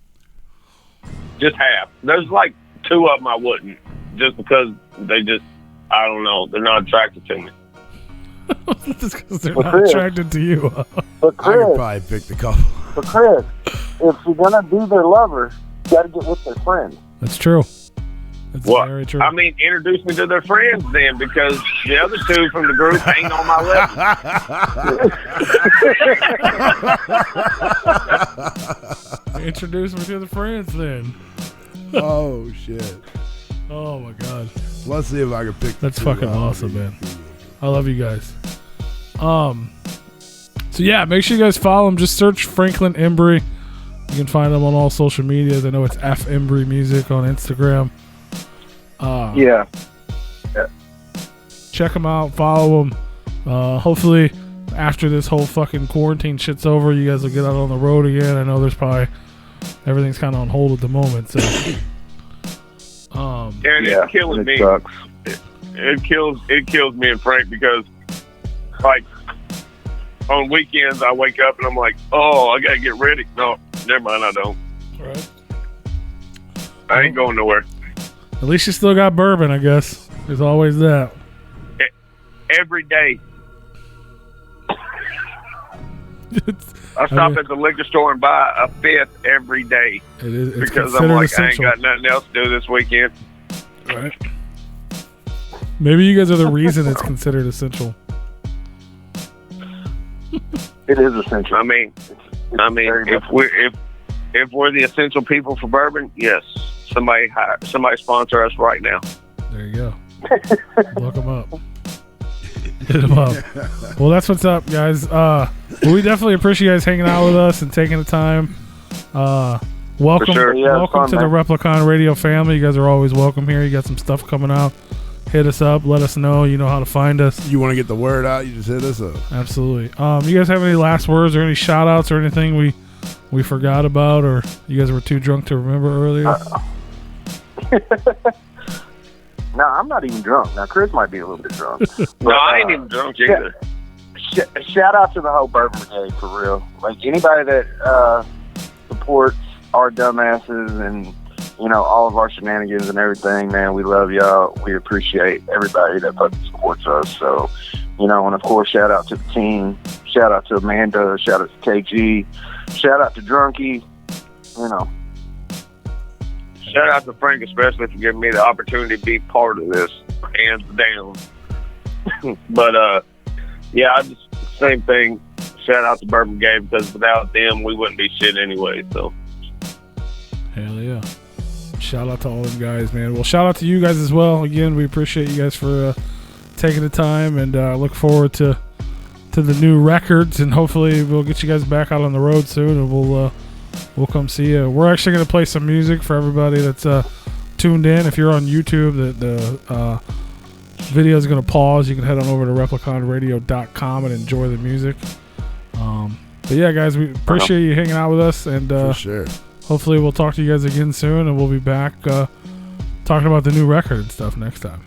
Just half. There's like 2 of them I wouldn't. Just because I don't know, they're not attracted to me. Just because they're not attracted to you. But Chris, I could probably pick the couple. But Chris, if you're going to be their lover, you got to get with their friend. That's true. That's very true. I mean, introduce me to their friends then, because the other 2 from the group ain't on my level. Introduce me to the friends then. Oh shit. Oh my god. Let's see if I can pick. That's fucking awesome, man. I love you guys. So yeah, make sure you guys follow him. Just search Franklin Embry. You can find him on all social medias. I know it's F Embry Music on Instagram. Yeah. Check him out. Follow him. Hopefully, after this whole fucking quarantine shit's over, you guys will get out on the road again. I know there's probably everything's kind of on hold at the moment. So, And it's killing me. Sucks. It kills me and Frank because, like, on weekends I wake up and I'm like, oh, I gotta get ready. No, never mind, I don't. right. I ain't going nowhere. At least you still got bourbon, I guess. There's always that. Every day. I stop at the liquor store and buy a fifth every day It's because I'm considered like, essential. I ain't got nothing else to do this weekend. Right. Maybe you guys are the reason it's considered essential. It is essential. I mean, very if we're the essential people for bourbon, yes, somebody sponsor us right now. There you go. Look them up. Hit them up. Well, that's what's up, guys. We definitely appreciate you guys hanging out with us and taking the time. Welcome, For sure. Yeah, welcome fun, to the man. Replicon Radio family. You guys are always welcome here. You got some stuff coming out. Hit us up. Let us know. You know how to find us. You want to get the word out? You just hit us up. Absolutely. You guys have any last words or any shout outs or anything we forgot about, or you guys were too drunk to remember earlier? No, I'm not even drunk. Now, Chris might be a little bit drunk. No, I ain't even drunk either. Shout out to the whole Bourbon Brigade, for real. Like, anybody that supports our dumbasses and, you know, all of our shenanigans and everything, man, we love y'all. We appreciate everybody that fucking supports us. So, you know, and of course, shout out to the team. Shout out to Amanda. Shout out to KG. Shout out to Drunky. You know. Shout out to Frank especially for giving me the opportunity to be part of this, hands down. But yeah, I just same thing. Shout out to Bourbon Brigade because without them we wouldn't be shit anyway. So Hell yeah. Shout out to all them guys, man. Well, shout out to you guys as well. Again, we appreciate you guys for taking the time, and look forward to the new records, and hopefully we'll get you guys back out on the road soon, and we'll come see you. We're actually going to play some music for everybody that's tuned in. If you're on YouTube, the video is going to pause. You can head on over to repliconradio.com and enjoy the music. But yeah, guys, we appreciate you hanging out with us, and For sure. hopefully we'll talk to you guys again soon, and we'll be back talking about the new record and stuff next time.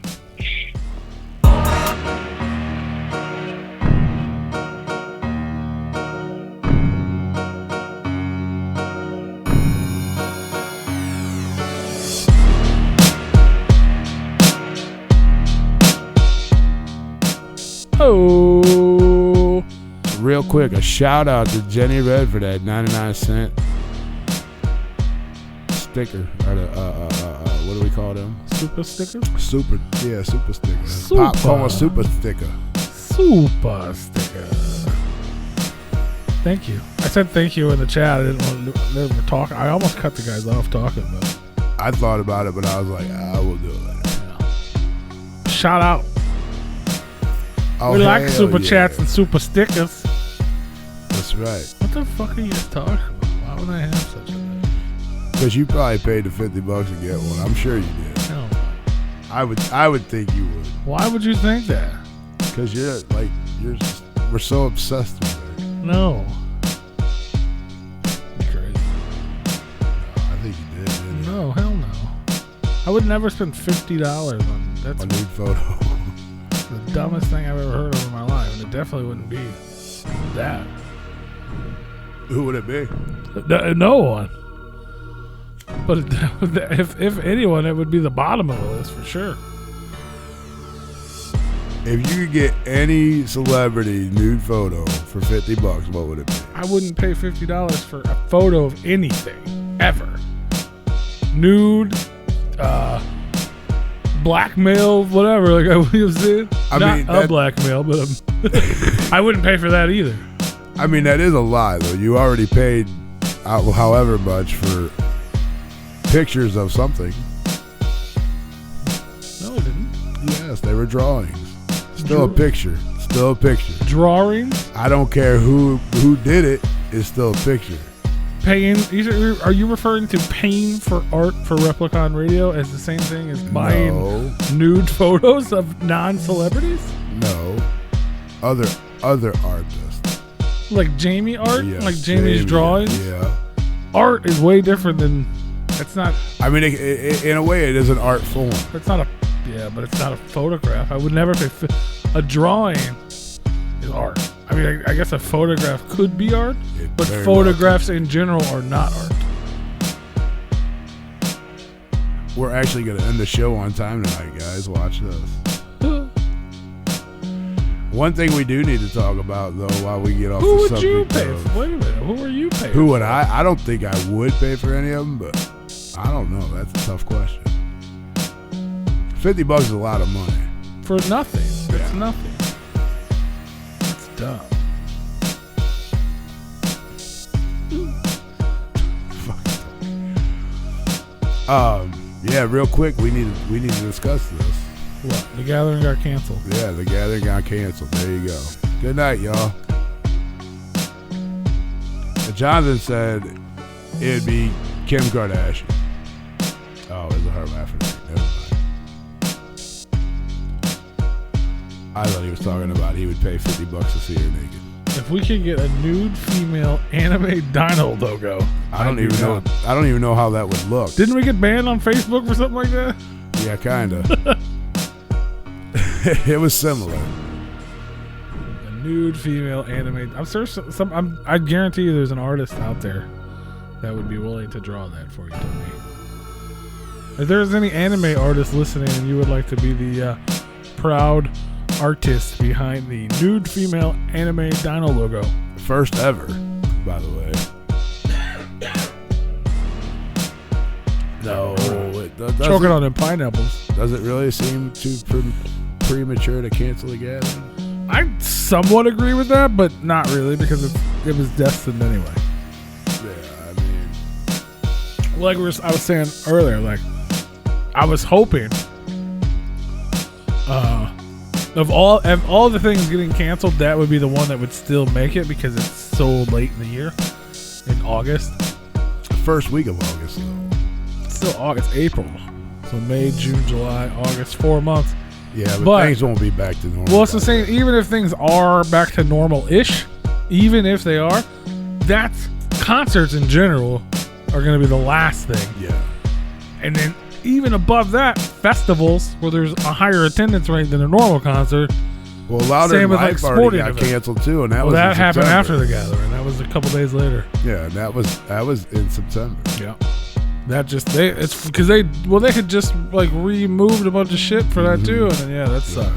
Oh, Real quick, a shout out to Jenny Red for that 99-cent sticker. Or the, what do we call them? super sticker? Super sticker. Super. Popcorn super sticker. Super sticker. Thank you. I said thank you in the chat. I didn't want to never talk. I almost cut the guys off talking, but I thought about it, but I was like, I will do it. shout out. Oh, We like hell super yeah. chats and super stickers. That's right. What the fuck are you talking about? Why would I have such a thing? Because you probably paid the $50 to get one. I'm sure you did. Hell no. I would think you would. Why would you think that? Because we're so obsessed with it. No. You're crazy. I think you did. Didn't you? No, hell no. I would never spend $50 on that's A nude photo. the dumbest thing I've ever heard of in my life, and it definitely wouldn't be that. Who would it be? No one. But if anyone, it would be the bottom of the list for sure. If you could get any celebrity nude photo for $50, what would it be? I wouldn't pay $50 for a photo of anything ever. Nude, blackmail, whatever. Like I was saying, not blackmail, but I wouldn't pay for that either. I mean, that is a lie, though. You already paid however much for pictures of something. No, it didn't. Yes, they were drawings. Still a picture. Still a picture. Drawings? I don't care who did it. It's still a picture. Paying? Are you referring to paying for art for Replicon Radio as the same thing as buying nude photos of non-celebrities? No. Other artists. Like Jamie art? Yes, like Jamie's drawings? Yeah. Art is way different than... It's not... I mean, in a way, it is an art form. It's not a... Yeah, but it's not a photograph. I would never say... A drawing is art. I mean, I guess a photograph could be art, but photographs in general are not art. We're actually going to end the show on time tonight, guys. Watch this. One thing we do need to talk about, though, while we get off the subject. Who would you pay for? Wait a minute. Who are you paying Who would I? I don't think I would pay for any of them, but I don't know. That's a tough question. $50 is a lot of money. For nothing. It's nothing. That's dumb. Yeah, real quick, we need to discuss this. What? The Gathering got canceled. Yeah, the Gathering got canceled. There you go. Good night, y'all. Jonathan said it'd be Kim Kardashian. Oh, it's a hermaphrodite. Never mind. I thought he was talking about he would pay $50 to see her naked. If we could get a nude female anime dino logo, I don't even know how that would look. Didn't we get banned on Facebook for something like that? Yeah, kinda. It was similar. A nude female anime. I'm sure I guarantee you there's an artist out there that would be willing to draw that for you, Tony. If there's any anime artist listening and you would like to be the proud artist behind the nude female anime dino logo. First ever, by the way. No, choking on them pineapples. Does it really seem too premature to cancel the Gathering? I somewhat agree with that, but not really because it was destined anyway. Yeah, I mean, like I was saying earlier, like I was hoping. Of all the things getting canceled, that would be the one that would still make it because it's so late in the year, in August. First week of August, though. It's still August, April. So May, June, July, August, 4 months. Yeah, but things won't be back to normal. Well, it's the same. Even if things are back to normal-ish, even if they are, that's concerts in general are going to be the last thing. Yeah. And then even above that, festivals where there's a higher attendance rate than a normal concert. Well, Louder and Live Party got canceled too, and that happened after the Gathering. That was a couple days later. Yeah, and that was in September. Yeah, that just it's because they had just like removed a bunch of shit for that too, and then that sucked.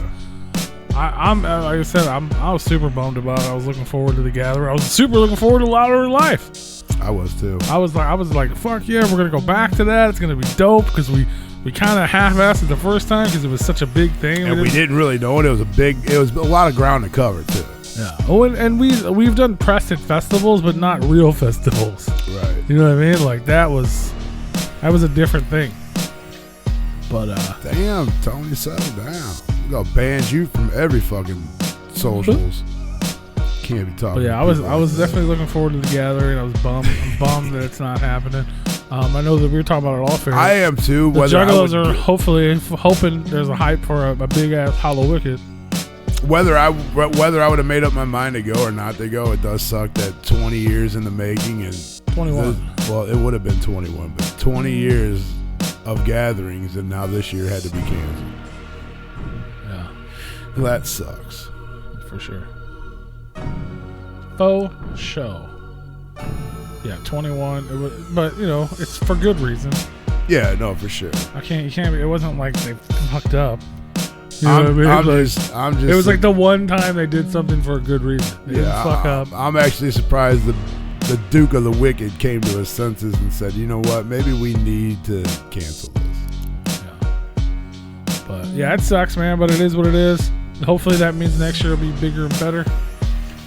I'm like I said, I was super bummed about it. I was looking forward to the Gathering. I was super looking forward to Louder in Life. I was too. I was like, fuck yeah, we're gonna go back to that. It's gonna be dope because we kind of half-assed it the first time because it was such a big thing, and we didn't really know it. It was a lot of ground to cover too. Yeah. Oh, and we've done press at festivals, but not real festivals. Right. You know what I mean? Like that was a different thing. But damn, Tony, settle down. We're gonna ban you from every fucking socials. Can't be talking. But yeah, I was definitely looking forward to the Gathering. I was bummed. I'm bummed that it's not happening. I know that we were talking about it all fair. I am too. The Juggalos are hoping there's a hype for a big ass Hollow Wicked. Whether I would have made up my mind to go or not to go, it does suck that 20 years in the making and 21. Well, it would have been 21, but 20 years of gatherings, and now this year had to be canceled. Yeah, that sucks for sure. Faux show. Yeah, 21. But it's for good reason. Yeah, no, for sure. You can't. It wasn't like they fucked up. You know what I mean? I'm just. It was like the one time they did something for a good reason. They didn't fuck up. I'm actually surprised the Duke of the Wicked came to his senses and said, you know what, maybe we need to cancel this. Yeah. But yeah, it sucks, man. But it is what it is. Hopefully that means next year will be bigger and better.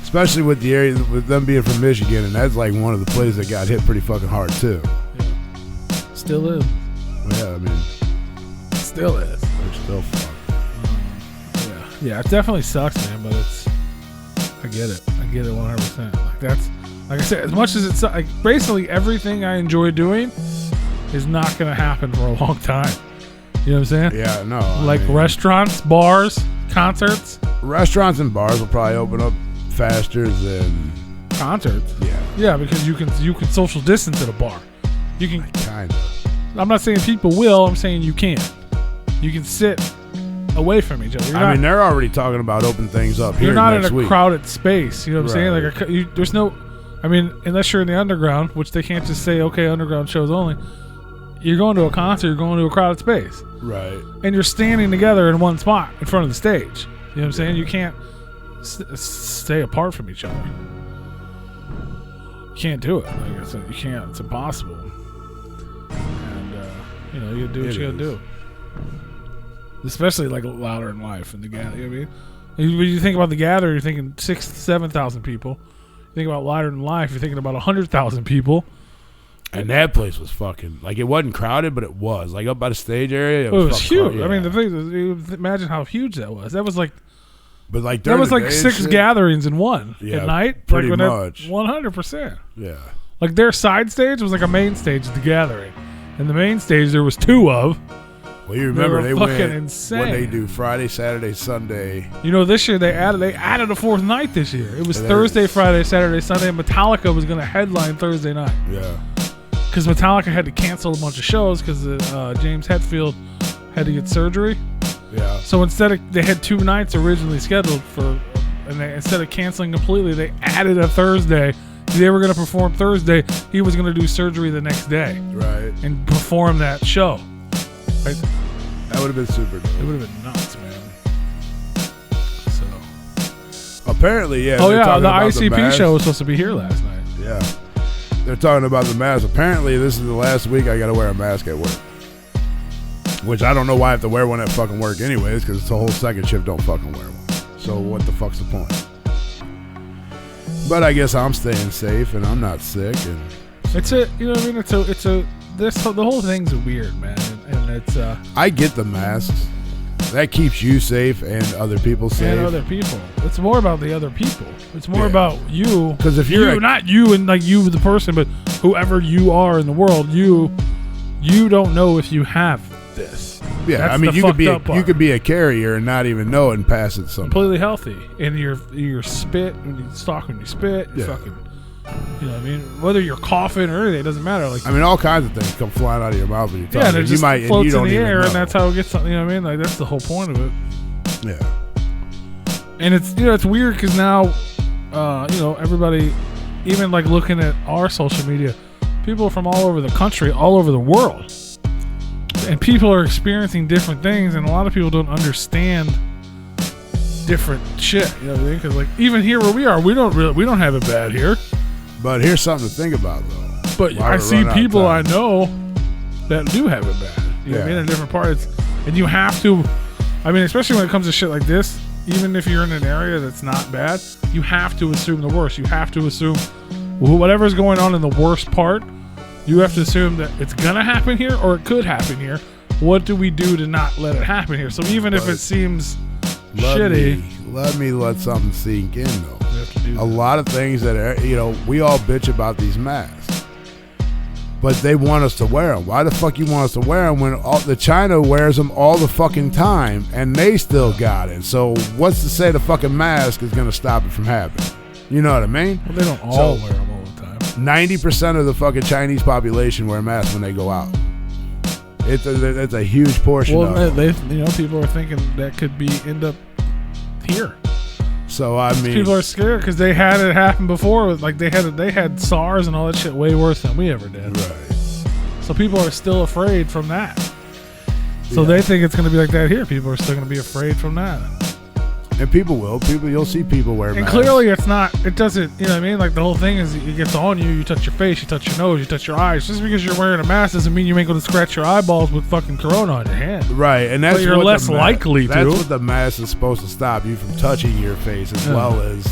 Especially with the area, with them being from Michigan, and that's like one of the places that got hit pretty fucking hard too. Yeah. Still is. Yeah, I mean, Still is. they're still fucked. Yeah, it definitely sucks, man. But I get it. I get it 100%. Like I said, as much as it's like basically everything I enjoy doing is not gonna happen for a long time. You know what I'm saying? Yeah, no. Like restaurants, bars, concerts. Restaurants and bars will probably open up faster than Concerts. Yeah. Yeah, because you can social distance at a bar. You can. Kind of. I'm not saying people will. I'm saying you can. You can sit away from each other. I mean, they're already talking about opening things up here You're not in next a week. crowded space. You know what I'm Right. saying? Like, there's no. I mean, unless you're in the underground, which they can't just say, okay, underground shows only. You're going to a concert. You're going to a crowded space. Right. And you're standing together in one spot in front of the stage. You know what I'm saying? You can't stay apart from each other. You can't do it. Like I said, you can't. It's impossible. And you do what you gotta do. Especially like louder in life and the gathering. You know what I mean? When you think about the gathering, you're thinking 6,000 to 7,000 people. You think about louder in life, you're thinking about 100,000 people. And that place was fucking like it wasn't crowded, but it was like up by the stage area. It was huge. Yeah. I mean, the thing is, imagine how huge that was. That was like. But like That was during like the day 6 and shit, gatherings in one Yeah, at night. pretty like much. 100%. Yeah. Like their side stage was like a main stage of the gathering. And the main stage there was 2 of. Well, you remember They they were fucking went insane. when they do Friday, Saturday, Sunday. You know, this year they added a 4th night this year. It was And Thursday, Friday, Saturday, Sunday. And Metallica was going to headline Thursday night. Yeah. Because Metallica had to cancel a bunch of shows because James Hetfield had to get surgery. Yeah. So they had 2 nights originally scheduled instead of canceling completely, they added a Thursday. They were going to perform Thursday. He was going to do surgery the next day. Right. And perform that show. Right? That would have been super dope. It would have been nuts, man. So. Apparently, yeah. Oh, they're yeah. talking The about ICP mask. show was supposed to be here last night. Yeah. They're talking about the mask. Apparently, this is the last week I got to wear a mask at work. Which I don't know why I have to wear one at fucking work anyways, because it's the whole second shift don't fucking wear one. So what the fuck's the point? But I guess I'm staying safe and I'm not sick. And It's a, you know what I mean? The whole thing's weird, man. And it's, I get the masks. That keeps you safe and other people safe. and other people. It's more about the other people. It's more Yeah. about you. 'Cause if you're not you and like you the person, but whoever you are in the world, you don't know if you have this. Yeah, That's I mean, the you fucked up part. could be a carrier and not even know it and pass it to somebody. Completely healthy, and your spit, when you talk, when you spit, you Yeah. fucking, you know what I mean. Whether you're coughing or anything, it doesn't matter. Like, I mean, all kinds of things come flying out of your mouth when you're talking. yeah, and it you just might, and floats you don't in the even air, know. and that's how it gets. You know what I mean? Like that's the whole point of it. Yeah. And it's it's weird because now, everybody, even like looking at our social media, people from all over the country, all over the world, and people are experiencing different things, and a lot of people don't understand different shit. You know what I mean? Because like even here where we are, we don't have it bad here. But here's something to think about, though. But Why I we see run out of people I time. know that do have it bad. You know what I Yeah. mean? In different parts, and you have to. I mean, especially when it comes to shit like this, even if you're in an area that's not bad, you have to assume the worst. You have to assume whatever's going on in the worst part, you have to assume that it's going to happen here or it could happen here. What do we do to not let it happen here? So even if it seems shitty, Let me let something sink in, though. we have to do A lot of things that are, we all bitch about these masks, but they want us to wear them. Why the fuck you want us to wear them when the China wears them all the fucking time and they still got it? So what's to say the fucking mask is gonna stop it from happening? You know what I mean? Well, they don't all wear them all the time. 90% of the fucking Chinese population wear masks when they go out. It's a huge portion of Well, them. people are thinking that could end up here. So I mean, People are scared because they had it happen before. With like they had SARS and all that shit way worse than we ever did. right. So people are still afraid from that. So Yeah. they think it's going to be like that here. People are still going to be afraid from that. And you'll see people wear And masks. clearly it's not, it doesn't, you know what I mean? Like the whole thing is it gets on you, you touch your face, you touch your nose, you touch your eyes. Just because you're wearing a mask doesn't mean you ain't going to scratch your eyeballs with fucking corona on your hand. Right, and that's But you're what less the likely to. That's what the mask is supposed to stop you from touching your face as Yeah. well as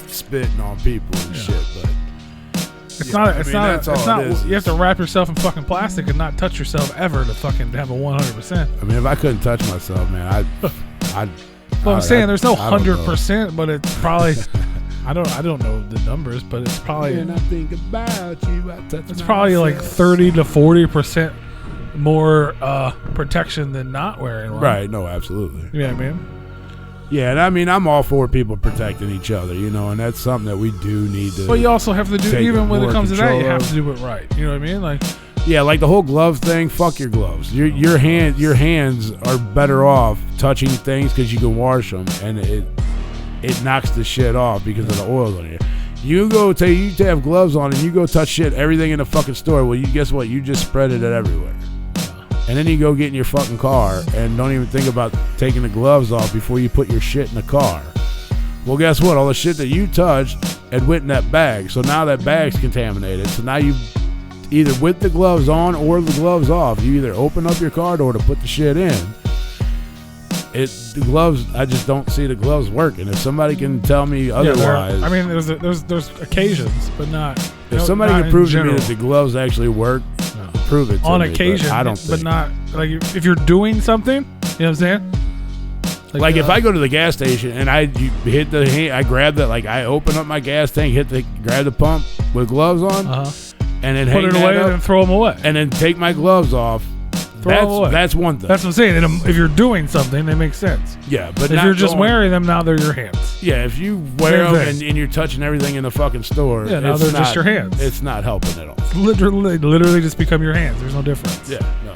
spitting on people and Yeah. shit. But It's not. It's not. that's all It's not. it is. You have to wrap yourself in fucking plastic and not touch yourself ever to fucking have a 100%. I mean, if I couldn't touch myself, man, I'd. Well, I'm saying there's no I don't know. 100%, but it's probably. I don't know the numbers, but it's probably. When I think about you, I touch It's probably like myself. 30 to 40% more protection than not wearing one. Right. No, absolutely. You know what I mean? Yeah, and I mean, I'm all for people protecting each other, you know, and that's something that we do need to. But you also have to do, take even when it more comes to that, you control have of. to do it right. You know what I mean? Like, Yeah, like the whole glove thing. Fuck your gloves. Your hands are better off touching things because you can wash them, and it knocks the shit off because of the oils on it. You have gloves on and you go touch shit, everything in the fucking store. Well, guess what? You just spread it everywhere. And then you go get in your fucking car and don't even think about taking the gloves off before you put your shit in the car. Well, guess what? All the shit that you touched had went in that bag. So now that bag's contaminated. So now you either with the gloves on or the gloves off, you either open up your car door to put the shit in. The gloves, I just don't see the gloves working. If somebody can tell me otherwise. I mean, there's occasions, but not. If somebody not can in prove to me general. that the gloves actually work, prove it to On me, occasion, but I don't but think. not like if you're doing something. You know what I'm saying? Like if I go to the gas station and I hit the hand, I grab that, like I open up my gas tank, grab the pump with gloves on, and then put hang it that away up, and throw them away. and then take my gloves off. Throw 'em away. That's one thing. That's what I'm saying. If you're doing something, they make sense. Yeah, but If not you're just going- wearing them, now they're your hands. Yeah, if you wear Same them thing. and you're touching everything in the fucking store, Yeah, now it's they're not, just your hands. It's not helping at all. Literally just become your hands. There's no difference. Yeah, no.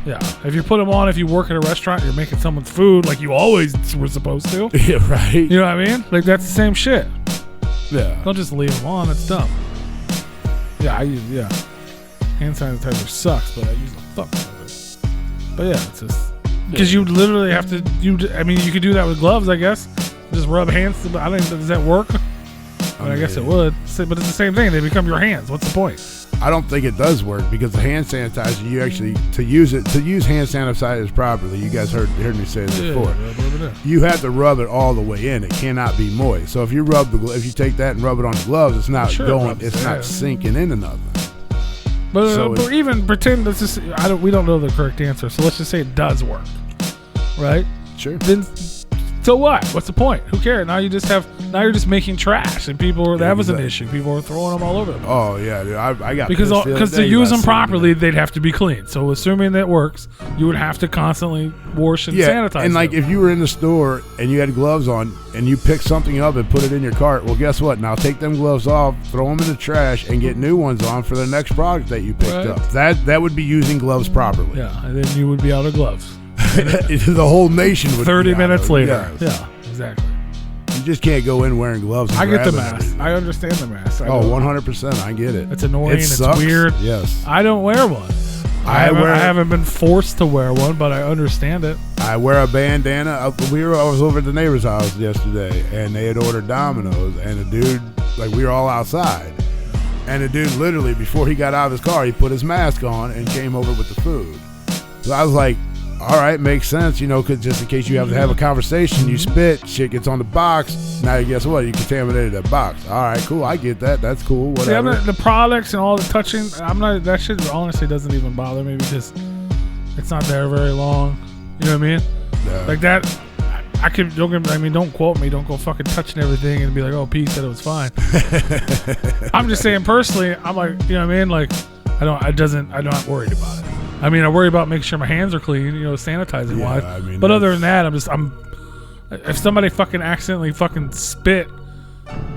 Yeah. If you put them on, if you work at a restaurant, you're making someone's food like you always were supposed to. Yeah, right. You know what I mean? Like that's the same shit. Yeah. Don't just leave them on. That's dumb. Yeah, I use hand sanitizer sucks, but I use the fuck out of it. But yeah, it's just because you literally have to. I mean, you could do that with gloves, I guess. Just rub hands. But I don't. Does that work? I mean, I guess it would. But it's the same thing. They become your hands. What's the point? I don't think it does work because the hand sanitizer, you actually to use hand sanitizers properly. You guys heard me say this before. You have to rub it all the way in. It cannot be moist. So if you if you take that and rub it on the gloves, it's not going. It's not sinking into nothing. But even pretend this is. We don't know the correct answer. So let's just say it does work, right? Sure. Then, so what? What's the point? Who cares? Now you're just making trash, and that was an issue. People were throwing them all over the place. Oh yeah, dude. I got because pissed the other to day use by them seeing properly, they'd have to be clean. So assuming that works, you would have to constantly wash and sanitize. And like them. if you were in the store and you had gloves on and you picked something up and put it in your cart, well, guess what? Now take them gloves off, throw them in the trash, and get new ones on for the next product that you picked up. That would be using gloves properly. Yeah, and then you would be out of gloves. The whole nation would. 30 be minutes out of, later. yes. Yeah, exactly. You just can't go in wearing gloves. And I get the grabbing mask. everything. I understand the mask. 100%. I get it. It's annoying. It It's sucks. weird. Yes. I don't wear one. I haven't been forced to wear one, but I understand it. I wear a bandana. I was over at the neighbor's house yesterday, and they had ordered Domino's, and the dude, we were all outside, and the dude literally, before he got out of his car, he put his mask on and came over with the food. So I was like, all right, makes sense, because just in case you have to have a conversation, you spit, shit gets on the box. Now, guess what? You contaminated that box. All right, cool. I get that. That's cool. Whatever. See, the products and all the touching, that shit honestly doesn't even bother me because it's not there very long. You know what I mean? Yeah. Like that. Don't quote me. Don't go fucking touching everything and be like, oh, Pete said it was fine. I'm just saying personally, I'm like, you know what I mean? Like, I'm not worried about it. I mean, I worry about making sure my hands are clean, sanitizing wise. I mean, but other than that, if somebody fucking accidentally fucking spit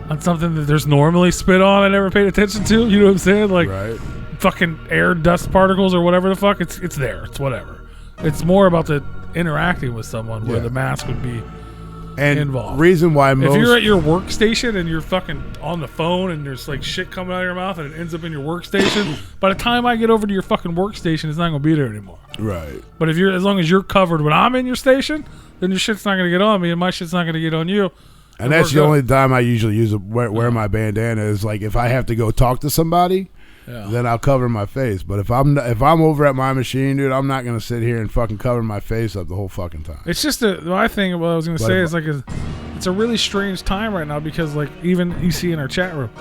on something that there's normally spit on, I never paid attention to. You know what I'm saying? Like, right. Fucking air dust particles or whatever the fuck. It's there. It's whatever. It's more about the interacting with someone where the mask would be involved. Reason why if you're at your workstation and you're fucking on the phone and there's shit coming out of your mouth and it ends up in your workstation, by the time I get over to your fucking workstation, it's not gonna be there anymore. Right. But as long as you're covered when I'm in your station, then your shit's not gonna get on me and my shit's not gonna get on you. And that's the only time I usually wear my bandana is if I have to go talk to somebody. Yeah. Then I'll cover my face. But if I'm over at my machine, dude, I'm not gonna sit here and fucking cover my face up the whole fucking time. It's just my thing. What I was gonna say is it's a really strange time right now because even you see in our chat room,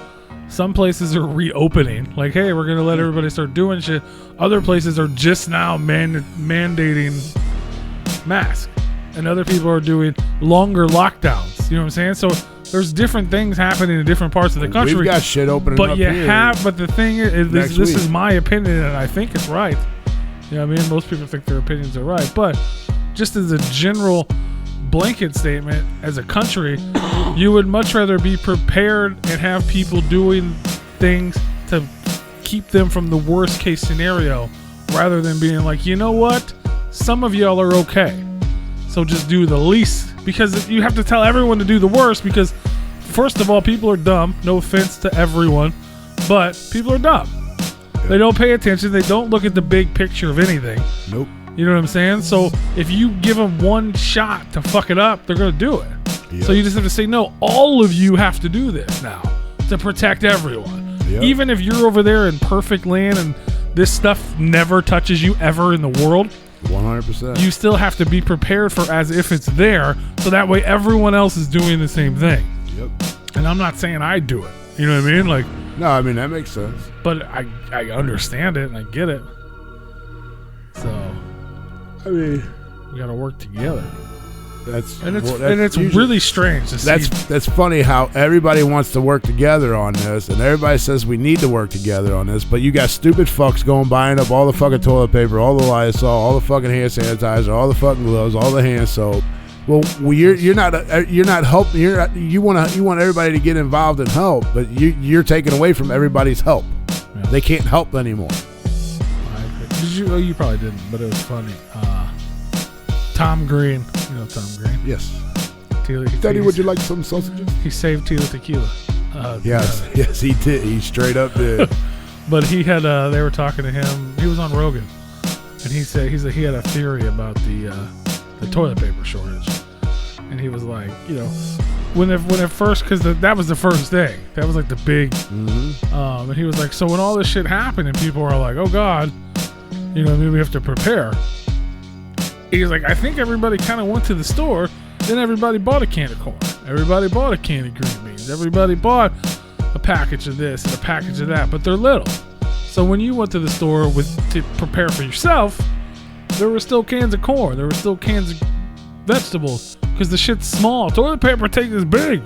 Some places are reopening. Like, hey, we're going to let everybody start doing shit. Other places are just now mandating masks. And other people are doing longer lockdowns. You know what I'm saying? So there's different things happening in different parts of the country. We've got shit opening up here. But the thing is, this is my opinion, and I think it's right. You know what I mean? Most people think their opinions are right. But just as a general blanket statement, as a country, you would much rather be prepared and have people doing things to keep them from the worst case scenario, rather than being like, you know what? Some of y'all are okay, so just do the least. Because you have to tell everyone to do the worst, because first of all, people are dumb. No offense to everyone, but people are dumb. They don't pay attention. They don't look at the big picture of anything. Nope. You know what I'm saying? So if you give them one shot to fuck it up, they're going to do it. Yep. So you just have to say, no, all of you have to do this now to protect everyone. Yep. Even if you're over there in perfect land and this stuff never touches you ever in the world, 100%. you still have to be prepared for as if it's there, so that way everyone else is doing the same thing. Yep. And I'm not saying I do it. You know what I mean? Like, no, I mean, that makes sense. but I understand it and I get it. So, I mean, we got to work together. It's usually, really strange to see. That's funny how everybody wants to work together on this, and everybody says we need to work together on this, but you got stupid fucks going buying up all the fucking toilet paper, all the Lysol, all the fucking hand sanitizer, all the fucking gloves, all the hand soap. Well, you're not helping. You want everybody to get involved and help, but you're taking away from everybody's help. Yeah. They can't help anymore. You probably didn't, but it was funny. Tom Green, you know Tom Green? Yes. Daddy, would you like some sausages? He saved Tila Tequila. Yes, he did. He straight up did. But he had, they were talking to him. He was on Rogan, and he said he had a theory about the toilet paper shortage, and he was like, you know, when it first, because that was the first day. That was like the big. Mm-hmm. And he was like, so when all this shit happened, and people are like, oh God, you know, maybe we have to prepare. He's like, I think everybody kind of went to the store, then everybody bought a can of corn. Everybody bought a can of green beans. Everybody bought a package of this and a package of that, but they're little. So when you went to the store to prepare for yourself, there were still cans of corn. There were still cans of vegetables because the shit's small. Toilet paper is big.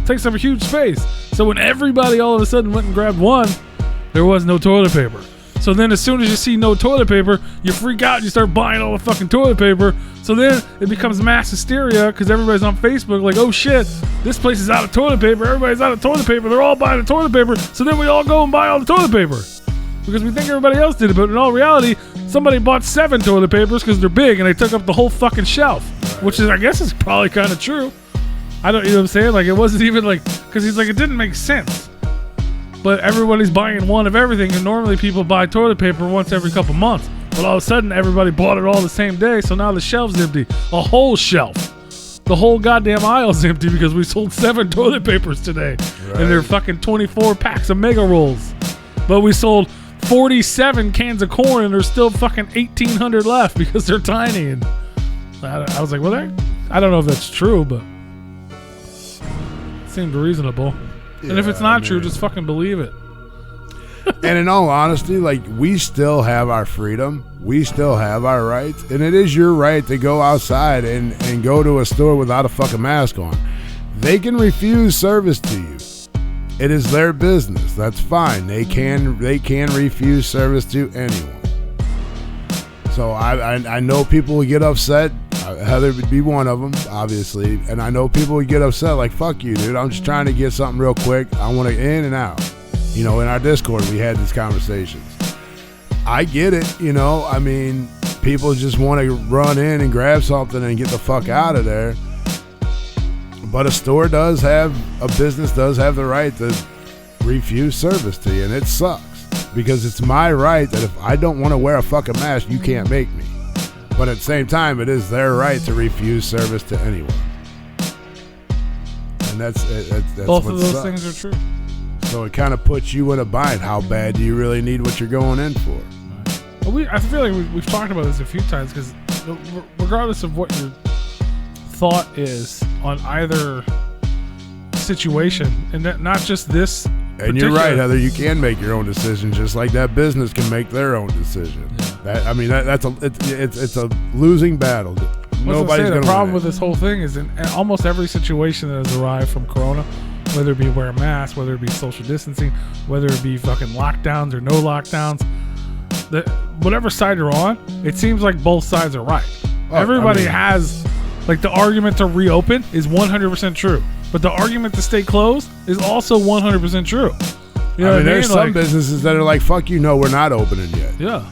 Takes up a huge space. So when everybody all of a sudden went and grabbed one, there was no toilet paper. So then as soon as you see no toilet paper, you freak out and you start buying all the fucking toilet paper. So then it becomes mass hysteria because everybody's on Facebook like, oh shit, this place is out of toilet paper. Everybody's out of toilet paper. They're all buying the toilet paper. So then we all go and buy all the toilet paper because we think everybody else did it. But in all reality, somebody bought 7 toilet papers because they're big and they took up the whole fucking shelf, which is, I guess, is probably kind of true. I don't, you know what I'm saying? Like, it wasn't even like, because he's like, it didn't make sense. But everybody's buying one of everything, and normally people buy toilet paper once every couple months. But all of a sudden, everybody bought it all the same day, so now the shelf's empty. A whole shelf. The whole goddamn aisle's empty because we sold 7 toilet papers today. Right. And they're fucking 24 packs of mega rolls. But we sold 47 cans of corn, and there's still fucking 1,800 left because they're tiny. And I was like, well, I don't know if that's true, but it seemed reasonable. And if it's not true, just fucking believe it. And in all honesty, like, we still have our freedom. We still have our rights. And it is your right to go outside and go to a store without a fucking mask on. They can refuse service to you. It is their business. That's fine. They can refuse service to anyone. So I know people will get upset. Heather would be one of them, obviously. And I know people would get upset like, fuck you, dude. I'm just trying to get something real quick. I want to in and out. You know, in our Discord, we had these conversations. I get it, you know. I mean, people just want to run in and grab something and get the fuck out of there. But a business does have the right to refuse service to you. And it sucks because it's my right that if I don't want to wear a fucking mask, you can't make me. But at the same time, it is their right to refuse service to anyone. And that's both of those things are true. So it kind of puts you in a bind. How bad do you really need what you're going in for? Well, I feel like we've talked about this a few times because regardless of what your thought is on either situation, and not just this And you're right, Heather. You can make your own decisions, just like that business can make their own decision. Yeah. It's a losing battle. Nobody's going to. The problem with this whole thing is in almost every situation that has arrived from Corona, whether it be wear a mask, whether it be social distancing, whether it be fucking lockdowns or no lockdowns, whatever side you're on, it seems like both sides are right. Everybody has, like, the argument to reopen is 100% true, but the argument to stay closed is also 100% true. You know there's some businesses that are like, fuck you, no, we're not opening yet. Yeah.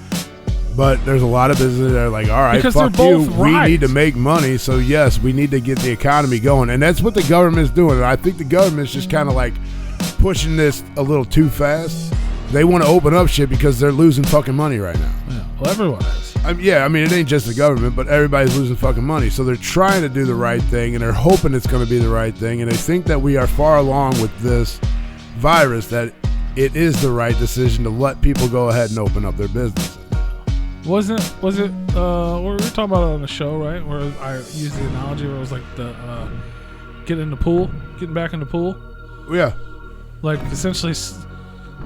But there's a lot of businesses that are like, all right, because fuck they're both you. right. We need to make money, so yes, we need to get the economy going. And that's what the government's doing. And I think the government's just kind of like pushing this a little too fast. They want to open up shit because they're losing fucking money right now. Yeah, well, everyone is. It ain't just the government, but everybody's losing fucking money. So they're trying to do the right thing, and they're hoping it's going to be the right thing. And they think that we are far along with this virus, that it is the right decision to let people go ahead and open up their businesses. Was it we were talking about it on the show, right? Where I used the analogy where it was like getting back in the pool. Yeah. Like, essentially,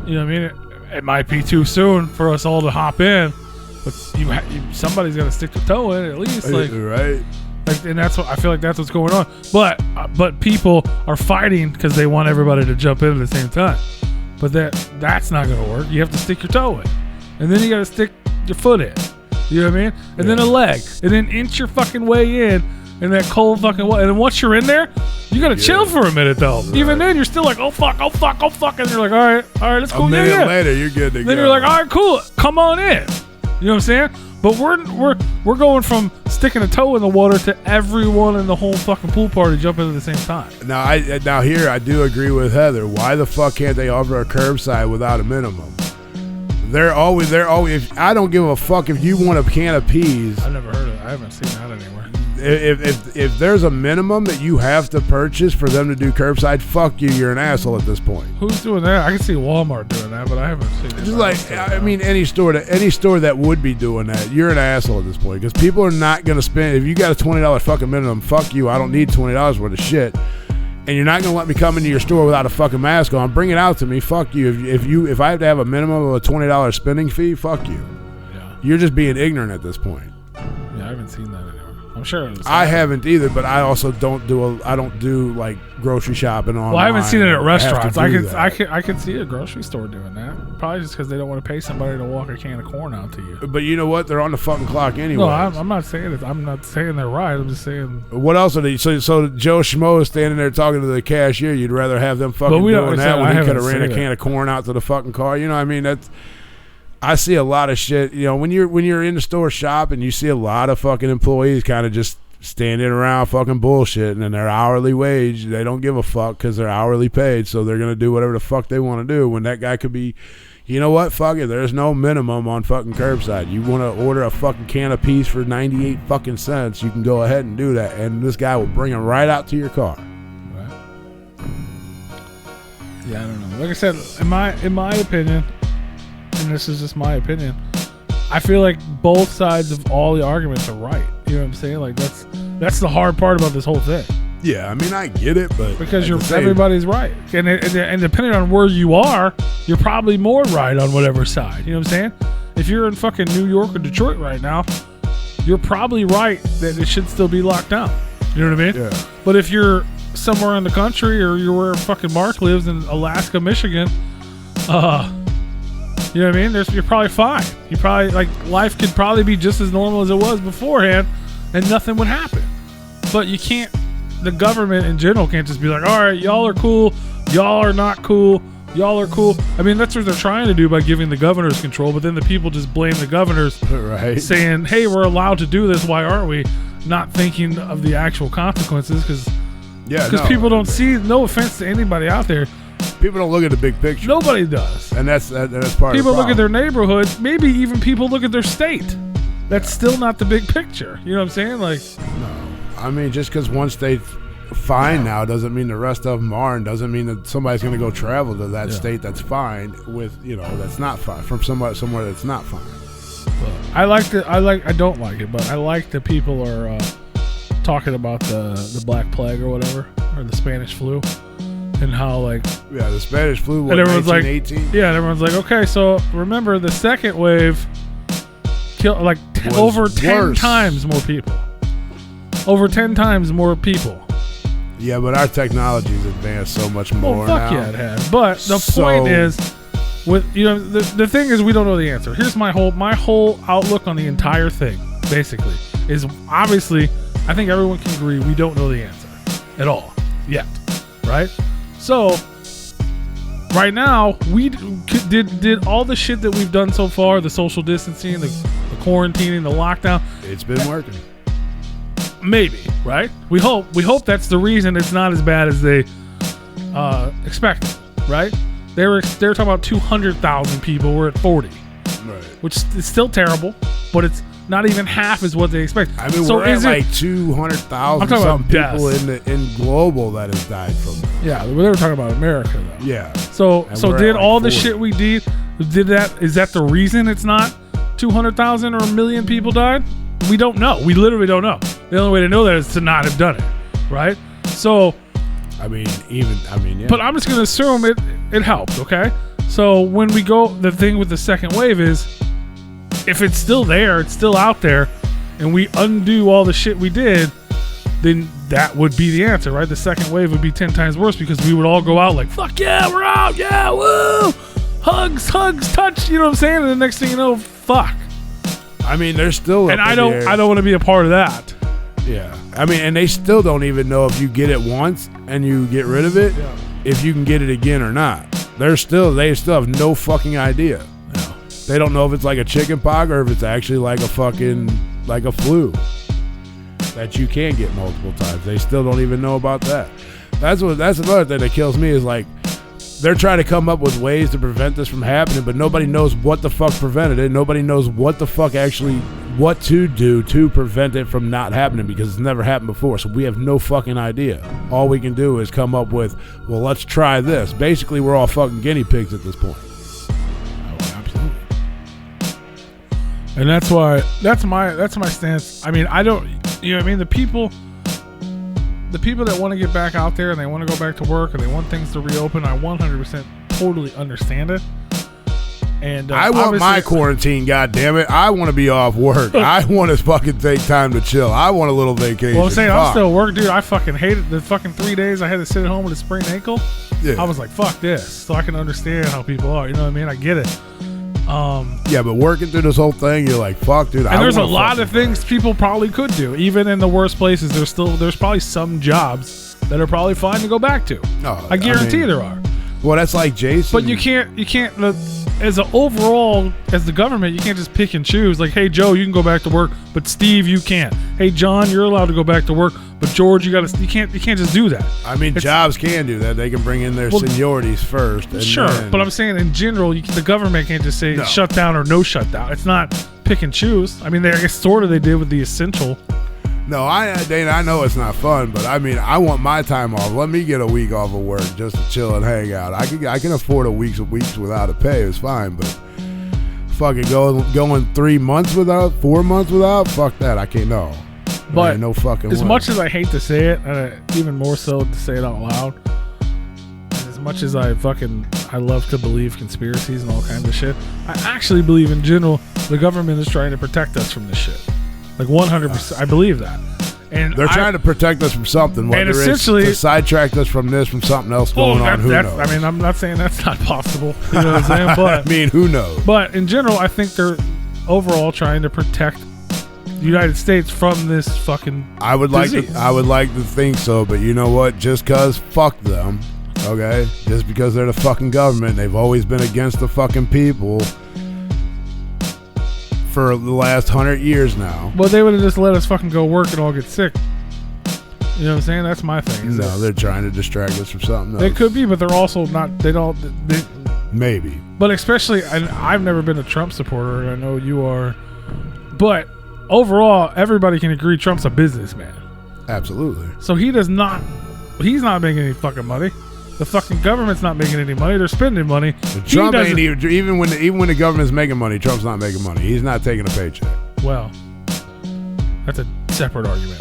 you know what I mean? It might be too soon for us all to hop in, but somebody's got to stick their toe in it at least. Like, right. Like, and that's what I feel like that's what's going on. But people are fighting because they want everybody to jump in at the same time. But that's not going to work. You have to stick your toe in, and then you got to stick your foot in. You know what I mean? And then a leg, and then inch your fucking way in that cold fucking water. And then once you're in there, you got to chill for a minute though. Right. Even then, you're still like, oh fuck, and you're like, all right, let's go. A minute later, you're good to go. Then you're like, all right, cool, come on in. You know what I'm saying? But we're going from sticking a toe in the water to everyone in the whole fucking pool party jumping at the same time. Now here I do agree with Heather. Why the fuck can't they offer a curbside without a minimum? They're always. I don't give a fuck if you want a can of peas. I've never heard of it. I haven't seen that anywhere. If there's a minimum that you have to purchase for them to do curbside, fuck you. You're an asshole at this point. Who's doing that? I can see Walmart doing that, but I haven't seen it. Just like, any store that would be doing that, you're an asshole at this point, because people are not going to spend. If you got a $20 fucking minimum, fuck you. I don't need $20 worth of shit. And you're not going to let me come into your store without a fucking mask on. Bring it out to me. Fuck you. If I have to have a minimum of a $20 spending fee, fuck you. Yeah. You're just being ignorant at this point. Yeah, I haven't seen that anywhere. I'm sure I haven't either, but I also don't do like grocery shopping online. Well, I haven't seen it at restaurants. I can see a grocery store doing that. Probably just because they don't want to pay somebody to walk a can of corn out to you. But you know what? They're on the fucking clock anyway. No, I'm not saying it. I'm not saying they're right. I'm just saying. What else are they? So Joe Schmo is standing there talking to the cashier. You'd rather have them fucking doing that when he could have ran a can of corn out to the fucking car. You know what I mean? I see a lot of shit. You know, when you're in the store shopping, you see a lot of fucking employees kind of just standing around fucking bullshit, and their hourly wage, they don't give a fuck because they're hourly paid, so they're gonna do whatever the fuck they want to do. When that guy could be, you know what, fuck it, there's no minimum on fucking curbside. You want to order a fucking can of peas for 98 fucking cents, you can go ahead and do that, and this guy will bring them right out to your car. Right. Yeah, I don't know. Like I said, in my opinion, and this is just my opinion, I feel like both sides of all the arguments are right. You know what I'm saying? Like, that's the hard part about this whole thing. Yeah, I mean, I get it, but because everybody's right, and depending on where you are, you're probably more right on whatever side. You know what I'm saying? If you're in fucking New York or Detroit right now, you're probably right that it should still be locked down. You know what I mean? Yeah. But if you're somewhere in the country, or you're where fucking Mark lives in Alaska, Michigan, you know what I mean? You're probably fine. You probably, like, life could probably be just as normal as it was beforehand, and nothing would happen. But you can't, the government in general can't just be like, all right, y'all are cool, y'all are not cool, y'all are cool. I mean, that's what they're trying to do by giving the governors control, but then the people just blame the governors, right, saying, hey, we're allowed to do this, why aren't we? Not thinking of the actual consequences, because people don't see, no offense to anybody out there, people don't look at the big picture. Nobody does. And that's part of the problem. People look at their neighborhood. Maybe even people look at their state. That's still not the big picture. You know what I'm saying? Like, no. I mean, just because one state's fine now doesn't mean the rest of them aren't. Doesn't mean that somebody's going to go travel to that state that's fine with, that's not fine, from somewhere that's not fine. But I don't like it, but I like that people are talking about the Black Plague or whatever, or the Spanish flu. and how like the Spanish flu was and everyone's like 1918. yeah, and everyone's like, okay, so remember the second wave killed like Was over 10 worse. times more people. Over 10 times more people. Yeah, but our technology's advanced so much more Well, fuck now. yeah, it has. But the So- point is, with the thing is, we don't know the answer. Here's my whole outlook on the entire thing. Basically, is obviously, I think everyone can agree we don't know the answer at all yet, right? So right now, we did all the shit that we've done so far, the social distancing, the quarantining, the lockdown. It's been working. Maybe, right? We hope that's the reason it's not as bad as they expected, right? They were talking about 200,000 people. We're at 40, Right. which is still terrible, but it's not even half is what they expect. I mean, so we're at is like it, 200,000 I'm talking some about people deaths. in global that has died from it. yeah, they were talking about America though. Yeah. So And so we're did at like all the 40. shit we did that? Is that the reason it's not 200,000 or a million people died? We don't know. We literally don't know. The only way to know that is to not have done it, right? So. I mean, yeah. But I'm just gonna assume it helped, okay? So when we go, the thing with the second wave is, if it's still there, it's still out there, and we undo all the shit we did, then that would be the answer, right? The second wave would be 10 times worse because we would all go out like, fuck yeah, we're out, yeah, woo, hugs, touch, you know what I'm saying? And the next thing you know, fuck. I mean, they're still. And up I in the don't air. want to be a part of that. Yeah. I mean, and they still don't even know if you get it once and you get rid of it, if you can get it again or not. They still have no fucking idea. No. They don't know if it's like a chicken pox or if it's actually like a fucking like a flu that you can get multiple times. They still don't even know about that. That's another thing that kills me is like they're trying to come up with ways to prevent this from happening, but nobody knows what the fuck prevented it. Nobody knows what the fuck what to do to prevent it from not happening because it's never happened before. So we have no fucking idea. All we can do is come up with, well, let's try this. Basically, we're all fucking guinea pigs at this point. Oh, absolutely. And that's my stance. I mean, I don't, you know what I mean? The people that want to get back out there and they want to go back to work and they want things to reopen, I 100% totally understand it. And I want my quarantine, goddammit. I want to be off work. I want to fucking take time to chill. I want a little vacation. Well, I'm saying I'm Fuck. still at work, dude. I fucking hated the fucking 3 days I had to sit at home with a sprained ankle. Yeah. I was like, fuck this. So I can understand how people are. You know what I mean? I get it. Yeah, but working through this whole thing, you're like, fuck, dude. And there's a lot of things people probably could do. Even in the worst places, there's probably some jobs that are probably fine to go back to. No, I guarantee I mean, there are. Well, that's like Jason. But you can't. As an overall, as the government, you can't just pick and choose. Like, hey, Joe, you can go back to work, but Steve, you can't. Hey, John, you're allowed to go back to work, but George, you can't just do that. I mean, jobs can do that. They can bring in their seniorities first. And Sure, then, but I'm saying in general, the government can't just say shut down or no shutdown. It's not pick and choose. I mean, I guess sort of they did with the essential. No, Dana, I know it's not fun, but I mean, I want my time off. Let me get a week off of work just to chill and hang out. I can afford a weeks without a pay. It's fine, but fucking going 3 months without, 4 months without, fuck that. I can't know. But no fucking as way. much as I hate to say it, and even more so to say it out loud, and as much as I love to believe conspiracies and all kinds of shit, I actually believe in general the government is trying to protect us from this shit. Like 100%, I believe that. And they're trying to protect us from something. Whether it's essentially to sidetrack us from something else going on. Who knows? I mean, I'm not saying that's not possible. You know what I'm saying? But I mean, who knows? But in general, I think they're overall trying to protect the United States from this fucking I would disease. like to think so, but you know what? Just cause fuck them, okay? Just because they're the fucking government, they've always been against the fucking people for the last 100 years now. Well, they would have just let us fucking go work and all get sick. You know what I'm saying? That's my thing. No, they're trying to distract us from something else. They could be, but they're also not. They don't. Maybe. But especially, I've never been a Trump supporter, and I know you are. But overall, everybody can agree Trump's a businessman. Absolutely. So he's not making any fucking money. The fucking government's not making any money. They're spending money. Trump ain't even when the government's making money, Trump's not making money. He's not taking a paycheck. Well, that's a separate argument.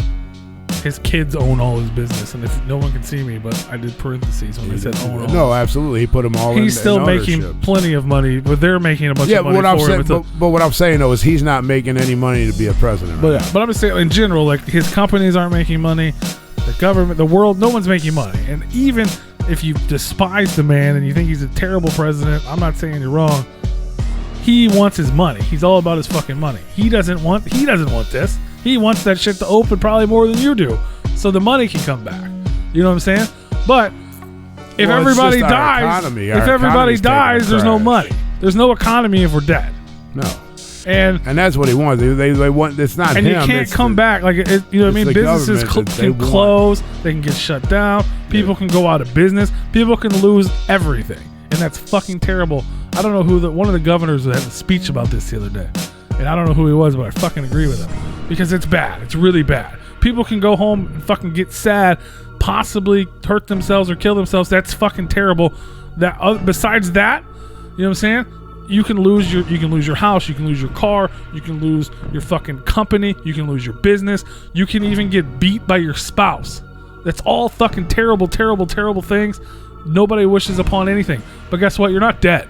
his kids own all his business. And if no one can see me, but I did parentheses when I said own all. No, absolutely. He put them all in. He's still making plenty of money, but they're making a bunch of money but what I'm saying though is he's not making any money to be a president. But I'm just saying in general, like his companies aren't making money, the government, the world, no one's making money. And even if you despise the man and you think he's a terrible president, I'm not saying you're wrong. He wants his money. He's all about his fucking money. He doesn't want this. He wants that shit to open probably more than you do, so the money can come back. You know what I'm saying? But if everybody dies, there's no money. There's no economy if we're dead. No. And that's what he wants. They want. It's not and him. And you can't come back. Like you know what I mean? Businesses can close. They can get shut down. People can go out of business. People can lose everything, and that's fucking terrible. I don't know who one of the governors had a speech about this the other day, and I don't know who he was, but I fucking agree with him because it's bad. It's really bad. People can go home and fucking get sad, possibly hurt themselves or kill themselves. That's fucking terrible. That besides that, you know what I'm saying? You can lose your house, you can lose your car, you can lose your fucking company, you can lose your business, you can even get beat by your spouse. That's all fucking terrible, terrible, terrible things. Nobody wishes upon anything. But guess what? You're not dead.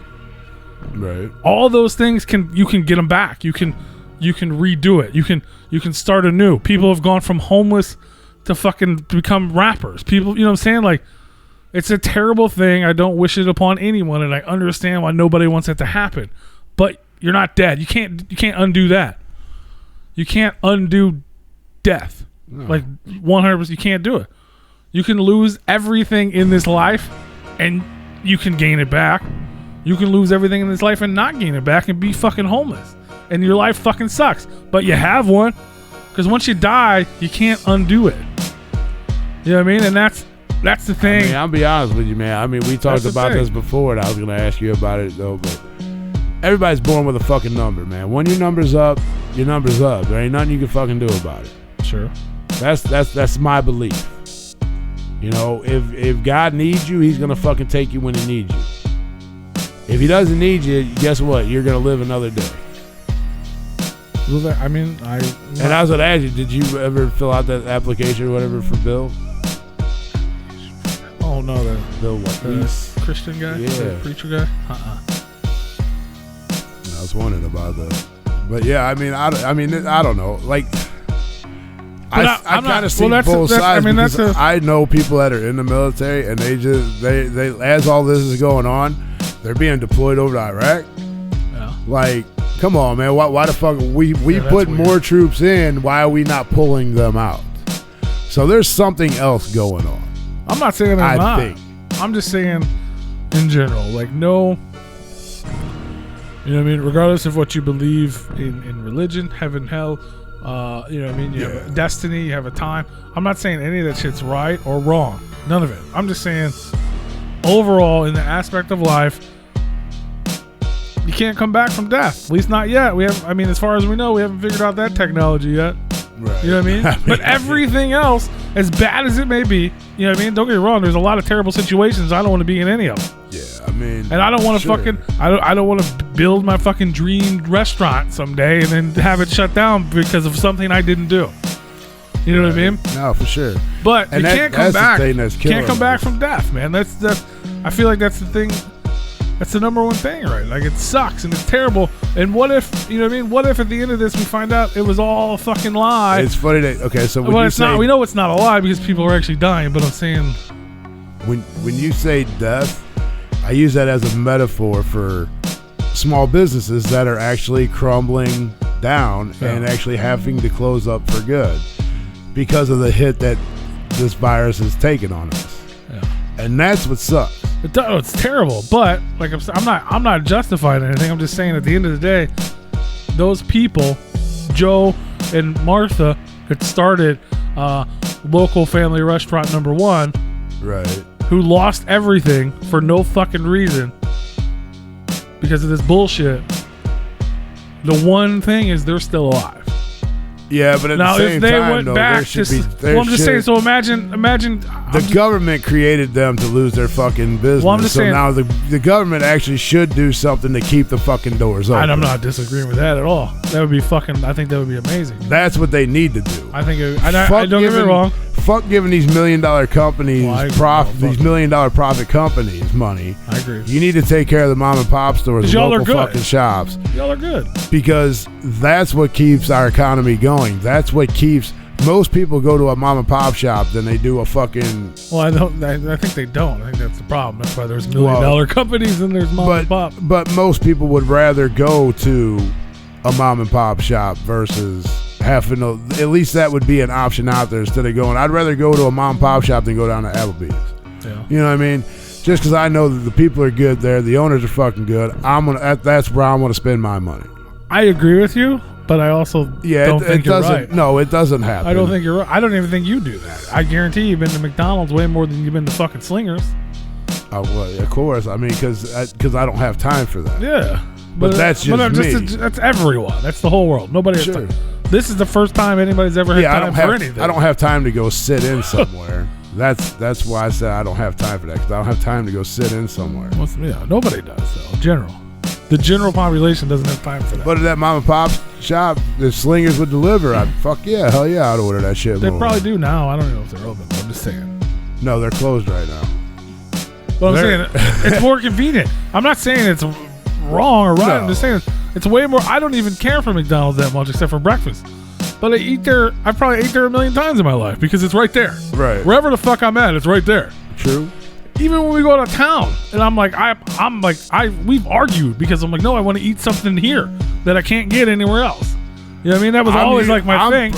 Right. All those things you can get them back. You can redo it. You can start anew. People have gone from homeless to fucking become rappers. People, you know what I'm saying? Like, it's a terrible thing. I don't wish it upon anyone, and I understand why nobody wants it to happen. But you're not dead. You can't undo that. You can't undo death. No. Like 100%, you can't do it. You can lose everything in this life, and you can gain it back. You can lose everything in this life and not gain it back and be fucking homeless. And your life fucking sucks. But you have one. Because once you die, you can't undo it. You know what I mean? And that's the thing. I mean, I'll be honest with you, man. I mean, we talked about this before, and I was going to ask you about it, though. But everybody's born with a fucking number, man. When your number's up, your number's up. There ain't nothing you can fucking do about it. Sure. That's my belief. You know, if God needs you, he's going to fucking take you when he needs you. If he doesn't need you, guess what? You're going to live another day. Well, I mean, and I was going to ask you, did you ever fill out that application or whatever for Bill? Oh, no. Bill what? The Christian guy? Yeah. The preacher guy? I was wondering about that. But yeah, I mean, I don't know. Like, I kind of see both sides because I know people that are in the military and they as all this is going on, they're being deployed over to Iraq. Yeah. Like, come on, man. Why the fuck we put more troops in? Why are we not pulling them out? So there's something else going on. I'm not saying there's not. I'm just saying in general, like no. You know what I mean? Regardless of what you believe in religion, heaven, hell, you know what I mean? You have a destiny, you have a time. I'm not saying any of that shit's right or wrong. None of it. I'm just saying overall in the aspect of life, you can't come back from death. At least not yet. As far as we know, we haven't figured out that technology yet. Right. You know what I mean? But everything else, as bad as it may be, you know what I mean? Don't get me wrong, there's a lot of terrible situations. I don't want to be in any of them. Yeah, I mean, and I don't want to I don't want to build my fucking dream restaurant someday and then have it shut down because of something I didn't do. You know what I mean? No, for sure. But you can't come back. You can't come back from death, man. That's I feel like that's the thing. That's the number one thing, right? Like, it sucks and it's terrible. And what if, you know what I mean? What if at the end of this we find out it was all a fucking lie? It's funny that, okay, so when it's not, we know it's not a lie because people are actually dying, but I'm saying. When you say death, I use that as a metaphor for small businesses that are actually crumbling down and actually having to close up for good because of the hit that this virus has taken on us. Yeah. And that's what sucks. It's terrible, but like I'm not justifying anything. I'm just saying at the end of the day, those people, Joe and Martha, had started local family restaurant number 1, right? Who lost everything for no fucking reason because of this bullshit. The one thing is they're still alive. Yeah, but at now, the same if they time, went though, back there to, should be. There well, I'm just should- saying. So imagine. The government created them to lose their fucking business. Well, I'm just so saying- now the government actually should do something to keep the fucking doors open. And I'm not disagreeing with that at all. That would be fucking. I think that would be amazing. That's what they need to do. I think. I don't get me wrong. Fuck giving these $1 million companies Well, I agree. these $1 million profit companies money. I agree. You need to take care of the mom and pop stores, 'Cause the y'all are local good. fucking shops, Y'all are good. because that's what keeps our economy going. That's what keeps. Most people go to a mom and pop shop than they do a fucking. Well, I think they don't. I think that's the problem. That's why there's $1 million companies and there's mom and pop. But most people would rather go to a mom and pop shop versus having to. At least that would be an option out there instead of going. I'd rather go to a mom and pop shop than go down to Applebee's. Yeah. You know what I mean? Just because I know that the people are good there, the owners are fucking good. That's where I want to spend my money. I agree with you, but I also don't think you're doesn't. right. No, it doesn't happen. I don't think you're right. I don't even think you do that. I guarantee you've been to McDonald's way more than you've been to fucking Slingers. Oh, well, of course. I mean, because I don't have time for that. Yeah. But that's just me. That's everyone. That's the whole world. Nobody has Sure. time. This is the first time anybody's ever had time for anything. I don't have time to go sit in somewhere. That's why I said I don't have time for that, because I don't have time to go sit in somewhere. Well, yeah, nobody does, though, in general. The general population doesn't have time for that. But at that mom and pop shop, if Slingers would deliver, hell yeah, I'd order that shit. They more. probably do now. I don't even know if they're open. I'm just saying. No, they're closed right now. But I'm saying it's more convenient. I'm not saying it's wrong or right. No. I'm just saying it's way more. I don't even care for McDonald's that much except for breakfast. But I've probably ate there 1 million times in my life because it's right there. Right. Wherever the fuck I'm at, it's right there. True. Even when we go to town, and I'm like, we've argued because I'm like, no, I want to eat something here that I can't get anywhere else. You know what I mean? That was always like my thing.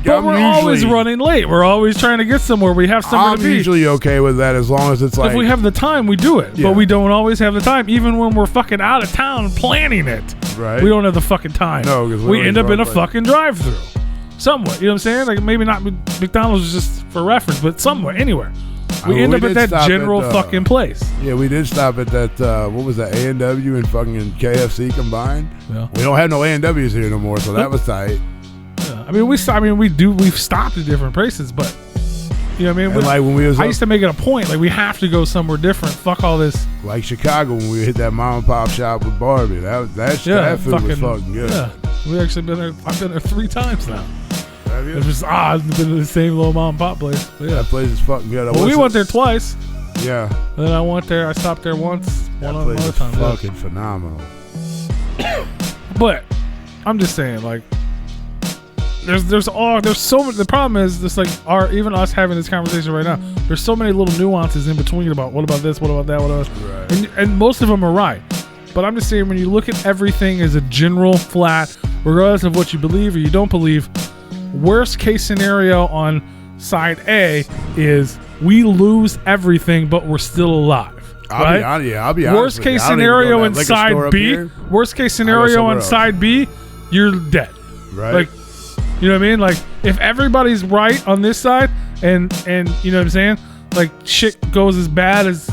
But we're always running late. We're always trying to get somewhere. We have somewhere to be. I'm usually okay with that as long as it's like. If we have the time, we do it. Yeah. But we don't always have the time. Even when we're fucking out of town planning it, Right. we don't have the fucking time. No, 'cause we we end up in a always run late. fucking drive-through. Somewhat. You know what I'm saying? Like maybe not McDonald's is just for reference, but somewhere, anywhere. We end up at that general fucking place. Yeah, we did stop at that. What was that? A&W and fucking KFC combined. Yeah. We don't have no A&Ws here no more, so that was tight. Yeah. We've stopped at different places, but you know what I mean? And like when we was I used to make it a point, like we have to go somewhere different. Fuck all this. like Chicago when we hit that mom and pop shop with Barbie. That food was fucking good. Yeah, we actually been there. I've been there 3 times now. Have you? It's just I've been to the same little mom and pop place. But yeah, That place is fucking good. well, we went there twice. Yeah, And then I stopped there once. that One place other is time. yeah. fucking phenomenal. But I'm just saying, like, there's so much. The problem is just like even us having this conversation right now. There's so many little nuances in between about what about this, what about that, what about Right. and most of them are right. But I'm just saying, when you look at everything as a general flat, regardless of what you believe or you don't believe, worst case scenario on side A is we lose everything, but we're still alive. Right? I'll be honest. Worst with you. case I don't even go to scenario that in liquor store side up B. here. Worst case scenario somewhere on else. side B, you're dead. Right. Like, you know what I mean? Like, if everybody's right on this side, and you know what I'm saying? Like, shit goes as bad as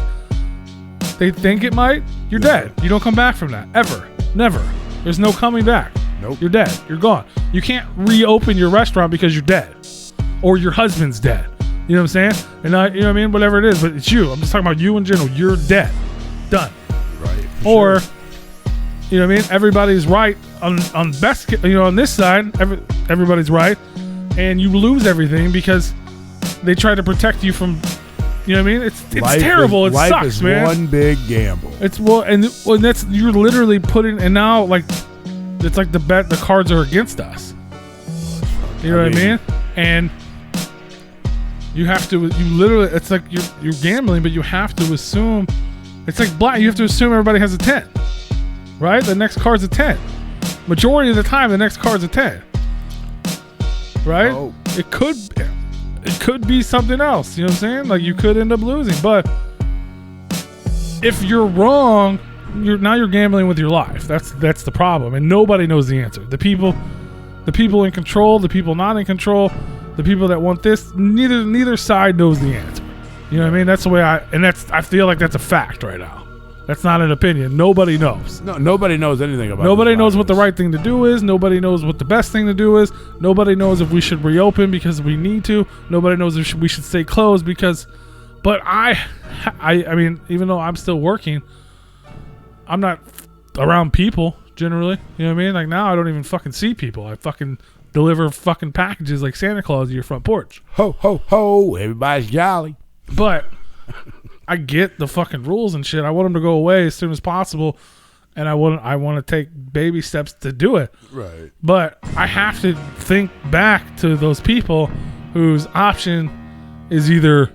they think it might, you're dead. You don't come back from that ever, never. There's no coming back. Nope. You're dead. You're gone. You can't reopen your restaurant because you're dead, or your husband's dead. You know what I'm saying? And you know what I mean? Whatever it is, but it's you. I'm just talking about you in general. You're dead. Done. Right. for Or, sure. you know what I mean? Everybody's right on best. You know, on this side, everybody's right, and you lose everything because they try to protect you from. You know what I mean? It's terrible. Life It sucks, is man. one big gamble. It's and that's you're literally putting, and now like it's like the cards are against us. You know what I mean? And you literally, it's like you're gambling, but you have to assume it's like black. You have to assume everybody has a 10, right? The next card's a 10. Majority of the time, the next card's a 10, right? Oh. It could be something else. You know what I'm saying? Like you could end up losing, but if you're wrong, you're gambling with your life. That's the problem, and nobody knows the answer. The people in control, the people not in control, the people that want this, neither side knows the answer. You know what I mean? That's the way I feel like that's a fact right now. That's not an opinion. Nobody knows. No, nobody knows anything about. Nobody this knows what the virus. right thing to do is. Nobody knows what the best thing to do is. Nobody knows if we should reopen because we need to. Nobody knows if we should stay closed because. But I mean, even though I'm still working, I'm not around people generally. You know what I mean? Like now, I don't even fucking see people. I fucking deliver fucking packages like Santa Claus to your front porch. Ho ho ho! Everybody's jolly. But I get the fucking rules and shit. I want them to go away as soon as possible, and I want to take baby steps to do it. Right. But I have to think back to those people whose option is either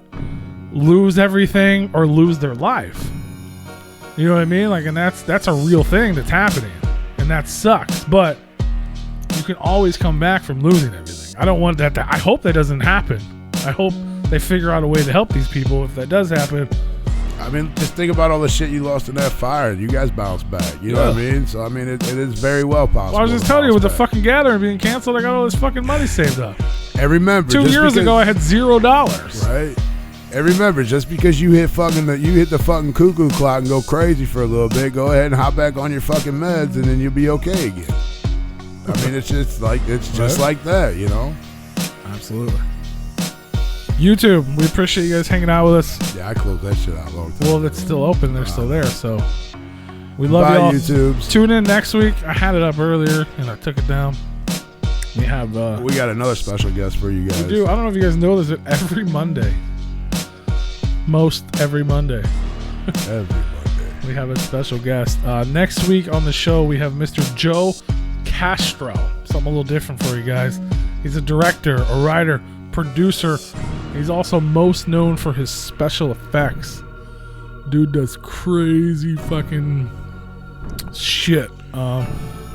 lose everything or lose their life. You know what I mean? Like, and that's a real thing that's happening, and that sucks. But you can always come back from losing everything. I don't want that. I hope that doesn't happen. I hope they figure out a way to help these people if that does happen. I mean, just think about all the shit you lost in that fire. You guys bounced back. You know what I mean? So, I mean, it is very well possible. Well, I was just telling you, with the fucking gathering being canceled, I got all this fucking money saved up. And remember, 2 years ago, I had $0. Right. And remember, just because you hit the fucking cuckoo clock and go crazy for a little bit, go ahead and hop back on your fucking meds, and then you'll be okay again. I mean, it's just like that, you know? Absolutely. YouTube, we appreciate you guys hanging out with us. Yeah, I closed that shit out a long time. Well, it's still open. They're still there, so we love Bye, y'all. YouTubes. Tune in next week. I had it up earlier, and I took it down. We have... we got another special guest for you guys. We do. I don't know if you guys know this, but every Monday. Most every Monday. Every Monday. We have a special guest. Next week on the show, we have Mr. Joe Castro. Something a little different for you guys. He's a director, a writer, producer. He's also most known for his special effects. Dude does crazy fucking shit. A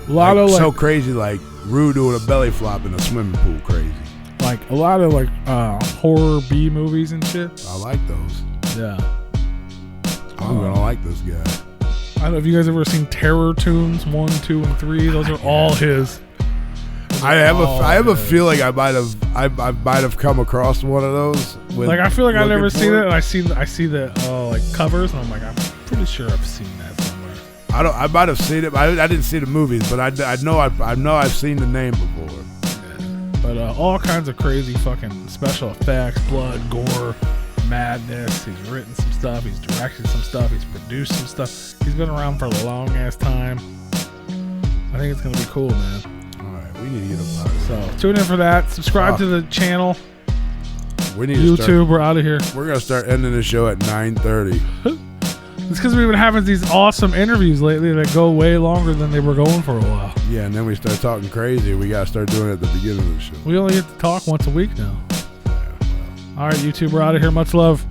lot of so crazy, like Rue doing a belly flop in a swimming pool, crazy. Like a lot of horror B movies and shit. I like those. Yeah. I'm gonna like this guy. I don't know if you guys ever seen Terror Tunes 1, 2, and 3. Those are all his. I have a feeling I might have come across one of those. Like I feel like I've never seen it, and I see the like covers, and I'm like, I'm pretty sure I've seen that somewhere. I might have seen it. But I didn't see the movies, but I know I've seen the name before. Yeah. But all kinds of crazy fucking special effects, blood, gore, madness. He's written some stuff. He's directed some stuff. He's produced some stuff. He's been around for a long ass time. I think it's gonna be cool, man. We need to get up out of here. So tune in for that. Subscribe to the channel. We need YouTube. We're out of here. We're gonna start ending the show at 9:30. It's because we've been having these awesome interviews lately that go way longer than they were going for a while. Yeah, and then we start talking crazy. We gotta start doing it at the beginning of the show. We only get to talk once a week now. All right, YouTube. We're out of here. Much love.